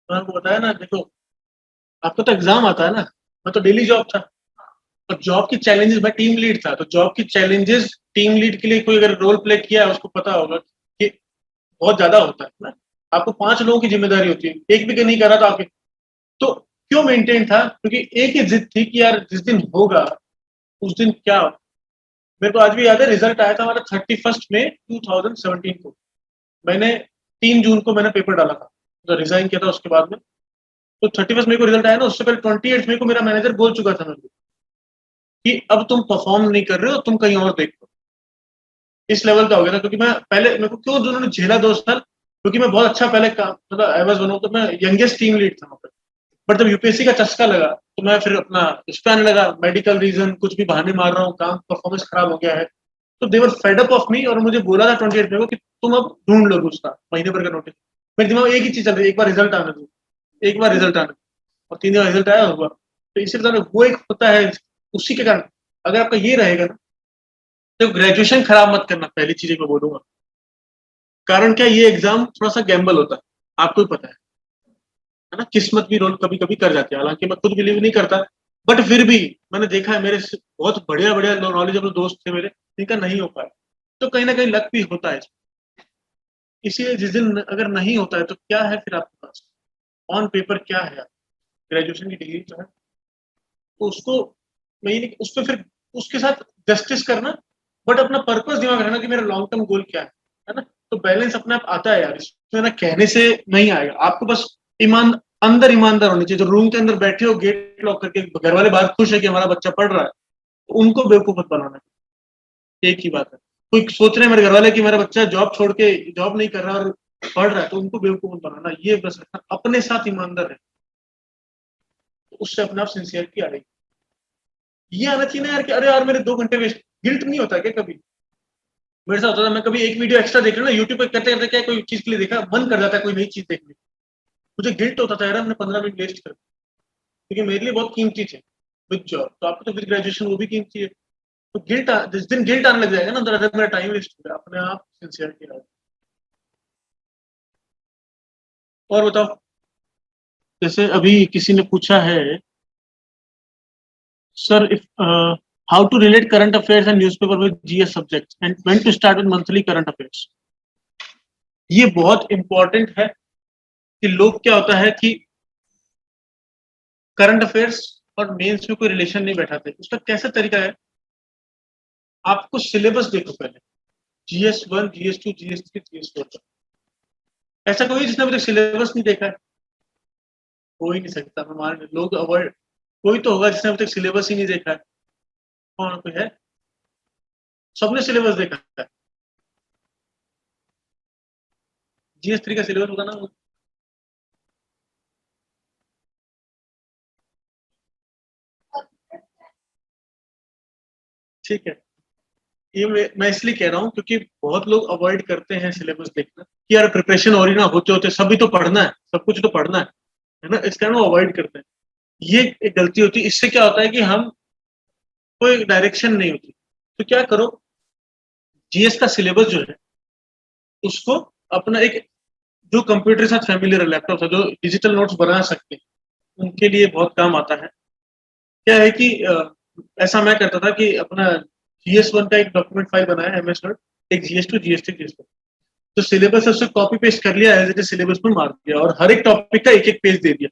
मैं आपको बताया ना, देखो आपको तो एग्जाम आता है ना, मैं तो डेली जॉब था। और जॉब की चैलेंजेस, मैं टीम लीड था, तो जॉब की चैलेंजेस टीम लीड के लिए कोई अगर रोल प्ले किया है उसको पता होगा कि बहुत ज्यादा होता है ना। आपको 5 लोगों की जिम्मेदारी होती है, एक भी नहीं कर रहा था आपके। तो क्यों मेंटेन था, क्योंकि एक ही जिद थी कि यार जिस दिन होगा उस दिन क्या हो। मेरे को आज भी याद है, रिजल्ट आया था हमारा 31 मई 2017 को। मैंने 3 जून को मैंने पेपर डाला था, तो रिजाइन किया था उसके बाद में। तो 31 मई को रिजल्ट आया ना, उससे पहले 28 मई को मेरा मैनेजर बोल चुका था मेरे को कि अब तुम परफॉर्म नहीं कर रहे हो, तुम कहीं और देखो। इस लेवल का हो गया था, क्योंकि मैं पहले, मेरे को क्यों उन्होंने झेला 2 साल, क्योंकि मैं बहुत अच्छा पहले काम, मतलब I was one of the, मैं यंगेस्ट टीम लीड था वहाँ पर। बट जब यूपीएससी का चस्का लगा तो मैं फिर अपना इस पे आने लगा, मेडिकल रीजन, कुछ भी बहाने मार रहा हूँ, काम परफॉर्मेंस खराब हो गया है। तो देवर फेड अप ऑफ मी और मुझे बोला था 28 मई को कि तुम अब ढूंढ लो दूसरा, महीने भर का नोटिस। मेरे दिमाग में एक ही चीज चल रही है, एक बार रिजल्ट आने दो, एक बार रिजल्ट आने दो। और 3 दिन रिजल्ट आया हुआ। तो इसी तरह वो एक होता है, उसी के कारण अगर आपका ये रहेगा ना, तो ग्रेजुएशन खराब मत करना, पहली चीज मैं बोलूंगा। कारण क्या, ये एग्जाम थोड़ा सा गैम्बल होता है, आपको भी पता है ना। किस्मत भी रोल कभी कभी कर जाती है, हालांकि मैं खुद बिलीव नहीं करता, बट फिर भी मैंने देखा है, मेरे बहुत बढ़िया बढ़िया नॉलेजेबल दोस्त थे मेरे, जिनका नहीं हो पाया। तो कहीं ना कहीं लक भी होता है। इसीलिए जिस दिन अगर नहीं होता है तो क्या है फिर आपके पास, ऑन पेपर क्या है, ग्रेजुएशन की डिग्री तो है, तो उसको नहीं, उस पर फिर उसके साथ जस्टिस करना, बट अपना पर्पस दिमाग रखना कि मेरा लॉन्ग टर्म गोल क्या है ना। तो बैलेंस अपने आप आता है यार, इसमें ना कहने से नहीं आएगा, आपको बस ईमान अंदर ईमानदार होनी चाहिए। जो रूम के अंदर बैठे हो गेट लॉक करके, घर वाले बाहर खुश है कि हमारा बच्चा पढ़ रहा है, तो उनको बेवकूफ मत बनाना। एक ही बात है, कोई सोच रहे हैं मेरे घर वाले कि मेरा बच्चा जॉब छोड़ के जॉब नहीं कर रहा और पढ़ रहा है, तो उनको बेवकूफ मत बनाना। ये बस रखना, अपने साथ ईमानदार है, तो उससे अपने आप सिंसियरिटी आ रही। ये आना चाहिए ना यार कि अरे यार मेरे 2 घंटे वेस्ट, गिल्ट नहीं होता क्या कभी? मेरे साथ होता था, मैं कभी एक वीडियो एक्स्ट्रा देख रहा हूँ ना यूट्यूब पे, करते करते क्या कोई चीज के लिए देखा, मन कर जाता है कोई नई चीज देखने, मुझे गिल्ट होता था यार हमने 15 मिनट वेस्ट कर, क्योंकि मेरे लिए बहुत कीमती थे विद जॉब, तो आपको तो विद ग्रेजुएशन वो भी कीमती है। तो गिल्ट जिस दिन गिल्ट आने लग जाएगा ना अंदर, अगर मेरा टाइम वेस्ट हो गया, अपने आप सिंसियरिटी आ जाएगी। और बताओ, जैसे अभी किसी ने पूछा है, sir if how to relate current affairs and newspaper with GS subjects and when to start with monthly current affairs. ये बहुत इंपॉर्टेंट है कि लोग, क्या होता है कि करंट अफेयर्स और मेंस में कोई रिलेशन नहीं बैठाते। उसका कैसा तरीका है, आपको सिलेबस देखो पहले, GS1, GS2, GS3, GS4 का। ऐसा कोई जिसने अभी तक सिलेबस नहीं देखा है? हो ही नहीं सकता, मैं मान, लोग अवॉइड, कोई तो होगा जिसने अभी तक सिलेबस ही नहीं देखा है। कौन कोई है? सबने सिलेबस देखा है। GS3 का सिलेबस होगा ना, ठीक है। ये मैं इसलिए कह रहा हूँ क्योंकि बहुत लोग अवॉइड करते हैं सिलेबस देखना कि यार प्रिपरेशन हो रही ना, होते होते सभी तो पढ़ना है, सब कुछ तो पढ़ना है ना, इस कारण वो अवॉइड करते हैं। ये एक गलती होती है। इससे क्या होता है कि हम, कोई डायरेक्शन नहीं होती। तो क्या करो, जीएस का सिलेबस जो है उसको अपना एक, जो कंप्यूटर के साथ फैमिलियर लैपटॉप है, जो डिजिटल नोट्स बना सकते हैं, उनके लिए बहुत काम आता है। क्या है कि ऐसा मैं करता था कि अपना GS1 का एक डॉक्यूमेंट फाइल बनाया MS वर्ड, एक GS2, GS3, GS4, तो सिलेबस है उससे कॉपी पेस्ट कर लिया, एज इट इज सिलेबस में मार दिया और हर एक टॉपिक का एक एक पेज दे दिया।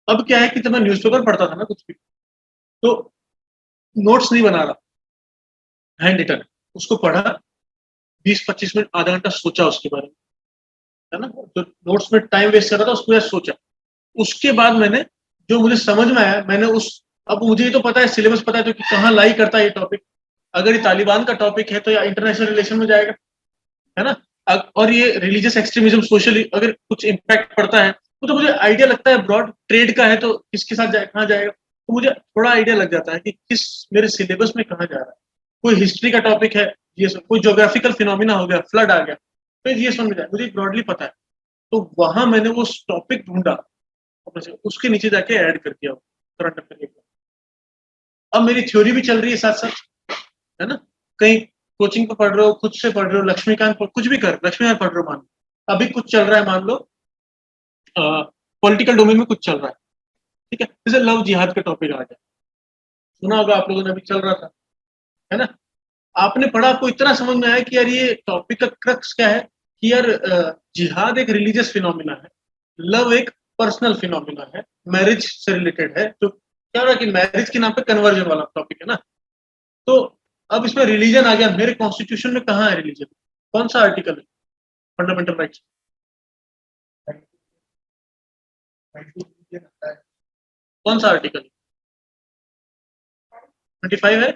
अब क्या है कि जब मैं न्यूज़पेपर पढ़ता था ना कुछ भी, तो नोट्स नहीं बना रहा, हैंड रिटन, उसको पढ़ा, 20-25 मिनट, आधा घंटा सोचा उसके बारे में, है ना, तो नोट्स में टाइम वेस्ट कर रहा था, उसको यार सोचा, उसके बाद मैंने, जो मुझे समझ में आया मैंने उस, अब मुझे ये तो पता है, सिलेबस पता है तो कि कहाँ लाई करता है ये टॉपिक। अगर ये तालिबान का टॉपिक है तो या इंटरनेशनल रिलेशन में जाएगा, है ना, और ये रिलीजियस एक्सट्रीमिज्म, सोशल अगर कुछ इम्पैक्ट पड़ता है, तो मुझे आइडिया लगता है, ब्रॉड ट्रेड का है तो किसके साथ जाए, कहाँ जाएगा, तो मुझे थोड़ा आइडिया लग जाता है कि किस मेरे सिलेबस में कहाँ जा रहा है। कोई हिस्ट्री का टॉपिक है, ये सब, कोई ज्योग्राफिकल फिनोमिना हो गया, फ्लड आ गया, तो GS1 में जाए, मुझे ब्रॉडली पता है। तो वहां मैंने वो टॉपिक ढूंढा, उसके नीचे जाके ऐड कर दिया करंट अफेयर। अब मेरी थ्योरी भी चल रही है साथ साथ, है ना, कहीं कोचिंग पे पढ़ रहे हो, खुद से पढ़ रहे हो, लक्ष्मीकांत कुछ भी कर, लक्ष्मीकांत पढ़ रहे हो मान लो, अभी कुछ चल रहा है मान लो, पॉलिटिकल डोमेन में कुछ चल रहा है, ठीक है, जैसे लव जिहाद का टॉपिक आ जाए, सुना होगा आप लोगों ने, अभी चल रहा था, है ना, आपने पढ़ा, आपको इतना समझ में आया कि यार ये टॉपिक का क्रक्स क्या है, कि यार जिहाद एक रिलीजियस फिनोमिना है, लव एक पर्सनल फिनोमिना है, मैरिज से रिलेटेड है, तो क्या हो रहा है कि मैरिज के नाम पे कन्वर्जन वाला टॉपिक है ना। तो अब इसमें रिलीजन आ गया, मेरे कॉन्स्टिट्यूशन में कहाँ है रिलीजन, कौन सा आर्टिकल है, फंडामेंटल राइट्स, कौन सा आर्टिकल, 25 है,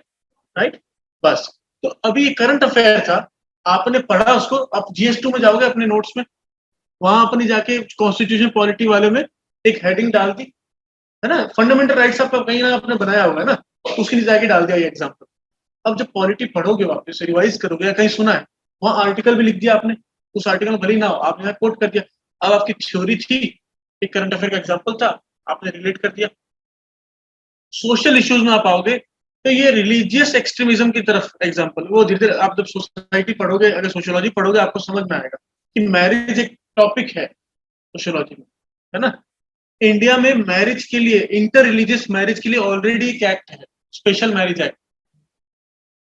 राइट, बस। तो अभी ये करंट अफेयर था, आपने पढ़ा उसको, आप GS2 में जाओगे अपने नोट्स में, वहां अपनी जाके कॉन्स्टिट्यूशन पॉलिटी वाले में एक हेडिंग डाल दी, है ना, फंडामेंटल राइट्स आपका कहीं ना आपने बनाया होगा ना, उसके नीचे जाके डाल दिया ये एग्जाम्पल। अब जब पॉलिटी पढ़ोगे, वापस रिवाइज करोगे, या कहीं सुना है, वहां आर्टिकल भी लिख दिया आपने, उस आर्टिकल में भले ही ना हो, आपने यहाँ कोट कर दिया। अब आपकी थ्योरी थी, एक करंट अफेयर का एग्जाम्पल था, आपने रिलेट कर दिया। सोशल इश्यूज में आप आओगे, तो ये रिलीजियस एक्सट्रीमिज्म की तरफ एग्जाम्पल, वो धीरे धीरे आप जब सोसाइटी पढ़ोगे, अगर सोशियोलॉजी पढ़ोगे, आपको समझ में आएगा कि मैरिज एक टॉपिक है सोशियोलॉजी में, है ना। इंडिया में मैरिज के लिए, इंटर रिलीजियस मैरिज के लिए ऑलरेडी एक एक्ट है, स्पेशल मैरिज एक्ट।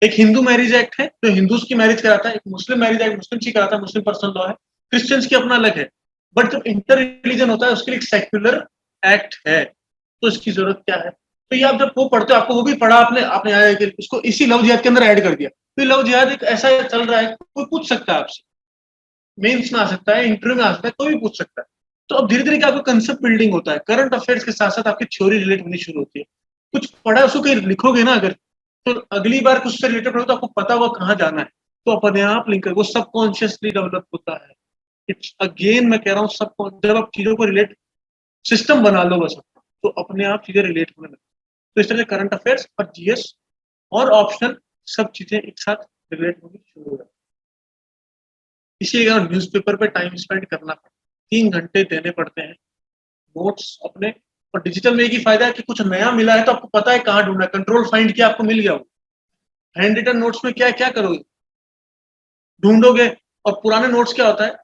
एक हिंदू मैरिज एक्ट है जो हिंदूज की मैरिज कराता है, एक मुस्लिम मैरिज एक्ट मुस्लिम की कराता है, मुस्लिम पर्सनल लॉ है, क्रिश्चियंस की अपना अलग है। बट जब इंटर रिलीजन होता है उसके लिए एक सेक्युलर एक्ट है, तो इसकी जरूरत क्या है। तो ये आप जब वो पढ़ते हो, आपको वो भी पढ़ा आपने, आपने आया कि उसको इसी लव जिहाद के अंदर ऐड कर दिया। तो लव जिहाद एक ऐसा चल रहा है, कोई पूछ सकता है आपसे, मेंस में आ सकता है, इंटरव्यू में आ सकता है, कोई भी पूछ सकता है। तो अब धीरे धीरे क्या आपको कंसेप्ट बिल्डिंग होता है, करंट अफेयर्स के साथ साथ आपकी थ्योरी रिलेट होनी शुरू होती है। कुछ पढ़ा उसको कहीं लिखोगे ना अगर, तो अगली बार कुछ से रिलेटेड हो तो आपको पता हुआ कहाँ जाना है, तो अपने आप लिंक वो सबकॉन्शियसली डेवलप होता है। इट्स अगेन मैं कह रहा हूँ सब, जब आप चीजों को रिलेट सिस्टम बना लो बस अपना, तो अपने आप चीजें रिलेट होने लगती। तो इस तरह से करंट अफेयर्स और जीएस और ऑप्शनल सब चीजें एक साथ रिलेट होनी शुरू हो जाती। इसीलिए न्यूज़पेपर पे टाइम स्पेंड करना पड़ता है, 3 घंटे देने पड़ते हैं नोट्स अपने। और डिजिटल में एक ही फायदा है कि कुछ नया मिला है तो आपको पता है कहाँ ढूंढना है, कंट्रोल फाइंड किया आपको मिल गया। वो हैंड रिटन नोट्स में क्या क्या करोगे, ढूंढोगे। और पुराने नोट्स क्या होता है,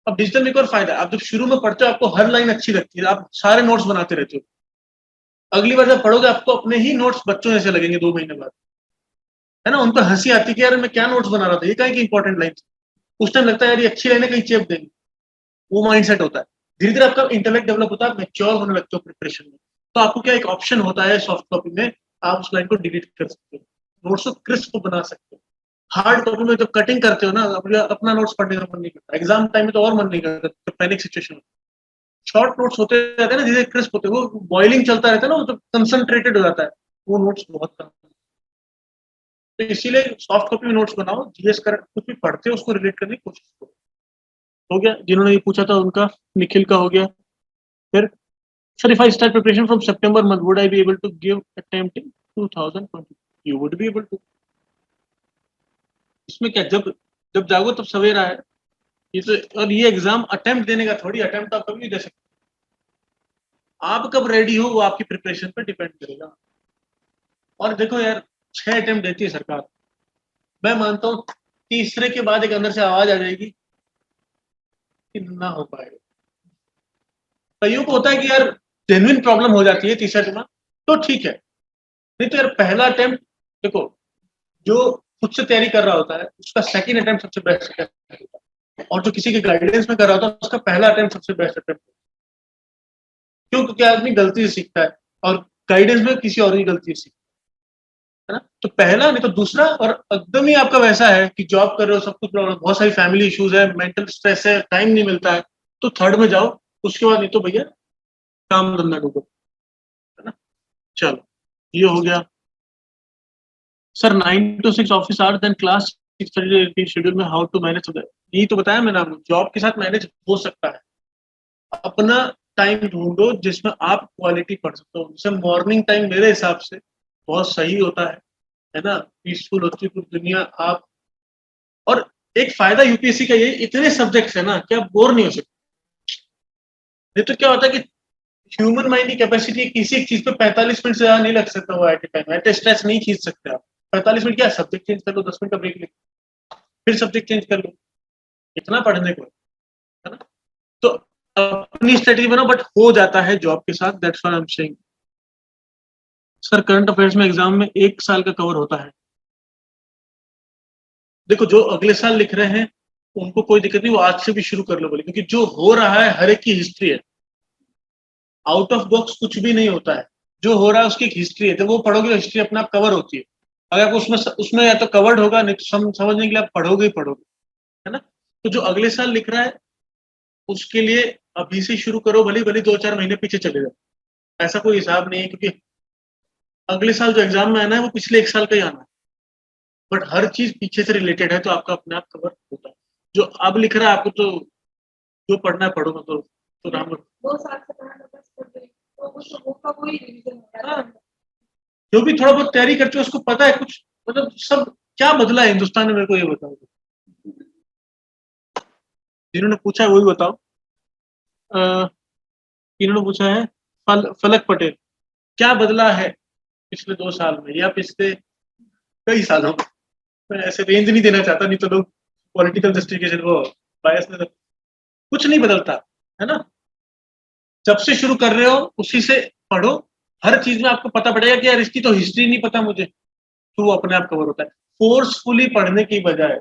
अब डिजिटल में एक और फायदा है, आप जब शुरू में पढ़ते हो आपको हर लाइन अच्छी लगती है, आप सारे नोट्स बनाते रहते हो। अगली बार जब पढ़ोगे आपको अपने ही नोट्स बच्चों जैसे लगेंगे 2 महीने बाद, है ना। उन पर हंसी आती कि यार मैं क्या नोट्स बना रहा था, ये कहीं की इंपॉर्टेंट लाइन। उस टाइम लगता है यार ये अच्छी लाइन है, कहीं चेप देंगे। वो माइंडसेट होता है। धीरे धीरे आपका इंटेलेक्ट डेवलप होता है, मैच्योर होने लगते हो प्रिपरेशन में। तो आपको क्या एक ऑप्शन होता है सॉफ्ट कॉपी में, आप उस लाइन को डिलीट कर सकते हो, नोट्स को क्रिस्प बना सकते हो। हार्ड कॉपी में जब कटिंग करते हो ना, अपना नोट्स पढ़ने का मन नहीं करता, एग्जाम टाइम में तो और मन नहीं करता, तो पैनिक सिचुएशन। शॉर्ट नोट्स होते रहते हैं ना, जिसे क्रिस्प होते हैं, वो बॉइलिंग चलता रहता है ना, वो तो कंसंट्रेटेड हो जाता है, वो नोट्स बहुत कम। तो इसीलिए सॉफ्ट कॉपी में नोट्स बनाओ, जीएस कर कुछ भी पढ़ते हो उसको रिलेट करने की कोशिश करो। हो गया, जिन्होंने ये पूछा था उनका, निखिल का हो गया। फिर sir, if I start preparation from September month, would I be able to give attempt in 2020? You would be able to. इसमें क्या, जब जब जागो तब सवेरा है। ये तो, और ये एग्जाम अटेम्प्ट देने का थोड़ी, अटेम्प्ट आप कभी नहीं दे सकते। आप कब रेडी हो वो आपकी प्रिपरेशन पर डिपेंड करेगा। और देखो यार, 6 अटेम्प्ट देती है सरकार, मैं मानता हूँ तीसरे के बाद एक अंदर से आवाज आ जाएगी कि ना हो पाएगा। कईयों को होता है कि यार जेन्युइन प्रॉब्लम हो जाती है तीसरा अटेम्प्ट, तो ठीक है। नहीं तो यार पहला अटेम्प्ट, देखो जो खुद से तैयारी कर रहा होता है उसका सेकंड अटेम्प्ट सबसे बेस्ट होता है, और जो किसी के गाइडेंस में कर रहा होता है उसका पहला अटेम्प्ट सबसे बेस्ट अटेम्प्ट। क्यों? क्योंकि आदमी गलती से सीखता है, और गाइडेंस में किसी और की गलती से सीखता है ना। तो पहला नहीं तो दूसरा, और एकदम ही आपका वैसा है कि जॉब कर रहे हो, सब कुछ प्रॉब्लम, बहुत सारी फैमिली इश्यूज है, मेंटल स्ट्रेस है, टाइम नहीं मिलता है, तो थर्ड में जाओ। उसके बाद नहीं तो भैया काम धंधा ढूंढो, है ना। चलो, ये हो गया। Sir 9 to 6 office hours, then class 6:30 schedule में हाउ टू मैनेज। यही तो बताया मैंने आपको, जॉब के साथ मैनेज हो सकता है। अपना टाइम ढूंढो जिसमें आप क्वालिटी पढ़ सकते हो। जैसे मॉर्निंग टाइम मेरे हिसाब से बहुत सही होता है ना, पीसफुल होती है पूरी दुनिया। आप, और एक फायदा यूपीएससी का ये, इतने सब्जेक्ट्स है ना कि आप बोर नहीं हो सकते। नहीं तो क्या होता है कि ह्यूमन माइंड की कैपेसिटी किसी एक चीज पे 45 मिनट से ज्यादा नहीं लग सकता, वो at a time at a stretch नहीं खींच सकते आप। 45 मिनट क्या, सब्जेक्ट चेंज कर लो, 10 मिनट का ब्रेक ले, फिर सब्जेक्ट चेंज कर लो, इतना पढ़ने को, है ना। तो अपनी स्ट्रेटेजी बनाओ, बट हो जाता है जॉब के साथ, that's what I am saying. Sir current affairs में एग्जाम में 1 साल का कवर होता है। देखो जो अगले साल लिख रहे हैं उनको कोई दिक्कत नहीं, वो आज से भी शुरू कर लो बोले, क्योंकि जो हो रहा है हर एक की हिस्ट्री है, आउट ऑफ बॉक्स कुछ भी नहीं होता है। जो हो रहा है उसकी एक हिस्ट्री है, जब वो पढ़ोगे हिस्ट्री अपने आप कवर होती है। अगर आपको उसमें उसमें या तो कवर्ड होगा, नहीं तो समझने के लिए आप पढ़ोगे ही पढ़ोगे, है ना। तो जो अगले साल लिख रहा है उसके लिए अभी से शुरू करो, भले भले 2-4 महीने पीछे चले जाओ, ऐसा कोई हिसाब नहीं है, क्योंकि अगले साल जो एग्जाम में आना है वो पिछले 1 साल का ही आना है। बट हर चीज पीछे से रिलेटेड है, तो आपका अपने आप कवर होता है। जो अब लिख रहा है आपको, तो जो पढ़ना है पढ़ो, तो राम। 2 साल से पढ़ा था बस कर गई, तो उस वो का कोई रिवीजन होता है। हाँ, जो भी थोड़ा बहुत तैयारी करते हो उसको पता है कुछ, मतलब सब क्या बदला है हिंदुस्तान में, मेरे को ये बताओ। जिन्होंने पूछा है वही बताओ। अ, इन्होंने पूछा है फलक पटेल, क्या बदला है पिछले 2 साल में या पिछले कई सालों में। मैं ऐसे रेंज नहीं देना चाहता, नहीं तो लोग पॉलिटिकल जस्टिफिकेशन वो बायस में, कुछ नहीं बदलता, है ना। जब से शुरू कर रहे हो उसी से पढ़ो, हर चीज में आपको पता पड़ेगा कि यार इसकी तो हिस्ट्री नहीं पता मुझे, तो वो अपने आप कवर होता है। फोर्सफुली पढ़ने की बजाय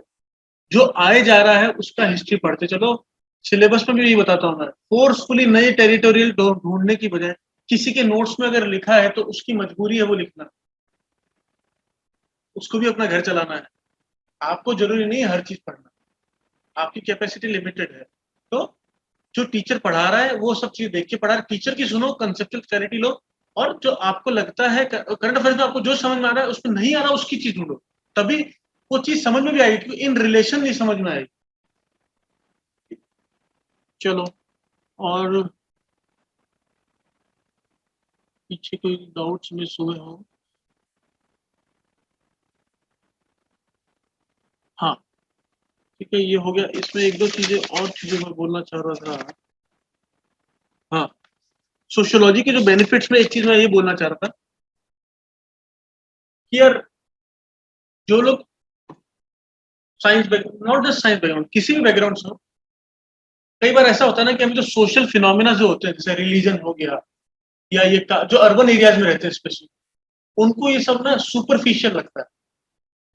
जो आए जा रहा है उसका हिस्ट्री पढ़ते चलो। सिलेबस में भी यही बताता हूँ मैं, फोर्सफुली नए टेरिटोरियल ढूंढने की बजाय किसी के नोट्स में अगर लिखा है तो उसकी मजबूरी है वो लिखना, उसको भी अपना घर चलाना है। आपको जरूरी नहीं है हर चीज पढ़ना, आपकी कैपेसिटी लिमिटेड है। तो जो टीचर पढ़ा रहा है वो सब चीज देख के पढ़ा रहा है, टीचर की सुनो, कंसेप्चुअल क्लैरिटी लो, और जो आपको लगता है करंट अफेयर्स में आपको जो समझ में आ रहा है उसमें नहीं आ रहा उसकी चीज ढूंढो, तभी वो चीज समझ में भी आएगी, क्योंकि इन रिलेशन नहीं समझ में आएगी। चलो, और पीछे कोई डाउट्स मिस हुए हो? हाँ ठीक है, ये हो गया। इसमें एक दो चीजें और चीजें मैं बोलना चाह रहा था। हाँ, सोशियोलॉजी के जो बेनिफिट्स में एक चीज मैं ये बोलना चाह रहा था कि यार जो लोग science background, not just science background, किसी भी बैकग्राउंड से हो, कई बार ऐसा होता है ना कि हम जो सोशल फिनोमिना जो होते हैं, जैसे रिलीजन हो गया, या ये जो अर्बन एरियाज में रहते हैं स्पेशली, उनको ये सब ना सुपरफिशियल लगता है,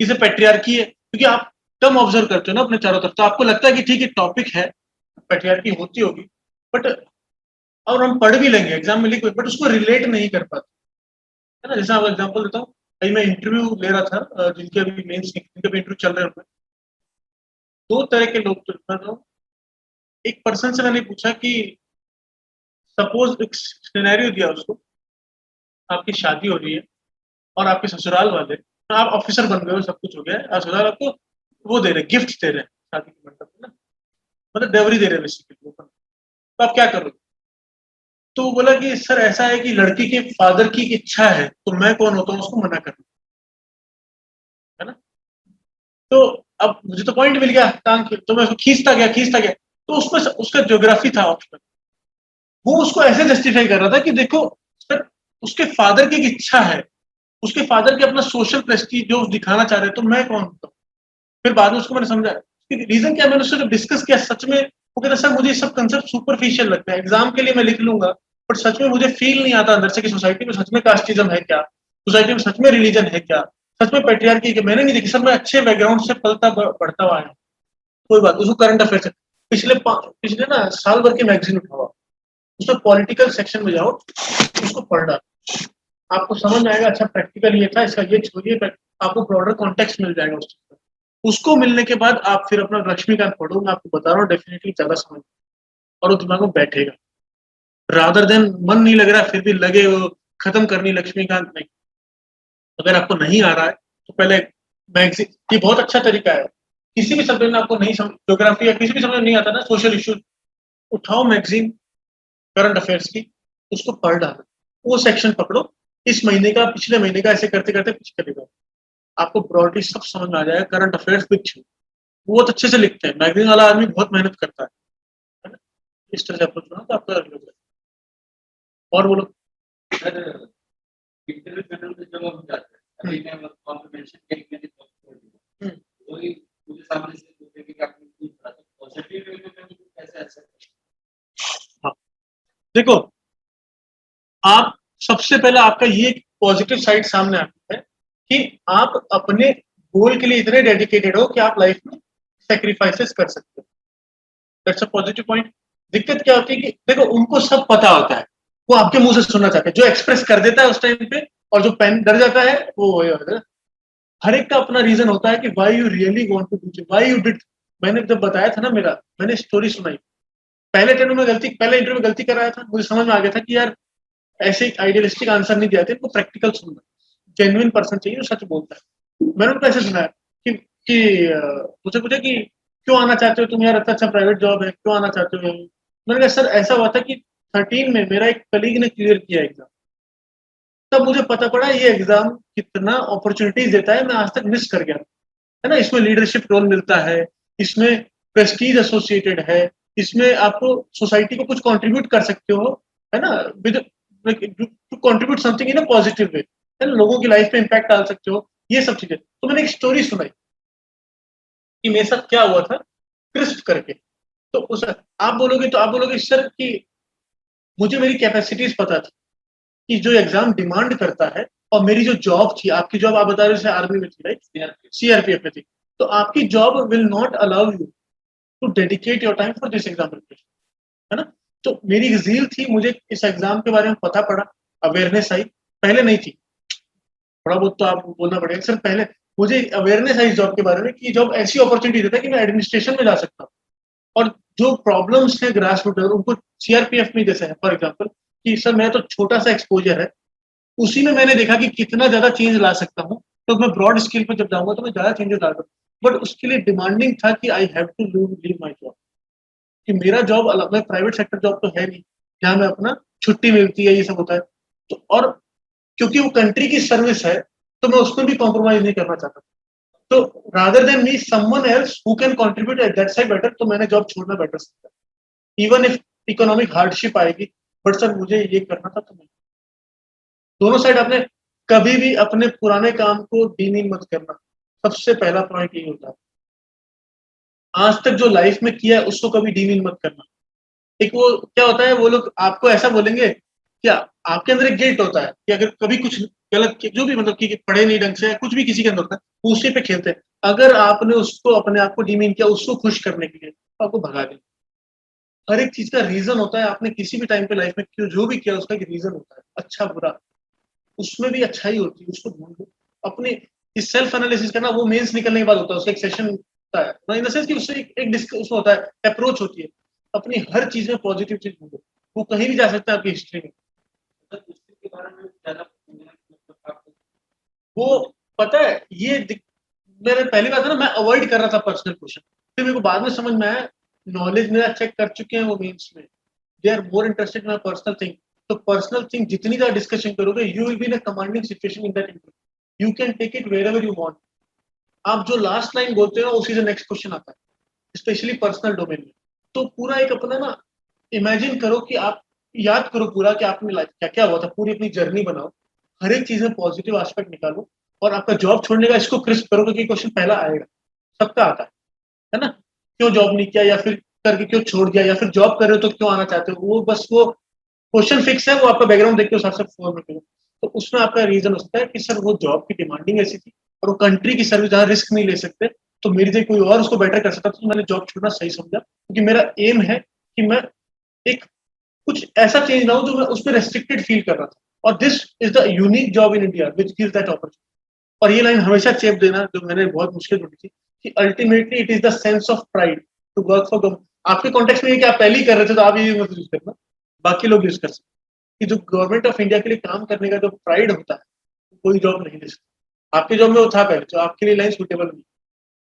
इसे पेट्रियार्की है, क्योंकि आप कम ऑब्जर्व करते हो ना अपने चारों तरफ, तो आपको लगता है कि ठीक है टॉपिक है, पेट्रियार्की होती होगी, बट और हम पढ़ भी लेंगे, एग्जाम में लिख, बट उसको रिलेट नहीं कर पाते, है ना। जैसे आप एग्जाम्पल देता हूँ, कहीं मैं इंटरव्यू ले रहा था, जिनके अभी मेंस जिनके भी इंटरव्यू चल रहे हैं, दो तरह के लोग तो, एक पर्सन से मैंने पूछा कि सपोज एक सिनेरियो दिया उसको, आपकी शादी हो रही है और आपके ससुराल वाले, आप ऑफिसर बन गए हो, सब कुछ हो गया है, और ससुराल आपको वो दे रहे, गिफ्ट दे रहे हैं शादी के मंडप में ना, मतलब डेवरी दे रहे हैं बेसिकली, तो आप क्या करोगे? तो वो बोला कि सर ऐसा है कि लड़की के फादर की इच्छा है, तो मैं कौन होता हूँ उसको मना करना, है ना। तो अब मुझे तो पॉइंट मिल गया टांग के, तो मैं उसको खींचता गया, तो उसमें उसका ज्योग्राफी था ऑप्शन, वो उसको ऐसे जस्टिफाई कर रहा था कि देखो सर, उसके फादर की एक इच्छा है, उसके फादर के अपना सोशल प्रेस्टीज जो दिखाना चाह रहे हैं, तो मैं कौन होता हूँ। फिर बाद में उसको मैंने समझा रीजन क्या, मैंने उससे जब डिस्कस किया सच में, वो कहता सर मुझे सब कंसेप्ट सुपरफिशियल लगता है, एग्जाम के लिए मैं लिख लूंगा, बट सच में मुझे फील नहीं आता अंदर से कि सोसाइटी में सच में कास्टिज्म है क्या, सोसाइटी में सच में रिलीजन है क्या, सच में पेट्रियार्की है, मैंने नहीं देखी सर, मैं अच्छे बैकग्राउंड से पलता बढ़ता हुआ है। कोई बात, उसको करंट अफेयर से पिछले ना साल भर की मैगजीन उठाओ, उसमें पॉलिटिकल सेक्शन में जाओ, उसको पढ़ना, आपको समझ में आएगा, अच्छा प्रैक्टिकल ये था, इसका ये छोड़िए, आपको ब्रॉडर कॉन्टेक्स्ट मिल जाएगा उस चीज का। उसको मिलने के बाद आप फिर अपना लक्ष्मीकांत पढ़ो, मैं आपको बता रहा हूँ डेफिनेटली ज्यादा समझ और वो दिमाग में बैठेगा, रादर देन मन नहीं लग रहा फिर भी लगे वो खत्म करनी लक्ष्मीकांत नहीं। अगर आपको नहीं आ रहा है तो पहले मैगजीन, ये बहुत अच्छा तरीका है, किसी भी सब्जेक्ट में आपको नहीं समझ, ज्योग्राफी या किसी भी सब्जेक्ट नहीं आता ना, सोशल इश्यूज, उठाओ मैगजीन करंट अफेयर्स की, उसको पढ़ डालो, वो सेक्शन पकड़ो, इस महीने का पिछले महीने का ऐसे करते करते कुछ करेगा, आपको ब्रॉडली सब समझ में आ जाएगा। करंट अफेयर्स विथ वो बहुत अच्छे से लिखते हैं, मैगजीन वाला आदमी बहुत मेहनत करता है ना। इस तरह से अप्रोच होना तो आपका और बोलो। सर इंटरव्यू पैनल में जब हम जाते हैं, अभी मैं कॉन्फर्मेशन के लिए मैंने जॉब छोड़ दिया, वही मुझे सामने से पूछे कि आपने क्यों छोड़ा, तो पॉजिटिव वे में मैंने कैसे असर किया? हाँ देखो, आप सबसे पहले आपका ये पॉजिटिव साइड सामने आती है कि आप अपने गोल के लिए इतने डेडिकेटेड हो कि आप लाइफ में सेक्रीफाइसेस कर सकते हो, दैट्स अ पॉजिटिव पॉइंट। दिक्कत क्या होती है कि देखो उनको सब पता होता है, वो आपके मुंह से सुनना चाहते हैं, जो एक्सप्रेस कर देता है उस टाइम पे, और जो पेन डर जाता है वो वही होता है। हर एक का अपना रीजन होता है कि why you really want to do, why you did. मैंने जब बताया था ना, मैंने स्टोरी सुनाई, पहले इंटरव्यू में गलती कर रहा था, मुझे समझ में आ गया था कि यार ऐसे आइडियलिस्टिक आंसर नहीं दिया, इनको प्रैक्टिकल सुनना, जेन्युइन पर्सन चाहिए जो सच बोलता है। मैंने उनको ऐसे सुनाया कि मुझे पूछा कि क्यों आना चाहते हो तुम यार, अच्छा प्राइवेट जॉब है, क्यों आना चाहते हो यहीं? मैंने कहा सर ऐसा हुआ था कि 13 में मेरा एक कलीग ने क्लियर किया एग्जाम, तब मुझे पता पड़ा ये एग्जाम कितना अपॉर्चुनिटीज देता है, मैं आज तक मिस कर गया, है ना। इसमें लीडरशिप रोल मिलता है, इसमें प्रेस्टीज एसोसिएटेड है, इसमें आपको सोसाइटी को कुछ कंट्रीब्यूट कर सकते हो, है ना, with two contribute something in a positive way, है ना, लोगों की लाइफ पे इम्पैक्ट डाल सकते हो, ये सब चीजें। तो मैंने एक स्टोरी सुनाई कि मेरे साथ क्या हुआ था क्रिस्प करके, तो उस आप बोलोगे सर कि मुझे मेरी कैपेसिटीज पता थी कि जो एग्जाम डिमांड करता है, और मेरी जो जॉब थी, आपकी जॉब आप बता रहे हो आर्मी में थी राइट, सीआरपीएफ में थी, तो आपकी job will not allow you to dedicate your time for this exam preparation, है ना। तो मेरी एक जील थी, मुझे इस एग्जाम के बारे में पता पड़ा, अवेयरनेस आई, पहले नहीं थी, थोड़ा बहुत तो आप बोलना पड़ेगा सर, पहले मुझे अवेयरनेस आई इस जॉब के बारे में कि जॉब ऐसी अपॉर्चुनिटी देता है कि मैं एडमिनिस्ट्रेशन में जा सकता हूँ, और जो प्रॉब्लम्स है ग्रास रूट उनको सीआरपीएफ में जैसे है फॉर एग्जांपल कि सर मैं तो छोटा सा एक्सपोजर है, उसी में मैंने देखा कि कितना ज्यादा चेंज ला सकता हूँ, तो मैं ब्रॉड स्केल पर जब जाऊंगा तो मैं ज्यादा चेंजेस ला सकता हूँ। बट उसके लिए डिमांडिंग था कि I have to leave my job, कि मेरा जॉब अलग, मैं प्राइवेट सेक्टर जॉब तो है नहीं जहाँ मैं अपना छुट्टी मिलती है ये सब होता है, तो और क्योंकि वो कंट्री की सर्विस है तो मैं उसमें भी कॉम्प्रोमाइज नहीं करना चाहता। तो rather than me someone else who can contribute at that side better, तो मैंने जॉब छोड़ना बेटर समझा, इवन इफ इकोनॉमिक हार्डशिप आएगी, बट सर मुझे ये करना था तो मैं, दोनों साइड आपने कभी भी अपने पुराने काम को डीमीन मत करना, सबसे पहला पॉइंट यही होता है। आज तक जो लाइफ में किया है उसको कभी डीमीन मत करना। एक वो क्या होता है, वो लोग आपको ऐसा बोलेंगे क्या, आपके अंदर एक गिल्ट होता है कि अगर कभी कुछ गलत जो भी मतलब कि पढ़े नहीं ढंग से कुछ भी किसी के अंदर होता है, वो उसी पे खेलते हैं। अगर आपने उसको अपने आप को डीमीन किया उसको खुश करने के लिए, तो आपको भगा दें। हर एक चीज का रीजन होता है, आपने किसी भी टाइम पे लाइफ में क्यों जो भी किया उसका एक रीजन होता है, अच्छा बुरा, उसमें भी अच्छाई होती है, उसको ढूंढ लो। अपने इस सेल्फ एनालिसिस करना वो मेंस निकलने के बाद होता है, उसका एक सेशन होता है इन द सेंस कि उससे एक उसमें होता है अप्रोच होती है, अपनी हर चीज में पॉजिटिव चीज ढूंढो, वो कहीं भी जा सकता है आपकी हिस्ट्री में। मतलब उसके बारे में ज्यादा मतलब आपको वो पता है ये मेरे पहली बात है ना, मैं अवॉइड कर रहा था पर्सनल क्वेश्चन, फिर मेरे को बाद में समझ में आया नॉलेज मेरा चेक कर चुके हैं वो मेंस में, they are more interested in personal thing. तो पर्सनल थिंग जितनी ज्यादा डिस्कशन करोगे you will be in a commanding situation in that interview, you can take it wherever you want. आप जो लास्ट लाइन बोलते हो उसी से नेक्स्ट क्वेश्चन आता है, स्पेशली पर्सनल डोमेन में। तो पूरा एक अपना ना इमेजिन करो कि आप याद करो पूरा कि आपने लाइफ क्या क्या हुआ था, पूरी अपनी जर्नी बनाओ, हर एक चीज में पॉजिटिव एस्पेक्ट निकालो, और आपका जॉब छोड़ने का इसको क्रिस्प करो क्योंकि क्वेश्चन पहला आएगा, सबका आता है ना, क्यों जॉब नहीं किया या फिर करके क्यों छोड़ दिया, या फिर जॉब कर रहे हो तो क्यों आना चाहते हो, वो बस वो क्वेश्चन फिक्स है, वो आपका बैकग्राउंड देख के उस हिसाब से फॉर्म करो। तो उसमें आपका रीजन होता है कि सर वो जॉब की डिमांडिंग ऐसी थी और वो कंट्री की सर्विस जहाँ रिस्क नहीं ले सकते, तो मेरी जगह कोई और उसको बेटर कर सकता, तो मैंने जॉब छोड़ना सही समझा, क्योंकि मेरा एम है कि मैं एक कुछ ऐसा चेंज ना हो जो मैं उसमें रेस्ट्रिक्टेड फील कर रहा था, और this is the unique job in India which gives that opportunity. और ये लाइन हमेशा चेप देना जो मैंने बहुत मुश्किल ढूंढी थी, कि ultimately it is the sense of pride to work for government. आपके कॉन्टेक्स्ट में ये कि आप पहले ही कर रहे थे तो आप ये मत यूज करना, बाकी लोग यूज कर सकते, कि जो गवर्नमेंट ऑफ इंडिया के लिए काम करने का जो प्राइड होता है कोई जॉब नहीं दे सकता। आपके जॉब में वो था पहले, जो आपके लिए लाइन सुटेबल नहीं,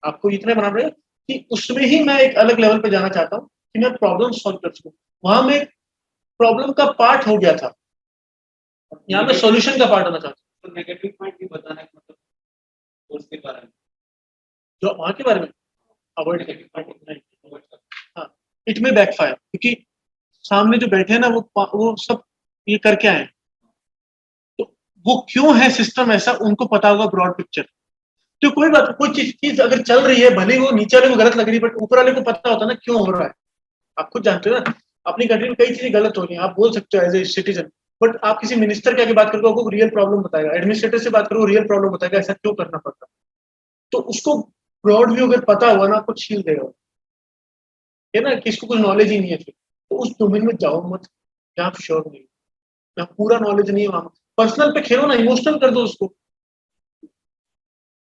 आपको इतना बनाना पड़ेगा कि उसमें ही मैं एक अलग लेवल पे जाना चाहता हूँ कि मैं प्रॉब्लम सॉल्व कर सकूँ। वहां में प्रॉब्लम का पार्ट हो गया था, यहाँ मैं सॉल्यूशन का पार्ट होना चाहता हूँ। तो नेगेटिव पॉइंट भी बताना है मतलब उसके बारे में जो वहां के बारे में अवॉइड नेगेटिव नहीं, पॉइंट हाँ, इट में बैकफायर, क्योंकि सामने जो बैठे हैं ना वो सब ये करके आए हैं, तो वो क्यों है सिस्टम ऐसा उनको पता होगा ब्रॉड पिक्चर। तो कोई बात, कोई चीज अगर चल रही है भले ही वो नीचे वाले को गलत लग रही है, बट ऊपर वाले को पता होता है ना क्यों हो रहा है। आप खुद जानते हो ना, अपनी कंट्री में कई चीजें गलत हो रही हैं, आप बोल सकते हो एज ए सिटीजन, बट आप किसी मिनिस्टर के आगे बात करोगे वो रियल प्रॉब्लम बताएगा, एडमिनिस्ट्रेटर से बात करो रियल प्रॉब्लम बताएगा, ऐसा क्यों करना पड़ता है। तो उसको ब्रॉड व्यू अगर पता हुआ ना आपको छील देगा, है ना, किसको कुछ नॉलेज ही नहीं है फिर, तो उस डोमेन में जाओ मत जहाँ आप श्योर नहीं, जहाँ पूरा नॉलेज नहीं है वहां। पर्सनल पे खेलो ना, इमोशनल कर दो उसको,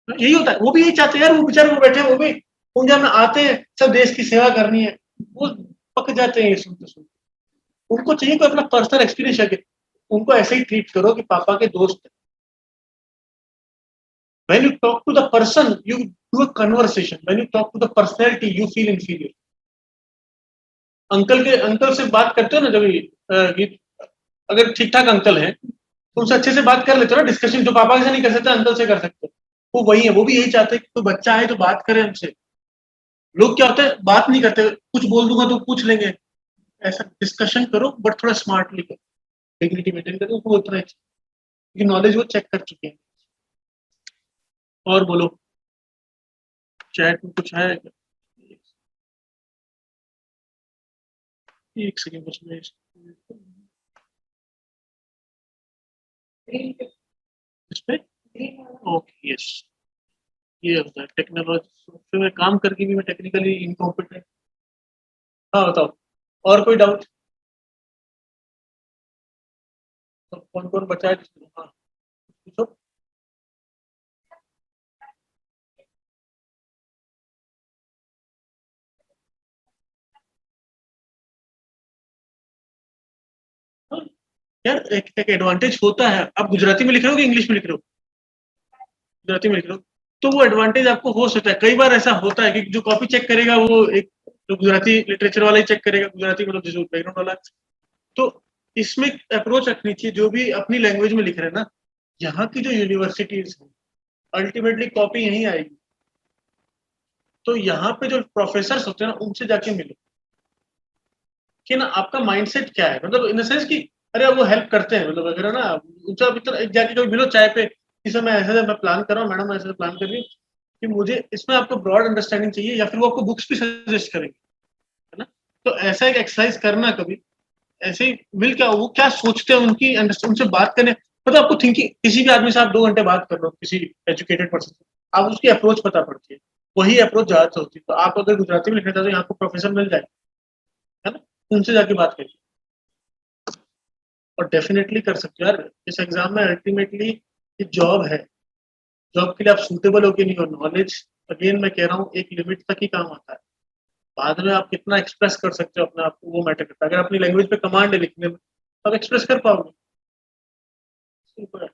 यही होता है। वो भी यही चाहते हैं यार, वो बेचारे वो बैठे हैं, वो भी पूंजा में आते हैं, सब देश की सेवा करनी है, वो पक जाते हैं ये सुनते सुनते। उनको चाहिए कोई अपना पर्सनल एक्सपीरियंस है, उनको ऐसे ही ट्रीट करो कि पापा के दोस्त। when you talk to the person you do a conversation, when you talk to the personality you feel inferior। Uncle से बात करते हो ना जब अगर ठीक ठाक अंकल है तो उनसे अच्छे से बात कर लेते हो ना, डिस्कशन जो पापा से नहीं कर सकते अंकल से कर सकते हो। वो वही है, वो भी यही चाहते हैं कि कोई बच्चा आए तो बात करे हमसे। लोग क्या होता है बात नहीं करते, कुछ बोल दूंगा तो पूछ लेंगे, ऐसा डिस्कशन करो बट थोड़ा स्मार्टली करो, डिग्निटी मेंटेन करो, वो उतना ही, क्योंकि नॉलेज वो चेक कर चुके हैं। और बोलो, चैट में कुछ है क्या? एक सेकेंड बस मैं ग्रीन इस पे, ग्रीन ओके यस, ये होता है टेक्नोलॉजी सॉफ्टवेयर में काम करके भी मैं टेक्निकली इनकॉम्पिटेंट। हाँ बताओ, और कोई डाउट? तो कौन कौन बचा है हाँ पूछो। यार एक एडवांटेज होता है। आप गुजराती में लिख रहे हो कि इंग्लिश में लिख रहे हो? गुजराती में लिख रहे हो तो वो एडवांटेज आपको हो सकता है। कई बार ऐसा होता है कि जो कॉपी चेक करेगा वो एक जो गुजराती लिटरेचर वाला ही चेक करेगा, गुजराती मतलब जो बैकग्राउंड वाला। तो इसमें अप्रोच रखनी चाहिए, जो भी अपनी लैंग्वेज में लिख रहे हैं ना, यहाँ की जो यूनिवर्सिटीज है अल्टीमेटली कॉपी यहीं आएगी। तो यहाँ पे जो प्रोफेसर होते हैं ना, उनसे जाके मिलो कि ना आपका माइंडसेट क्या है, मतलब इन द सेंस कि अरे वो हेल्प करते हैं, मतलब अगर है ना उनसे आप इतना जाके कभी मिलो चाय पे, इस समय ऐसे मैं प्लान कर रहा हूँ, मैडम ऐसे प्लान कर रही हूँ कि मुझे इसमें आपको ब्रॉड अंडरस्टैंडिंग चाहिए, या फिर वो आपको बुक्स भी सजेस्ट करेंगे, है ना। तो ऐसा एक एक्सरसाइज करना कभी, ऐसे ही मिल के वो क्या सोचते हैं उनकी उनसे बात करने, मतलब आपको थिंकिंग, किसी भी आदमी से आप 2 घंटे बात कर लो, किसी एजुकेटेड पर्सन से, आप उसकी अप्रोच पता पड़ती है, वही अप्रोच ज्यादा होती है। तो आप अगर गुजराती में लिखना चाहते हो, यहाँ आपको प्रोफेसर मिल जाए, है ना, उनसे जाके बात करिए और डेफिनेटली कर सकते हो यार। इस एग्जाम में अल्टीमेटली ये जॉब है, जॉब के लिए आप सूटेबल हो कि नहीं हो। नॉलेज अगेन मैं कह रहा हूँ एक लिमिट तक ही काम आता है, बाद में आप कितना एक्सप्रेस कर सकते हो अपने आप को, वो मैटर करता है। अगर अपनी लैंग्वेज पे कमांड है लिखने में, आप एक्सप्रेस कर पाओगे। सिंपल है।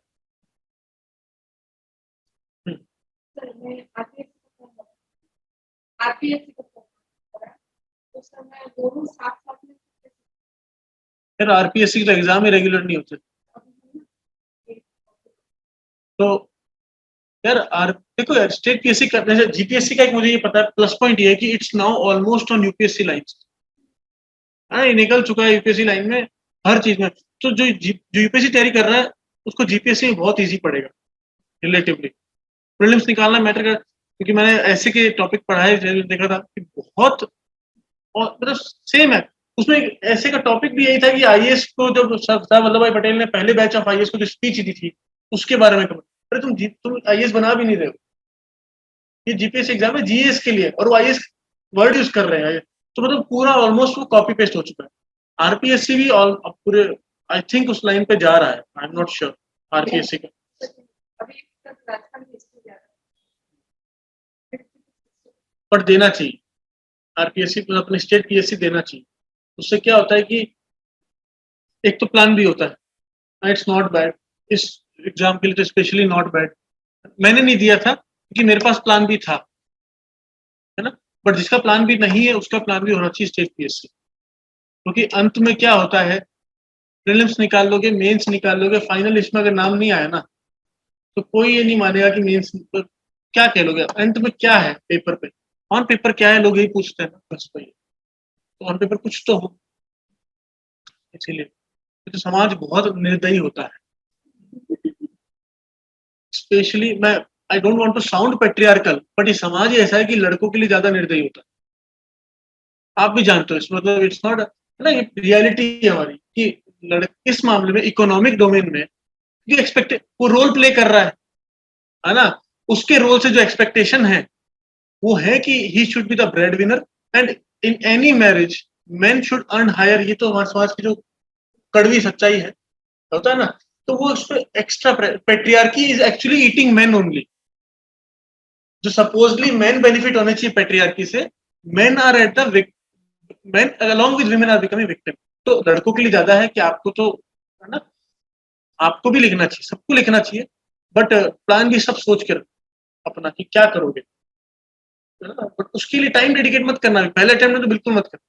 हम्म। सर मैं आरपीएससी का फॉर्म भरा, तो सर मैं दोनों साथ साथ में फिर आरपीएससी के तो एग्जाम ही रेगुलर नहीं होते। तो यार देखो यार, स्टेट पीएससी करने से जीपीएससी का एक मुझे ये पता है प्लस पॉइंट ये है कि it's now almost on UPSC lines. हाँ, ये निकल चुका है यूपीएससी लाइन में हर चीज में। तो जो यूपीएससी तैयारी कर रहा है उसको जीपीएससी में बहुत ईजी पड़ेगा रिलेटिवली। प्रीलिम्स निकालना मैटर कर, क्योंकि मैंने ऐसे के टॉपिक पढ़ा है, देखा था कि बहुत, और मतलब सेम है। उसमें ऐसे का टॉपिक भी यही था कि आईएएस को जब सरदार वल्लभ भाई पटेल ने पहले बैच ऑफ आईएएस को जो स्पीच दी थी उसके बारे में कमेंट, अरे तुम आईएएस बना भी नहीं रहे हो, ये जीपीएससी एग्जाम है जीएस के लिए, और वो आईएएस वर्ड यूज कर रहे हैं। तो मतलब पूरा ऑलमोस्ट वो कॉपी पेस्ट हो चुका है। आरपीएससी भी अब पूरे आई थिंक उस लाइन पे जा रहा है, I am not sure RPSC का। अभी तक राजस्थान हिस्ट्री जा रहा है। पर देना चाहिए आरपीएससी, अपने स्टेट पीएससी देना चाहिए। उससे क्या होता है कि एक तो प्लान भी होता है, इट्स नॉट बैड, इस एग्जाम के लिए तो स्पेशली नॉट बैड। मैंने नहीं दिया था क्योंकि मेरे पास प्लान भी था, है ना। बट जिसका प्लान भी नहीं है उसका प्लान भी होना चाहिए स्टेट पीएससी, क्योंकि अंत में क्या होता है, प्रीलिम्स निकाल लोगे, मेंस निकाल लोगे, फाइनल लिस्ट में अगर नाम नहीं आया ना, तो कोई ये नहीं मानेगा कि मेंस क्या कह लोगे। अंत में क्या है पेपर पे, ऑन पेपर क्या है, लोग यही पूछते हैं ना, बस वही। तो ऑन पेपर कुछ तो हो, इसीलिए तो समाज बहुत निर्दयी होता है। स्पेशली मैं, I don't want to sound patriarchal, but ये समाज ही ऐसा है कि लड़कों के लिए ज्यादा निर्दयी होता है। आप भी जानते हो इस, मतलब इट्स नॉट ना, ये रियलिटी है हमारी कि लड़के इस मामले में इकोनॉमिक डोमेन में ये एक्सपेक्ट, वो रोल प्ले कर रहा है ना, उसके रोल से जो एक्सपेक्टेशन है वो है कि he should be the bread winner, and in any marriage men should earn higher. ये तो हमारे समाज की जो कड़वी सच्चाई है, होता है ना। तो वो उस पर extra, patriarchy is actually eating man only. जो सपोजली मैन बेनिफिट होने चाहिए पेट्रियार्की से, man are at the, man along with women are becoming victim. तो लड़कों के लिए ज्यादा है कि आपको तो, है ना, आपको भी लिखना चाहिए, सबको लिखना चाहिए, बट प्लान भी सब सोच कर अपना कि क्या करोगे, है ना। बट उसके लिए टाइम डेडिकेट मत करना, पहले अटेम्प्ट में तो बिल्कुल मत करना,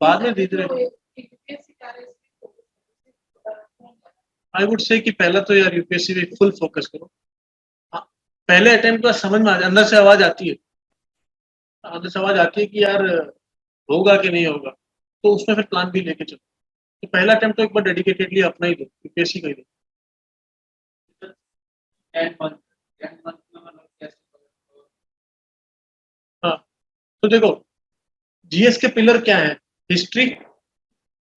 बाद में धीरे धीरे। यूपीएससी का आई वुड से कि पहला तो यार यूपीएससी पे फुल फोकस करो। हाँ, पहले अटेम्प्ट का समझ में अंदर से आवाज आती है, अंदर से आवाज आती है कि यार होगा कि नहीं होगा, तो उसमें फिर प्लान भी लेके चलो। तो पहला अटेम्प्ट तो एक बार डेडिकेटेडली अपना ही दो, यूपीएससी का ही दो। 10 मंथ 10 मंथ में मतलब कैसे हाँ, तो देखो जीएस के पिलर क्या है, हिस्ट्री,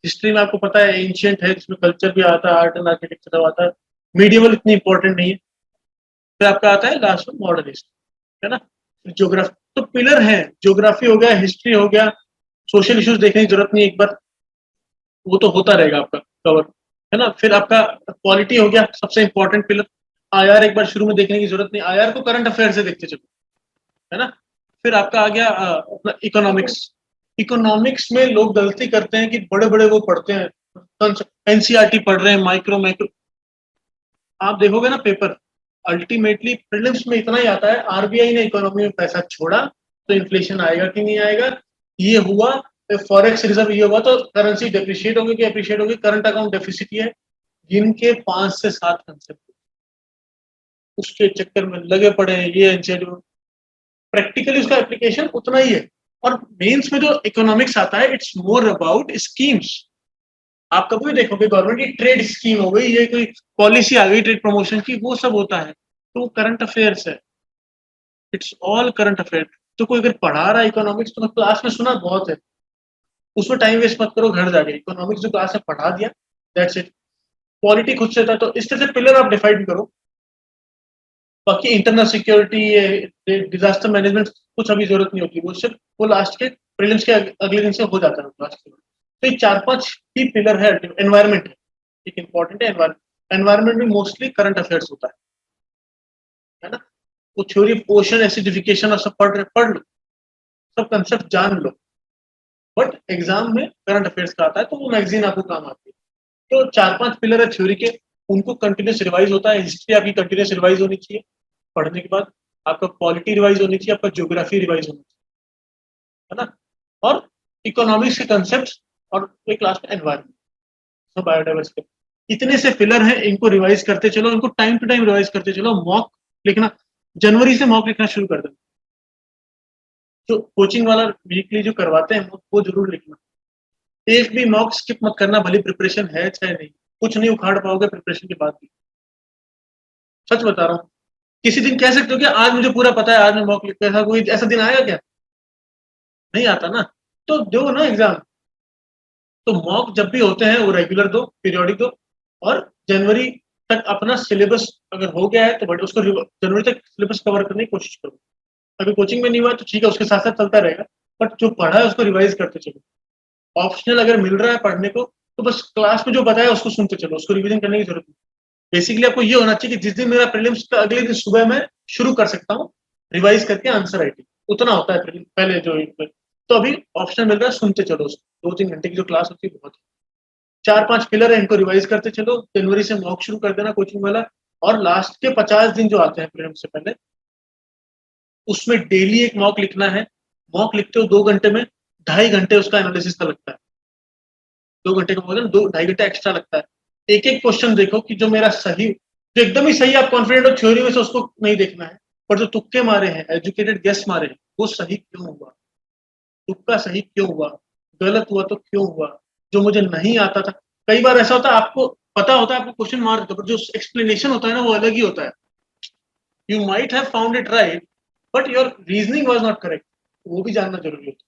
हिस्ट्री में आपको पता है एंशियंट है, जिसमें कल्चर भी आता है, आर्ट एंड आर्किटेक्चर आता है। मीडियवल इतनी इंपॉर्टेंट नहीं है। फिर आपका आता है लास्ट में मॉडर्न हिस्ट्री, है ना। ज्योग्राफी तो पिलर है, ज्योग्राफी हो गया, हिस्ट्री हो गया, सोशल इश्यूज देखने की जरूरत नहीं, एक बार वो तो होता रहेगा आपका कवर, है ना। फिर आपका पॉलिटी हो गया सबसे इंपॉर्टेंट पिलर। आईआर एक बार शुरू में देखने की जरूरत नहीं, आईआर को करंट अफेयर से देखते चलो, है ना। फिर आपका आ गया अपना इकोनॉमिक्स। इकोनॉमिक्स में लोग गलती करते हैं कि बड़े बड़े वो पढ़ते हैं, एनसीईआरटी पढ़ रहे हैं, माइक्रो माइक्रो, आप देखोगे ना पेपर, अल्टीमेटली प्रीलिम्स में इतना ही आता है, आरबीआई ने इकोनॉमी में पैसा छोड़ा तो इन्फ्लेशन आएगा कि नहीं आएगा, ये हुआ, फॉरेक्स रिजर्व ये हुआ तो करेंसी डेप्रिशिएट होगी कि अप्रिशिएट होगी, करंट अकाउंट डेफिसिट है, जिनके 5 से 7 कंसेप्ट उसके चक्कर में लगे पड़े हैं ये एनसीईआरटी। प्रैक्टिकली उसका एप्लीकेशन उतना ही है, और मेंस में जो इकोनॉमिक्स आता है इट्स मोर अबाउट स्कीम्स। आप कभी भी देखोगे गवर्नमेंट की ट्रेड स्कीम हो गई, ये कोई पॉलिसी आ गई ट्रेड प्रमोशन की, वो सब होता है, तो वो करंट अफेयर्स है, इट्स ऑल करंट अफेयर। तो कोई अगर पढ़ा रहा है इकोनॉमिक्स तो मैं क्लास में सुना बहुत है, उसमें टाइम वेस्ट मत करो, घर जाके इकोनॉमिक्स जो क्लास में पढ़ा दिया, दैट्स इट। पॉलिटी खुद से था, तो इस तरह से पिलर आप डिफाइन करो। बाकी इंटरनल सिक्योरिटी, डिजास्टर मैनेजमेंट कुछ अभी जरूरत नहीं होती, वो सिर्फ वो लास्ट के प्रीलिम्स के अगले दिन से हो जाता है लास्ट के। तो ये 4-5 ही पिलर है। एनवायरमेंट है, एक इंपॉर्टेंट है एनवायरमेंट। एनवायरमेंट में मोस्टली करंट अफेयर्स होता है ना। वो थ्योरी ऑफ ओशन एसिडिफिकेशन और सब पढ़ लो, सब कंसेप्ट जान लो, बट एग्जाम में करंट अफेयर्स का आता है तो वो मैगजीन आपको काम आती है। तो 4-5 पिलर है थ्योरी के, उनको कंटिन्यूस रिवाइज होता है। हिस्ट्री आपकी कंटिन्यूस रिवाइज होनी चाहिए पढ़ने के बाद, आपका पॉलिटी रिवाइज होनी चाहिए, आपका ज्योग्राफी रिवाइज होनी चाहिए, है ना। और इकोनॉमिक्स के कंसेप्ट, और एक लास्ट एनवायरमेंट, सब बायोडाइवर्सिटी। इतने से पिलर हैं, इनको रिवाइज करते चलो, इनको टाइम टू टाइम रिवाइज करते चलो। मॉक लिखना, जनवरी से मॉक लिखना शुरू कर देना, जो कोचिंग वाला वीकली जो करवाते हैं वो जरूर लिखना। एक भी मॉक स्किप मत करना, भले प्रिपरेशन है चाहे नहीं, कुछ नहीं उखाड़ पाओगे प्रिपरेशन के बाद भी, सच बता रहा हूँ। किसी दिन कह सकते हो कि आज मुझे पूरा पता है, आज मैं मॉक लिखता, ऐसा कोई ऐसा दिन आएगा क्या? नहीं आता ना, तो दो ना एग्जाम। तो मॉक जब भी होते हैं वो रेगुलर दो, पीरियोडिक दो, और जनवरी तक अपना सिलेबस अगर हो गया है तो बट उसको जनवरी तक सिलेबस कवर करने की कोशिश करो। अभी कोचिंग में नहीं हुआ तो ठीक है, उसके साथ साथ चलता रहेगा, बट जो पढ़ा है उसको रिवाइज करते चलो। ऑप्शनल अगर मिल रहा है पढ़ने को तो बस क्लास में जो बताया उसको सुनते चलो, उसको रिवीजन करने की जरूरत नहीं। बेसिकली आपको ये होना चाहिए कि जिस दिन मेरा प्रीलिम्स का अगले दिन सुबह मैं शुरू कर सकता हूँ रिवाइज करके आंसर राइटिंग, उतना होता है पहले जो। तो अभी ऑप्शन मिल रहा है, सुनते चलो उसको, 2-3 घंटे की जो क्लास होती है बहुत है। 4-5 पिलर है, इनको रिवाइज करते चलो, जनवरी से मॉक शुरू कर देना कोचिंग वाला। और लास्ट के 50 दिन जो आते हैं प्रीलिम्स से पहले, उसमें डेली एक मॉक लिखना है। मॉक लिखते हो 2 घंटे में, 2.5 घंटे उसका एनालिसिस का लगता है। 2 घंटे का मतलब 2-2.5 घंटे एक्स्ट्रा लगता है। एक एक क्वेश्चन देखो कि जो मेरा सही, जो एकदम ही सही आप कॉन्फिडेंट हो थ्योरी में से, उसको नहीं देखना है, पर जो तुक्के मारे हैं, एजुकेटेड गेस मारे हैं, वो सही क्यों हुआ, तुक्का सही क्यों हुआ, गलत हुआ तो क्यों हुआ, जो मुझे नहीं आता था। कई बार ऐसा होता है आपको पता होता है, आपको क्वेश्चन मार देते, पर जो एक्सप्लेनेशन होता है ना वो अलग ही होता है। You might have found it right but your reasoning was not correct, वो भी जानना जरूरी होता है।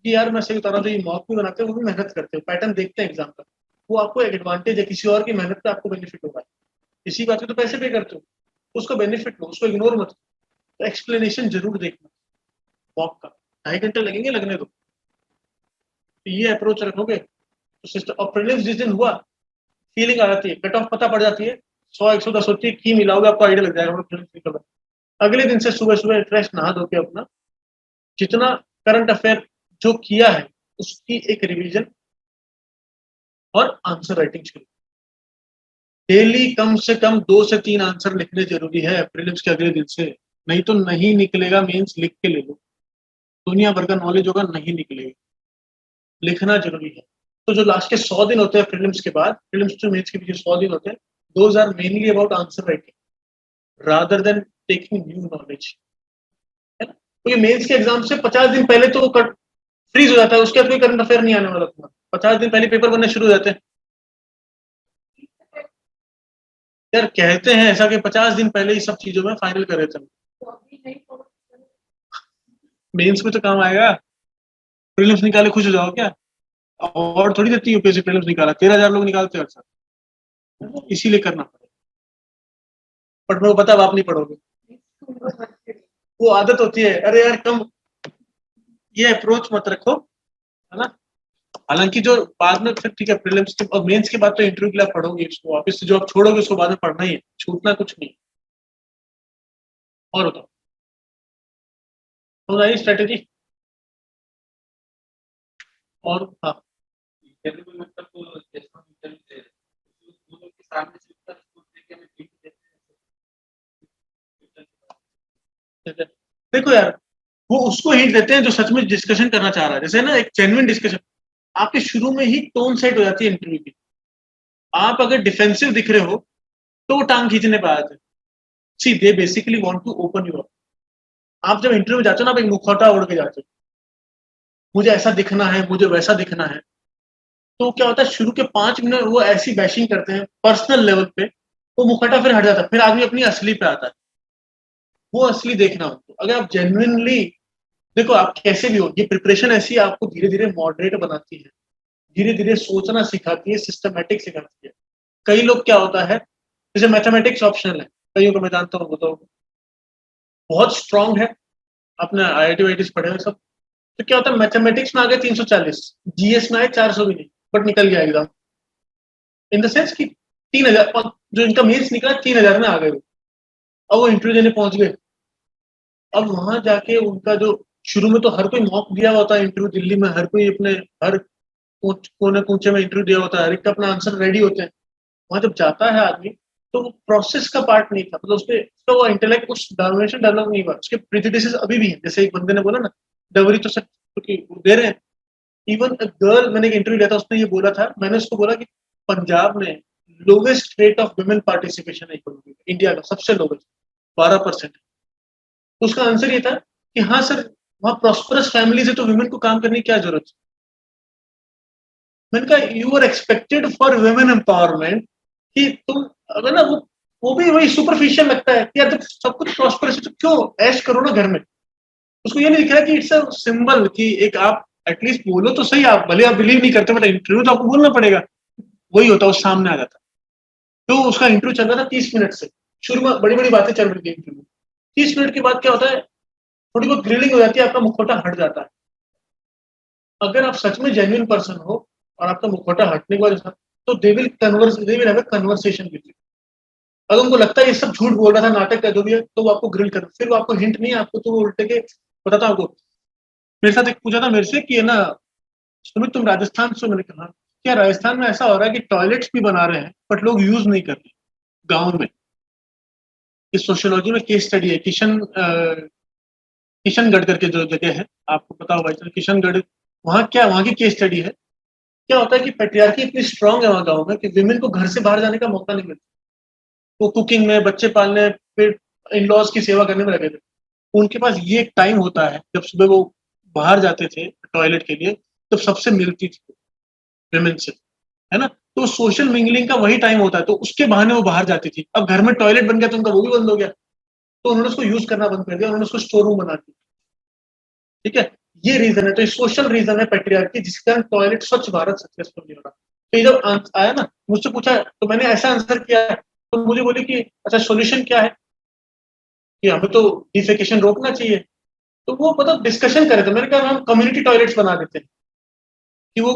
कि यार मैं सही बता रहा हूँ, जो ये मॉक भी बनाते हैं वो भी मेहनत करते हैं, पैटर्न देखते हैं एग्जाम का, वो आपको एक एडवांटेज है, किसी और की मेहनत का आपको बेनिफिट होगा। इसी बात पे तो पैसे पे करते हो, उसको बेनिफिट लो, उसको इग्नोर मत करो। तो एक्सप्लेनेशन जरूर देखना मॉक का, 2.5 घंटे लगेंगे, लगने दो। तो ये अप्रोच रखोगे तो सिस्टम। और प्रीलिम्स जिस दिन हुआ फीलिंग आ जाती है, कट ऑफ पता पड़ जाती है, 100-110 होती है, की मिलाओगे आपको आइडिया लग जाएगा प्रीलिम्स निकल रहा है। अगले दिन से सुबह सुबह फ्रेश नहा धो के अपना जितना करंट अफेयर जो किया है उसकी एक रिवीजन और आंसर राइटिंग शुरू। डेली कम से कम 2 से 3 आंसर लिखने जरूरी है प्रीलिम्स के अगले दिन से, नहीं तो नहीं निकलेगा। मेंस लिख के ले लो, दुनिया भर का नॉलेज होगा, नहीं निकलेगा, लिखना जरूरी है। तो जो लास्ट के 100 दिन होते हैं प्रीलिम्स के बाद, प्रीलिम्स टू मेंस के पीछे 100 दिन होते हैं, those are mainly about answer writing rather than taking new knowledge, है ना। क्योंकि मेंस के एग्जाम से 50 दिन पहले तो फ्रीज हो जाता है, उसके बाद कोई करंट अफेयर नहीं आने वाला तुम्हारा, 50 दिन पहले पेपर बनने शुरू हो जाते हैं। यार कहते हैं ऐसा कि 50 दिन पहले ही सब चीजों में फाइनल कर देते हैं। तो अभी नहीं पढ़ो। मेंस में तो काम आएगा, प्रीलिम्स निकाले खुश हो जाओ क्या? और थोड़ी देती यूपीएससी प्रीलिम्स निकाला, 13,000 लोग निकालते हैं अक्सर, इसीलिए करना पड़ेगा। बट मेरे को पता है आप नहीं पढ़ोगे, वो आदत होती है, अरे यार कम, ये अप्रोच मत रखो, है ना। हालांकि जो बाद में फिर ठीक है, प्रीलिम्स के और मेंस के बाद तो इंटरव्यू के लिए आप पढ़ोगे, उसको वापस से जो आप छोड़ोगे उसको बाद में पढ़ना ही है, छूटना कुछ नहीं। और बताओ, तो स्ट्रेटेजी। और हाँ, फिर भी मतलब जैसा इंटरव्यू दे रहे हैं, तो दोनों के सामने से उत्तर स्कोर देके हमें फीड देते ठीक है। देखो यार, वो उसको हिंट देते हैं जो सच में डिस्कशन करना चाह रहा है, जैसे ना एक जेन्युइन डिस्कशन, आपके शुरू में ही टोन सेट हो जाती है इंटरव्यू की। आप अगर डिफेंसिव दिख रहे हो तो वो टांग खींचने पे आते हैं। See they basically want to open you up. आप जब इंटरव्यू जाते हो ना, आप एक मुखौटा ओढ़ के जाते हो, मुझे ऐसा दिखना है, मुझे वैसा दिखना है। तो क्या होता है, शुरू के 5 मिनट वो ऐसी बैशिंग करते हैं पर्सनल लेवल पे, वो मुखौटा फिर हट जाता है, फिर आदमी अपनी असली पे आता है। वो असली देखना हो, अगर आप जेन्युइनली देखो, आप कैसे भी हो, ये प्रिपरेशन ऐसी आपको धीरे धीरे मॉडरेट बनाती है, धीरे धीरे सोचना सिखाती है, सिस्टमेटिक सिखाती है। कई लोग क्या होता है, जैसे मैथमेटिक्स ऑप्शनल है, कईयों को मैं जानता हूँ, बताओ बहुत स्ट्रांग है, अपने आईआईटी वाईटी पढ़े हुए सब। तो क्या होता है, मैथमेटिक्स में आ गए 340, जीएस में आए 400 भी नहीं, बट निकल गया एग्जाम। इन द सेंस कि 3000, जो इनका मेंस निकला 3000 में आ गए, अब वो इंटरव्यू देने पहुंच गए। अब वहां जाके उनका जो, शुरू में तो हर कोई मॉक दिया होता है इंटरव्यू, दिल्ली में हर कोई अपने हर कोने कूचे में इंटरव्यू दिया होता है, हर एक का अपना आंसर रेडी होते हैं। वहां जब जाता है आदमी, तो वो प्रोसेस का पार्ट नहीं था, मतलब उसका वो इंटेलेक्ट उस डायमेंशन डेवलप नहीं हुआ, उसके प्रेजुडिसेस अभी भी हैं। जैसे एक बंदे ने बोला ना, डवरी तो सच क्योंकि दे रहे हैं। इवन गर्ल, मैंने एक इंटरव्यू लिया था, उसने ये बोला था, मैंने उसको बोला कि पंजाब में lowest rate of women participation है इकोनॉमी में, इंडिया का सबसे लोवेस्ट 12%। तो उसका आंसर ये था कि हाँ सर, वहाँ प्रॉस्परस फैमिली से तो वुमेन को काम करने की क्या जरूरत है। मैंने कहा you are expected for women empowerment कि तुम, अगर ना वो भी वही सुपरफिशियल लगता है कि यार जब सब कुछ प्रॉस्परस है तो क्यों ऐश करो ना घर में। उसको ये नहीं दिख रहा कि इट्स अ सिंबल कि एक आप एटलीस्ट बोलो तो सही, आप भले आप बिलीव नहीं करते, बट इंटरव्यू तो आपको बोलना पड़ेगा। वही होता है, उस सामने आ जाता। तो उसका इंटरव्यू चल रहा था 30 मिनट से, शुरू में बड़ी बड़ी बातें चल रही थी इंटरव्यू। 30 मिनट के बाद क्या होता है, थोड़ी बहुत ग्रिलिंग हो जाती है, आपका मुखौटा हट जाता है। अगर आप सच में जेन्युइन पर्सन हो और आपका मुखौटा हटने के बाद, तो they will have a conversation with you. अगर उनको लगता है ये सब झूठ बोल रहा था, नाटक का जो भी है, तो वो आपको ग्रिल कर, फिर वो आपको हिंट नहीं है आपको, तो वो उल्टे के बताता हूँ आपको। मेरे साथ एक पूछा था मेरे से कि है ना, सुमित तुम राजस्थान से हो? मैंने कहा क्या राजस्थान में ऐसा हो रहा है कि टॉयलेट्स भी बना रहे हैं बट लोग यूज नहीं कर रहे गाँव में। इस सोशियोलॉजी में केस स्टडी है, किशनगढ़ करके जो जगह है, आपको पता होगा, किशनगढ़। वहाँ क्या, वहाँ की केस स्टडी है। क्या होता है कि पेट्रियार्की इतनी स्ट्रांग है वहाँ गाँव में कि विमेन को घर से बाहर जाने का मौका नहीं मिलता। वो कुकिंग में, बच्चे पालने, फिर इन लॉज की सेवा करने में लगे थे। उनके पास ये एक टाइम होता है जब सुबह वो बाहर जाते थे टॉयलेट के लिए, तब सबसे मिलती थी विमेन से, है ना। तो सोशल मिंगलिंग का वही टाइम होता है, तो उसके बहाने वो बाहर जाती थी। अब घर में टॉयलेट बन गया तो उनका वो भी बंद हो गया, तो उन्होंने उसको यूज करना बंद कर दिया, उन्होंने उसको स्टोर रूम बना दिया। ठीक है, ये रीजन है, तो सोशल रीजन है पेट्रियार्की, जिसके कारण टॉयलेट स्वच्छ भारत सक्सेसफुल नहीं हो रहा। तो ये जब आया ना, मुझसे पूछा, तो मैंने ऐसा आंसर किया है, तो मुझे बोली कि अच्छा सोल्यूशन क्या है, कि हमें तो डिफेकेशन रोकना चाहिए। तो वो मतलब डिस्कशन करे थे, मैंने कहा हम कम्युनिटी टॉयलेट्स बना देते हैं कि वो,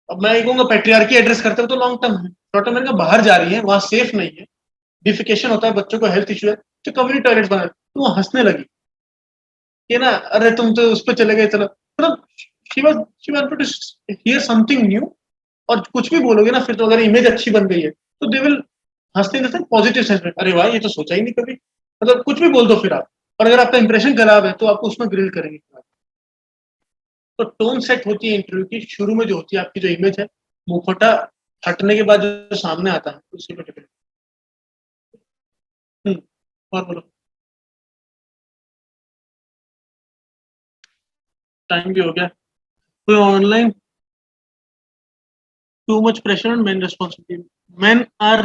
अब मैं ये कहूंगा पेट्रियार्की एड्रेस करते हो तो लॉन्ग टर्म है, शॉर्ट टर्म मैंने कहा बाहर जा रही है, वहां सेफ नहीं है, डिफिकेशन होता है, बच्चों को हेल्थ इशू है, तो कम्युनिटी टॉयलेट्स बना। तो वो हंसने लगी कि ना, अरे तुम तो उस पर चले गए, चलो मतलब she wanted to hear something new. और कुछ भी बोलोगे ना फिर, तो अगर इमेज अच्छी बन गई है तो दे विल हंसते इन पॉजिटिव सेंस में, अरे वाह ये तो सोचा ही नहीं कभी, मतलब कुछ भी बोल दो फिर आप। और अगर आपका इंप्रेशन खराब है तो आपको उसमें ग्रिल करेंगे। तो टोन सेट होती है इंटरव्यू की, शुरू में जो होती है आपकी जो इमेज है, मुखौटा हटने के बाद जो सामने आता है उसी पे डिपेंड। और बोलो, टाइम भी हो गया। कोई online, too much pressure on men responsibility. Men are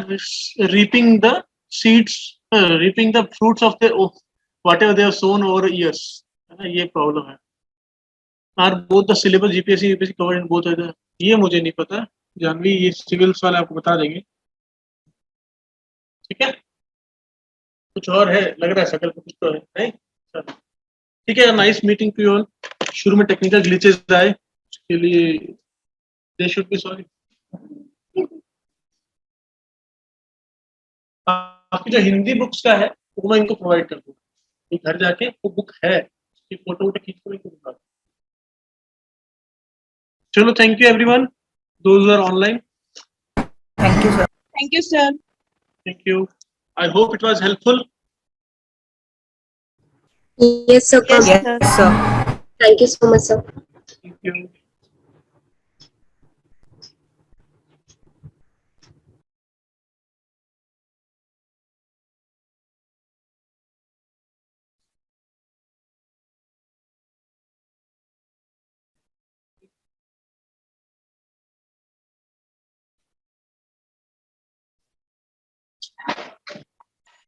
reaping the seeds, reaping the fruits of their whatever they have sown over years. है ना, ये प्रॉब्लम है। Are both the syllabus GPSC UPSC covered in both इधर, ये मुझे नहीं पता, जानवी ये सिविल्स वाले आपको बता देंगे। ठीक है, कुछ और है लग रहा है, सकल कुछ तो है नहीं। चलो, ठीक है, nice meeting to you all. शुरू में टेक्निकल ग्लिचेस आए, उसके लिए दे शुड बी सॉरी। आपकी जो हिंदी बुक्स का है वो मैं इनको प्रोवाइड कर दूंगा, घर जाके वो बुक है, उसकी फोटो वोटो खींच कर इनको दिखा दूँ। चलो, thank you everyone. Those who are online, Thank you, sir. Thank you, sir. thank you. I hope it was helpful. Yes, sir. Yes, Yes, sir. sir. Thank you so much, sir. Thank you.